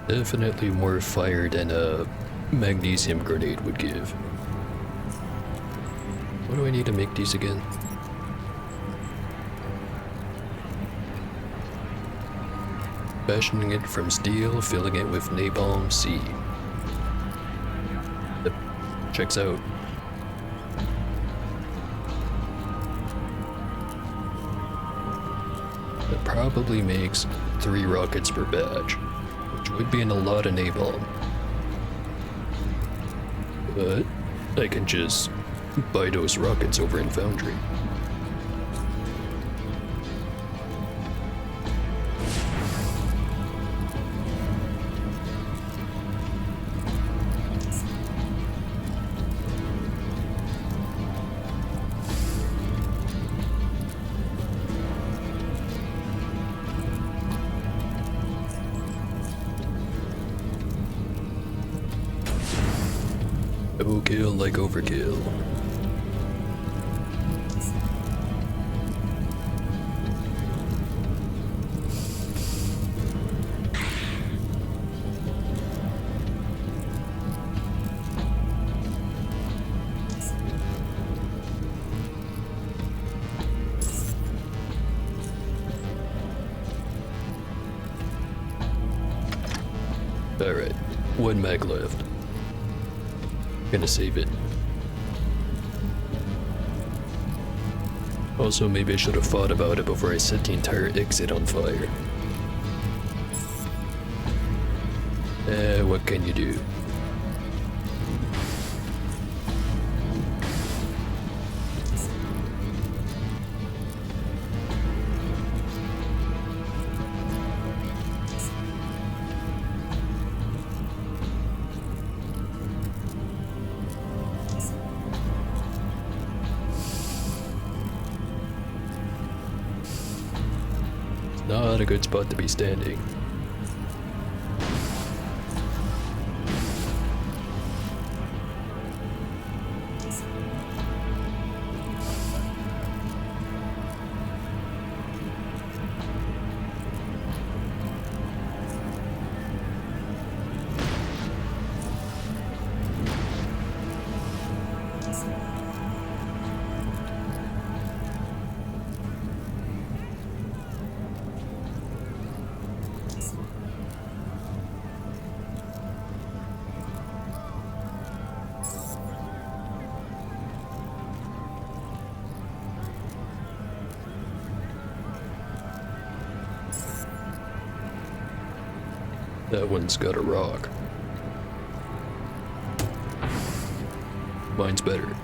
Definitely more fire than a magnesium grenade would give. What do I need to make these again? Fashioning it from steel, filling it with napalm C. Yep, checks out. That probably makes 3 rockets per batch, which would be in a lot of napalm. But I can just buy those rockets over in Foundry. Overkill like overkill. Alright, 1 mag left. Gonna save it. Also, maybe I should have thought about it before I set the entire exit on fire. What can you do? Not a good spot to be standing. That one's got a rock. Mine's better.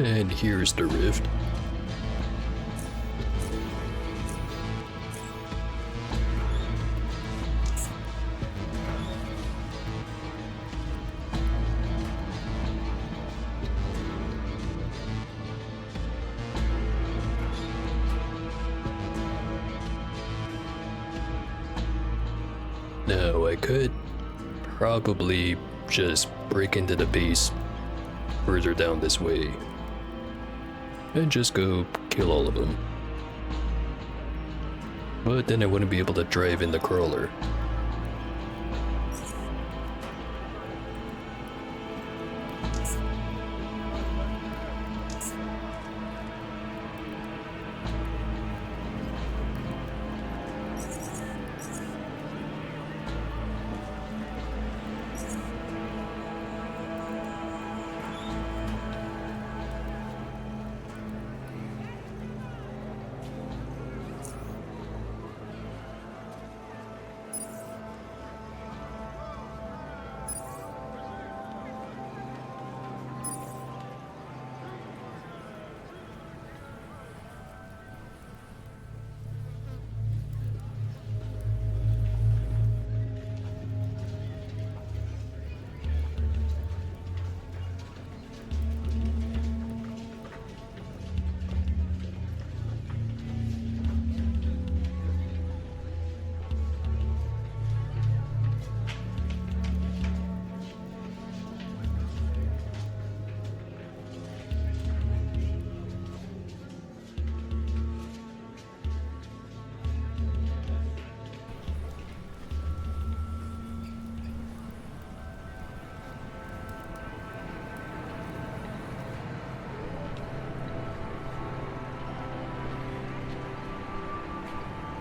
And here's the rift. Now I could probably just break into the base further down this way and just go kill all of them. But then I wouldn't be able to drive in the crawler.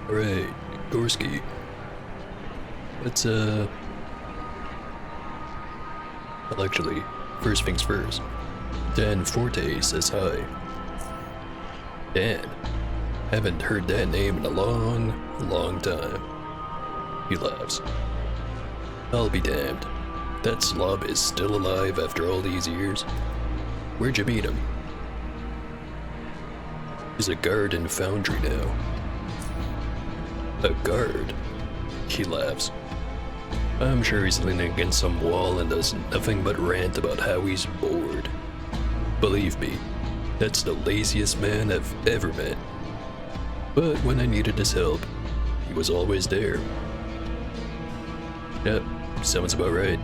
Alright, Gorski. Let's, well, actually, first things first. Dan Forte says hi. Dan. Haven't heard that name in a long time. He laughs. I'll be damned. That slob is still alive after all these years. Where'd you meet him? He's a guard in Foundry now. A guard? He laughs. I'm sure he's leaning against some wall and does nothing but rant about how he's bored. Believe me, that's the laziest man I've ever met. But when I needed his help, he was always there. Yep, sounds about right.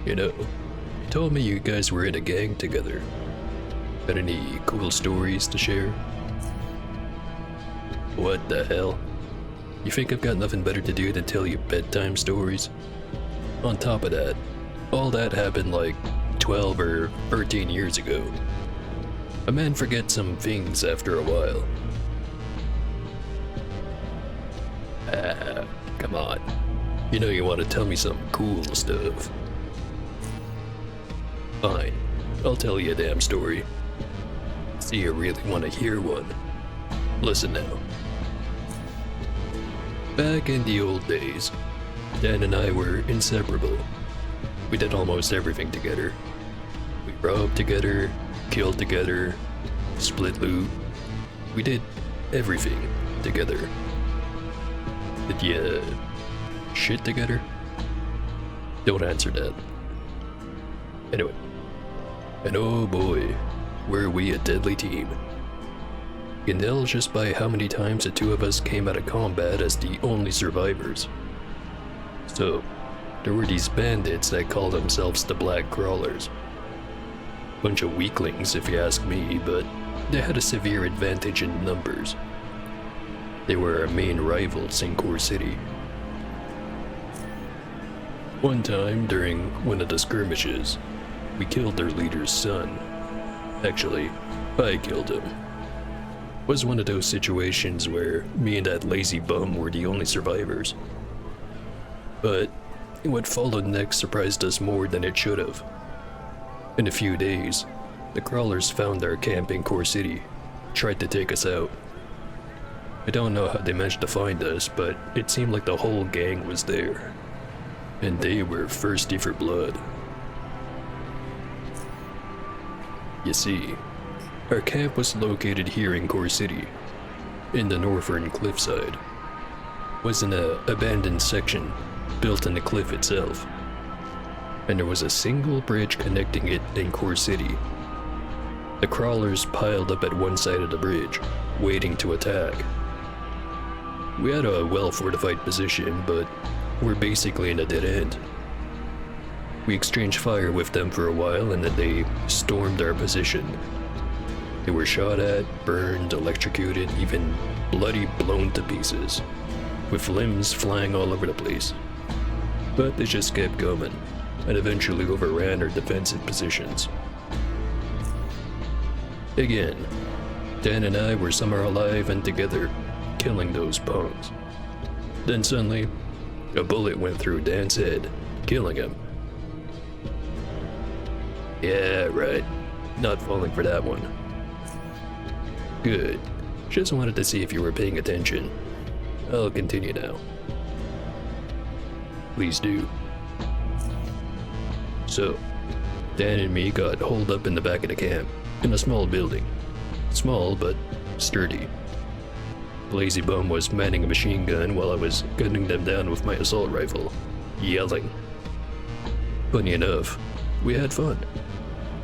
You know, you told me you guys were in a gang together. Got any cool stories to share? What the hell? You think I've got nothing better to do than tell you bedtime stories? On top of that, all that happened like 12 or 13 years ago. A man forgets some things after a while. Ah, come on. You know you want to tell me some cool stuff. Fine, I'll tell you a damn story. See, you really want to hear one. Listen now. Back in the old days, Dan and I were inseparable. We did almost everything together. We robbed together, killed together, split loot. We did everything together. Did you shit together? Don't answer that. Anyway, and oh boy, were we a deadly team. You can tell just by how many times the two of us came out of combat as the only survivors. So, there were these bandits that called themselves the Black Crawlers. Bunch of weaklings if you ask me, but they had a severe advantage in numbers. They were our main rivals in Core City. One time during one of the skirmishes, we killed their leader's son. Actually, I killed him. It was one of those situations where me and that lazy bum were the only survivors. But what followed next surprised us more than it should have. In a few days, the crawlers found our camp in Core City, tried to take us out. I don't know how they managed to find us, but it seemed like the whole gang was there. And they were thirsty for blood. You see, our camp was located here in Core City, in the northern cliffside. It was in an abandoned section built in the cliff itself, and there was a single bridge connecting it in Core City. The crawlers piled up at one side of the bridge, waiting to attack. We had a well-fortified position, but we're basically in a dead end. We exchanged fire with them for a while, and then they stormed our position. They were shot at, burned, electrocuted, even bloody blown to pieces, with limbs flying all over the place. But they just kept going, and eventually overran our defensive positions. Again, Dan and I were somehow alive and together, killing those punks. Then suddenly, a bullet went through Dan's head, killing him. Yeah, right. Not falling for that one. Good. Just wanted to see if you were paying attention. I'll continue now. Please do. So, Dan and me got holed up in the back of the camp, in a small building. Small, but sturdy. Lazy Bum was manning a machine gun while I was gunning them down with my assault rifle, yelling. Funny enough, we had fun.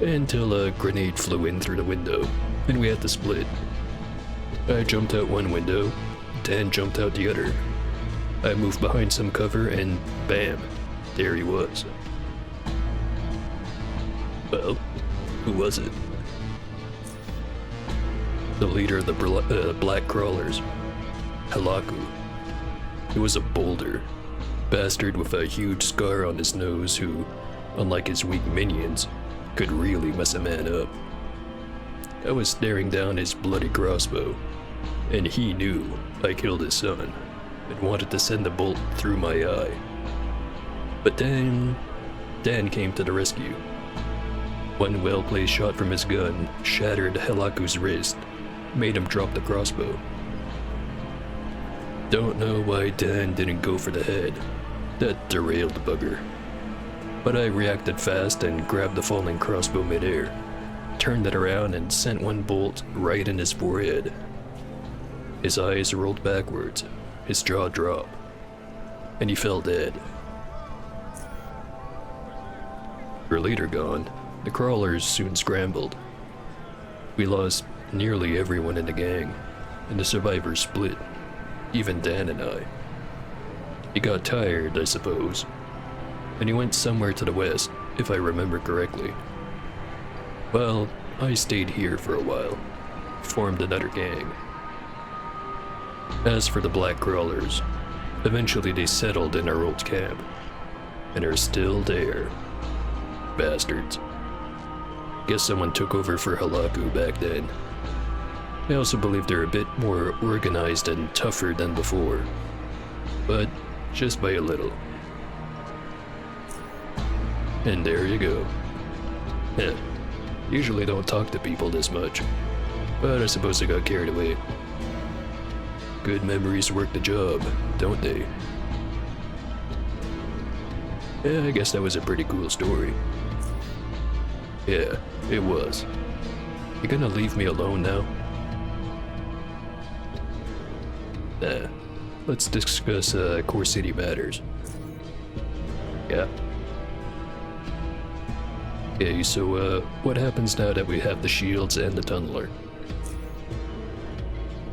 Until a grenade flew in through the window, and we had to split. I jumped out one window, Dan jumped out the other. I moved behind some cover and bam, there he was. Well, who was it? The leader of the Black Crawlers, Halaku. He was a boulder, bastard with a huge scar on his nose who, unlike his weak minions, could really mess a man up. I was staring down his bloody crossbow, and he knew I killed his son and wanted to send a bolt through my eye. But Dan came to the rescue. One well-placed shot from his gun shattered Helaku's wrist, made him drop the crossbow. Don't know why Dan didn't go for the head. That derailed the bugger. But I reacted fast and grabbed the falling crossbow midair, turned it around and sent one bolt right in his forehead, His eyes rolled backwards, his jaw dropped, and he fell dead. Her leader gone, the crawlers soon scrambled. We lost nearly everyone in the gang, and the survivors split, even Dan and I. He got tired, I suppose, and he went somewhere to the west, if I remember correctly. Well, I stayed here for a while, formed another gang. As for the black crawlers, eventually they settled in our old camp, and are still there. Bastards. Guess someone took over for Halaku back then. I also believe they're a bit more organized and tougher than before, but just by a little. And there you go. Heh. Usually don't talk to people this much, but I suppose I got carried away. Good memories work the job, don't they? Yeah, I guess that was a pretty cool story. Yeah, it was. You gonna leave me alone now? Nah, let's discuss Core City matters. Yeah. Okay, so what happens now that we have the shields and the tunneler?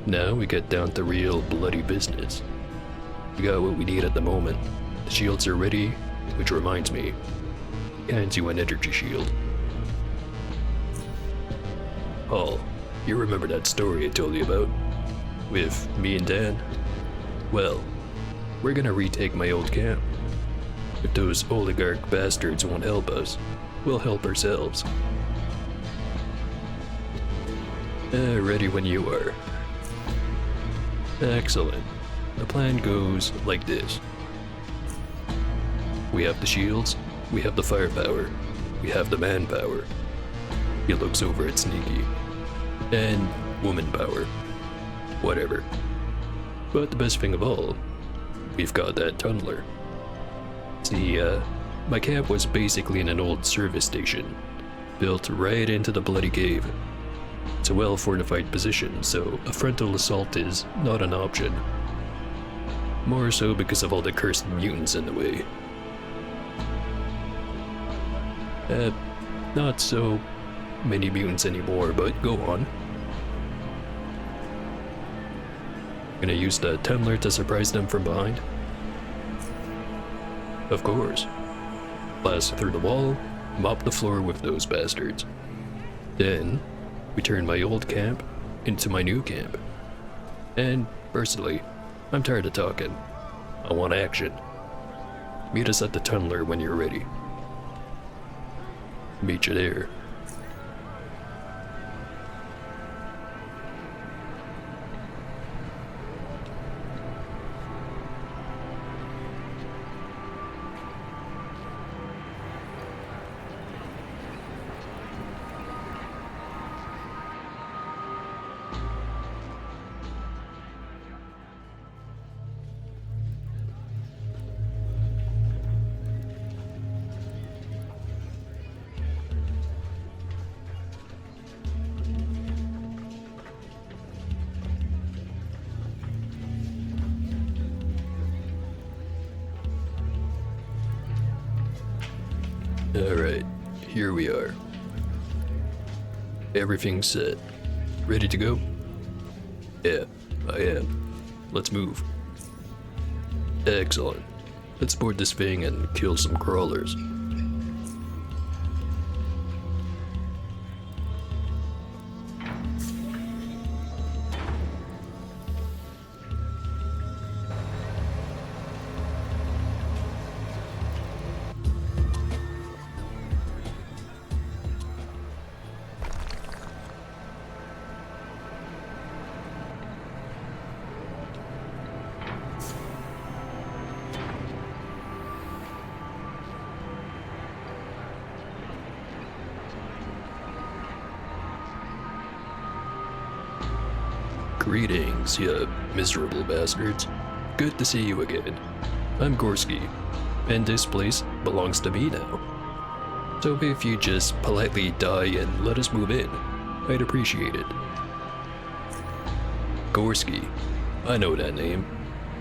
Now we get down to real bloody business. We got what we need at the moment. The shields are ready, which reminds me, hands you an energy shield. Paul, you remember that story I told you about? With me and Dan? Well, we're gonna retake my old camp. If those oligarch bastards won't help us, we'll help ourselves. Ready when you are. Excellent. The plan goes like this. We have the shields, we have the firepower, we have the manpower. He looks over at Sneaky. And woman power. Whatever. But the best thing of all, we've got that tunneler. See, my camp was basically in an old service station, built right into the bloody cave. It's a well-fortified position, so a frontal assault is not an option. More so because of all the cursed mutants in the way. Not so many mutants anymore, but go on. Gonna use the tunneler to surprise them from behind? Of course. Blast through the wall, mop the floor with those bastards. Then, we turn my old camp into my new camp. And, personally, I'm tired of talking. I want action. Meet us at the tunneler when you're ready. Meet you there. Alright, here we are. Everything's set. Ready to go? Yeah, I am. Let's move. Excellent. Let's board this thing and kill some crawlers. Greetings, you miserable bastards. Good to see you again. I'm Gorski, and this place belongs to me now. So if you just politely die and let us move in, I'd appreciate it. Gorski. I know that name.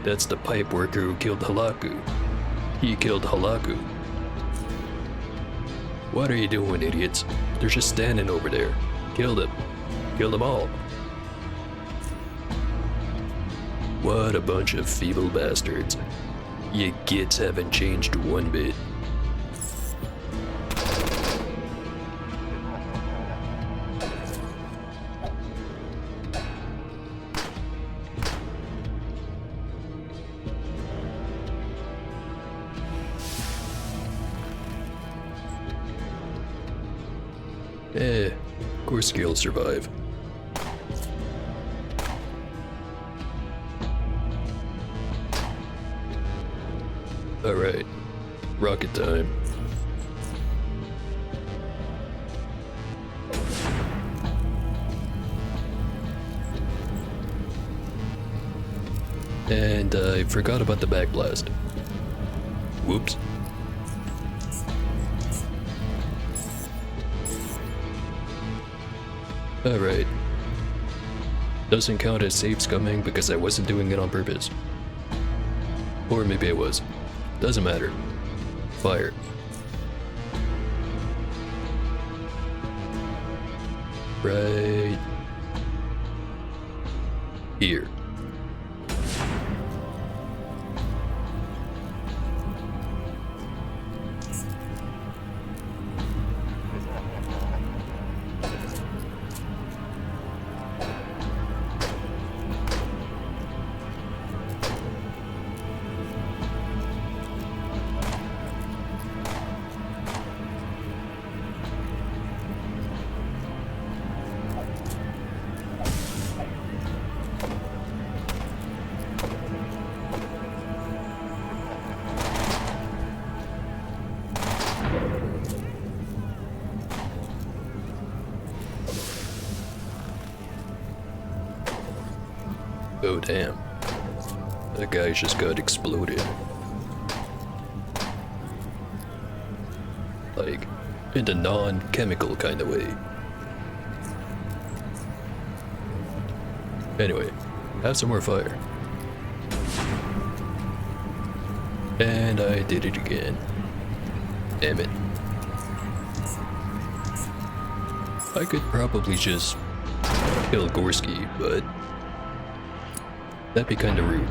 That's the pipe worker who killed Halaku. He killed Halaku. What are you doing, idiots? They're just standing over there. Kill them. Kill them all. What a bunch of feeble bastards. You gits haven't changed one bit. Gorski will survive. Alright, rocket time. And I forgot about the backblast. Whoops. Alright. Doesn't count as safe scumming because I wasn't doing it on purpose. Or maybe I was. Doesn't matter. Fire. Right here. Oh damn. That guy just got exploded. Like, in a non-chemical kind of way. Anyway, have some more fire. And I did it again. Damn it. I could probably just kill Gorski, but that'd be kinda rude.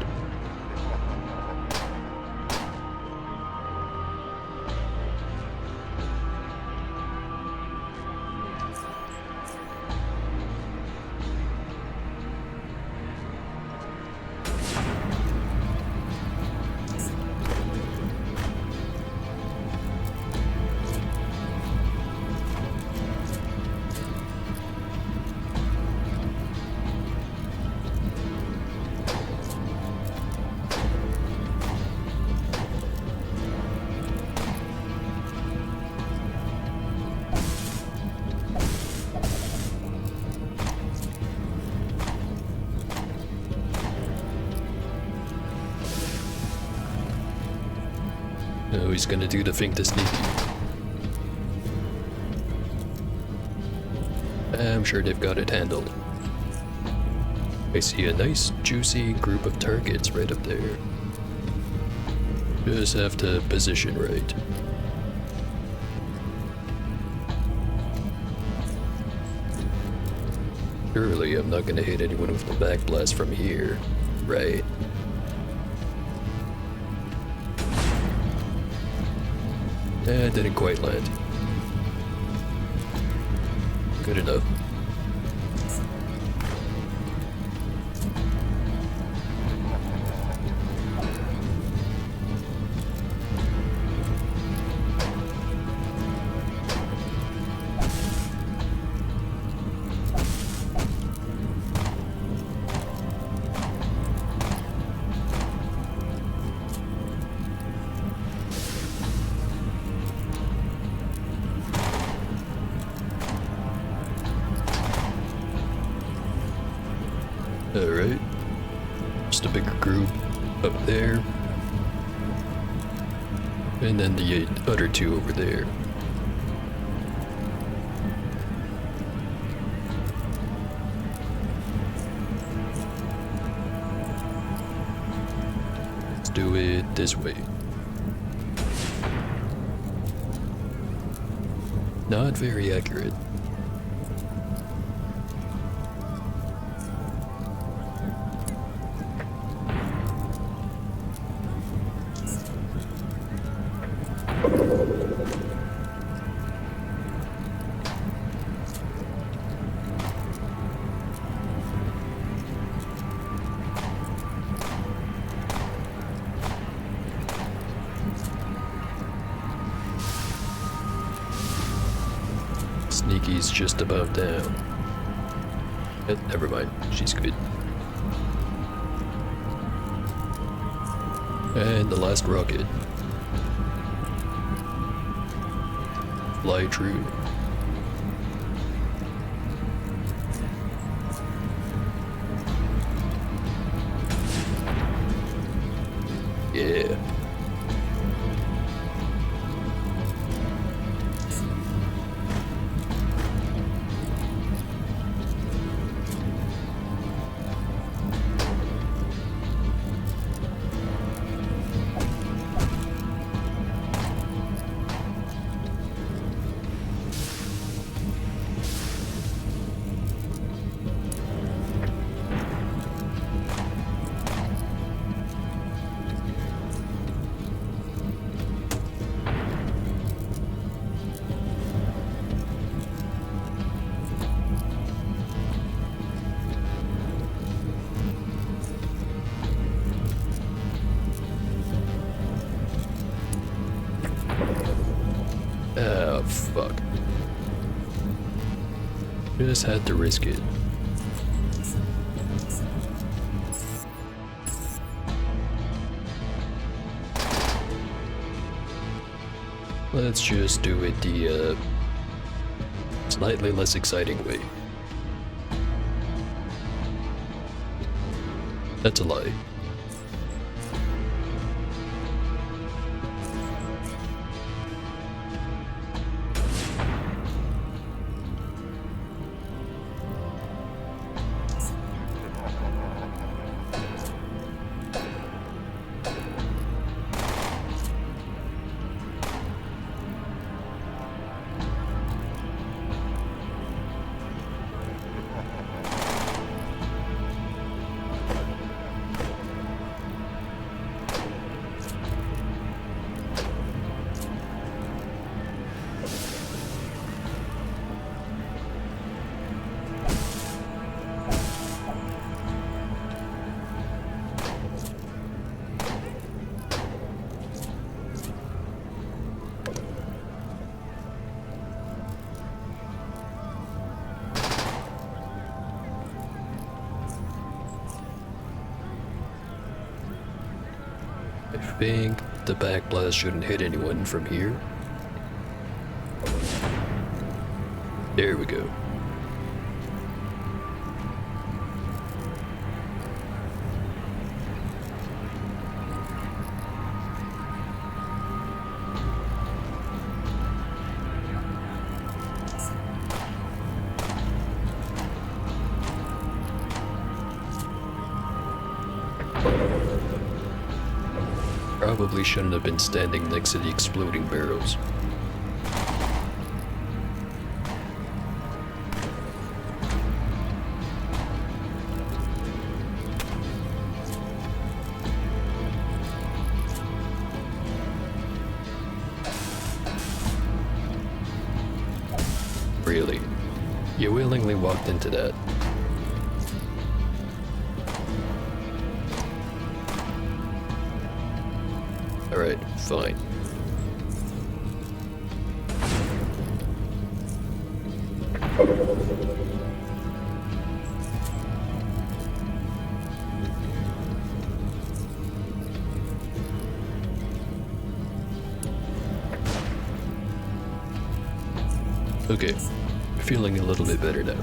Oh, he's gonna do the thing to sneaky. I'm sure they've got it handled. I see a nice, juicy group of targets right up there. Just have to position right. Surely I'm not gonna hit anyone with the backblast from here, right? Didn't quite land. Good enough. Alright. Just a bigger group up there. And then the other two over there. do it this way. Not very accurate. Sneaky's just about down. Never mind, she's good. And the last rocket. Fly true. Yeah. Oh, fuck. Just had to risk it. Let's just do it the, slightly less exciting way. That's a lie. I think the backblast shouldn't hit anyone from here. There we go. Probably shouldn't have been standing next to the exploding barrels. Really? You willingly walked into that? Alright, fine. Okay, feeling a little bit better now.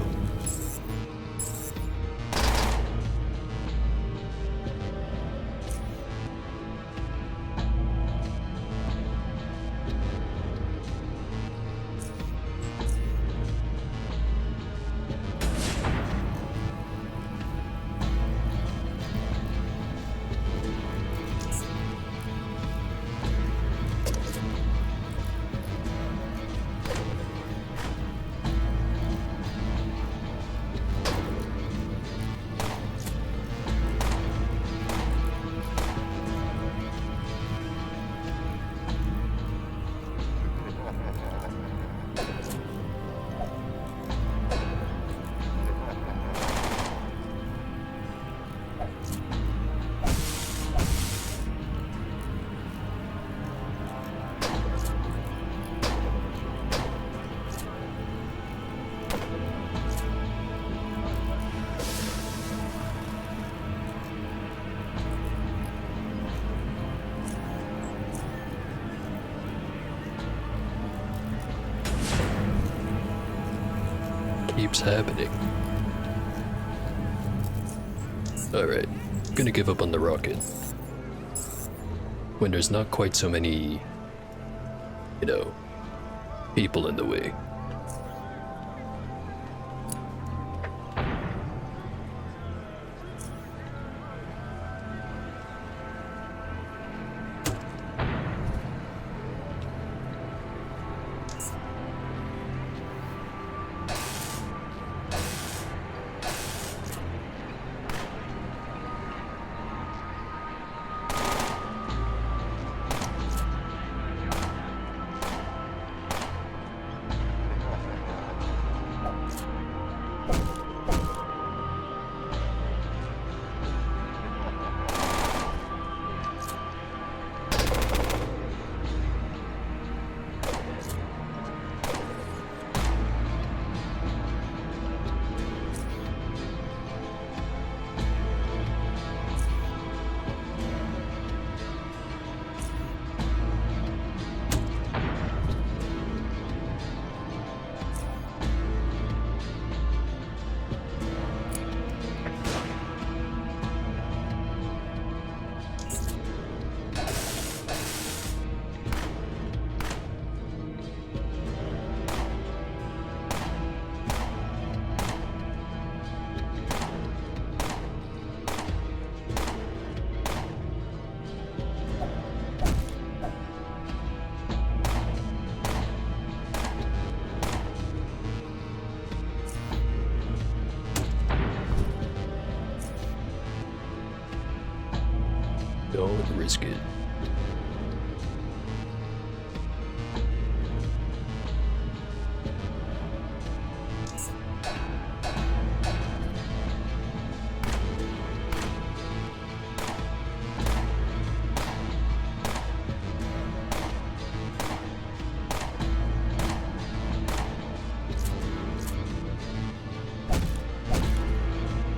keeps happening. Alright, gonna give up on the rocket. When there's not quite so many, you know, people in the way. Don't risk it.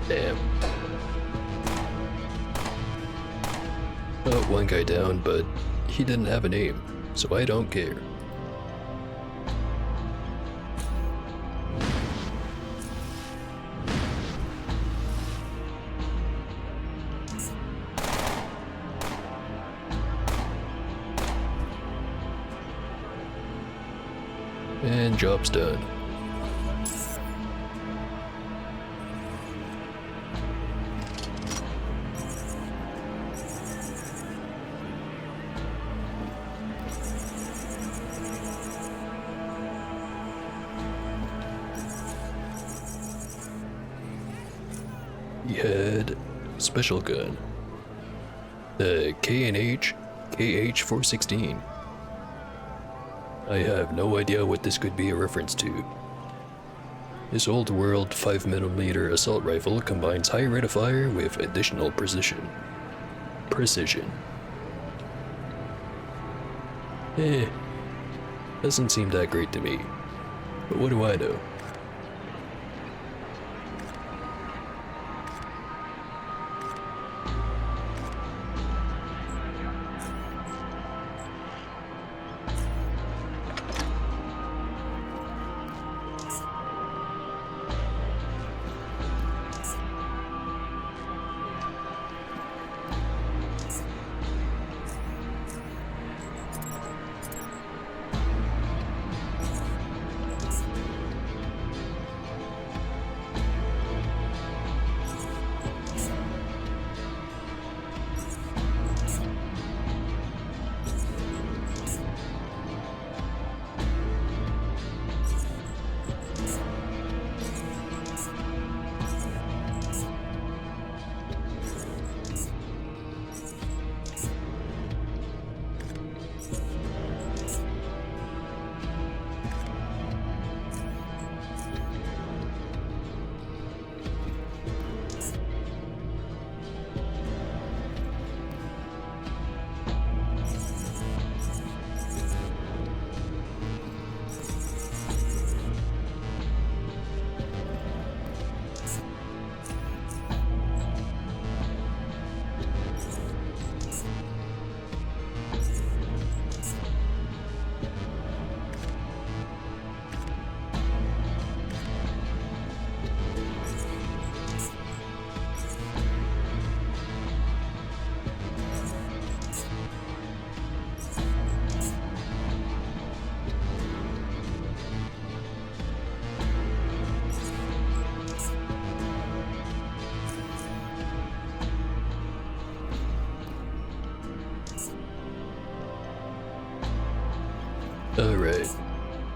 Damn. Oh, one guy down, but he didn't have a name, so I don't care. And job's done. He had special gun. The K&H KH-416. I have no idea what this could be a reference to. This old world 5mm assault rifle combines high rate of fire with additional precision. Doesn't seem that great to me. But what do I know?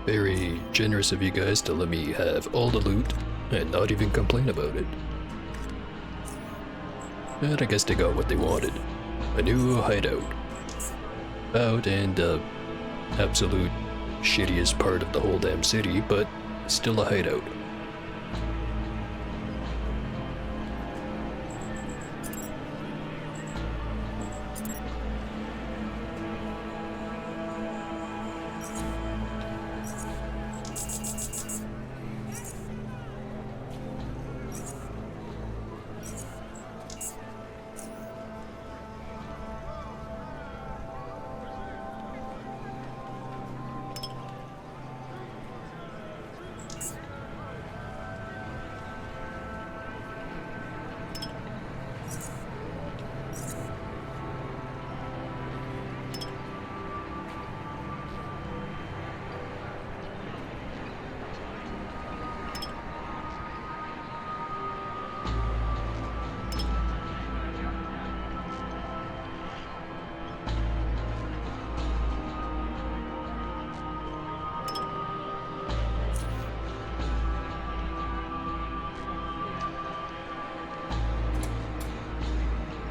Very generous of you guys to let me have all the loot and not even complain about it. And I guess they got what they wanted. A new hideout. Out and absolute shittiest part of the whole damn city, but still a hideout.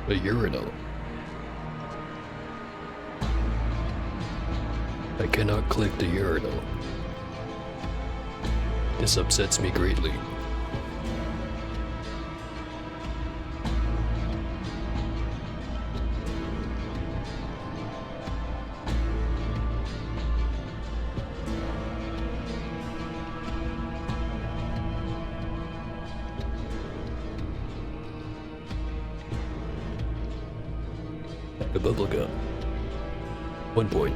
A urinal. I cannot click the urinal. This upsets me greatly. A bubblegum. 1 point.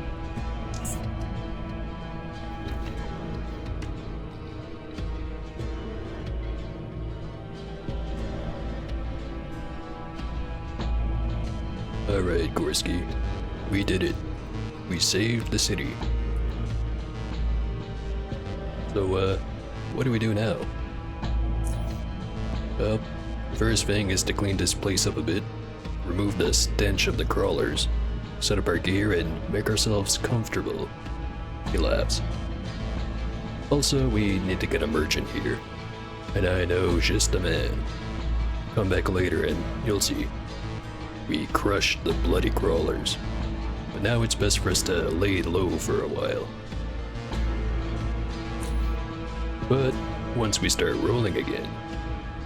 Alright, Gorski. We did it. We saved the city. So, what do we do now? Well, first thing is to clean this place up a bit. Remove the stench of the crawlers, set up our gear, and make ourselves comfortable. He laughs. Also, we need to get a merchant here, and I know just the man. Come back later and you'll see. We crushed the bloody crawlers, but now it's best for us to lay low for a while. But once we start rolling again,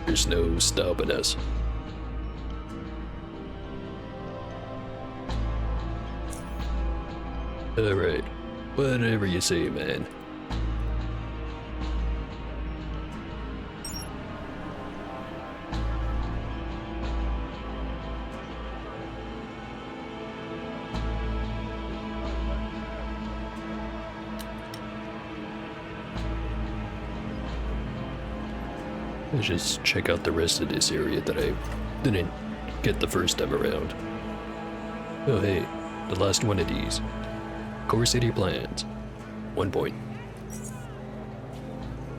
there's no stopping us. Alright, whatever you say, man. Let's just check out the rest of this area that I didn't get the first time around. Oh hey, the last one of these. Core City plans. 1 point.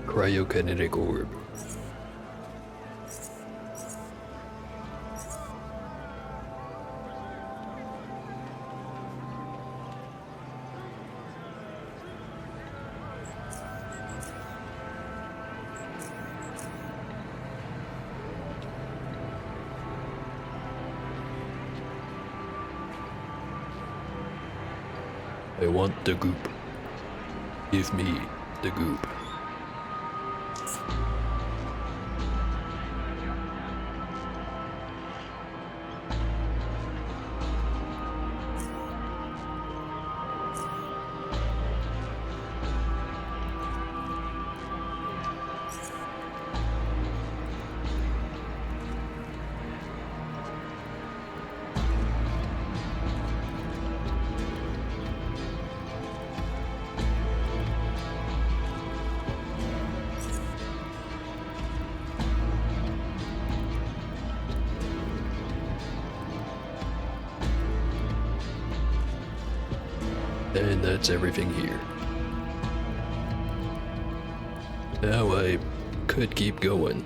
Cryokinetic orb. I want the goop. Give me the goop. And that's everything here. Now I could keep going,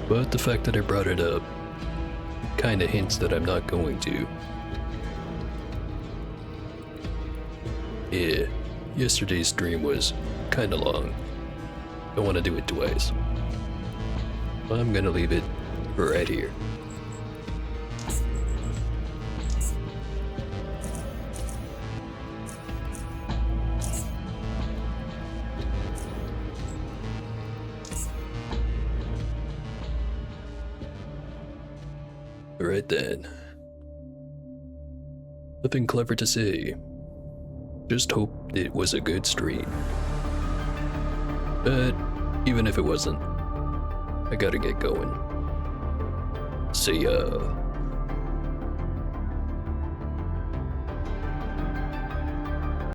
but the fact that I brought it up kinda hints that I'm not going to. Yeah, yesterday's stream was kinda long. Don't wanna do it twice. I'm gonna leave it right here. Alright then. Nothing clever to say. Just hope it was a good stream. But even if it wasn't, I gotta get going. See ya.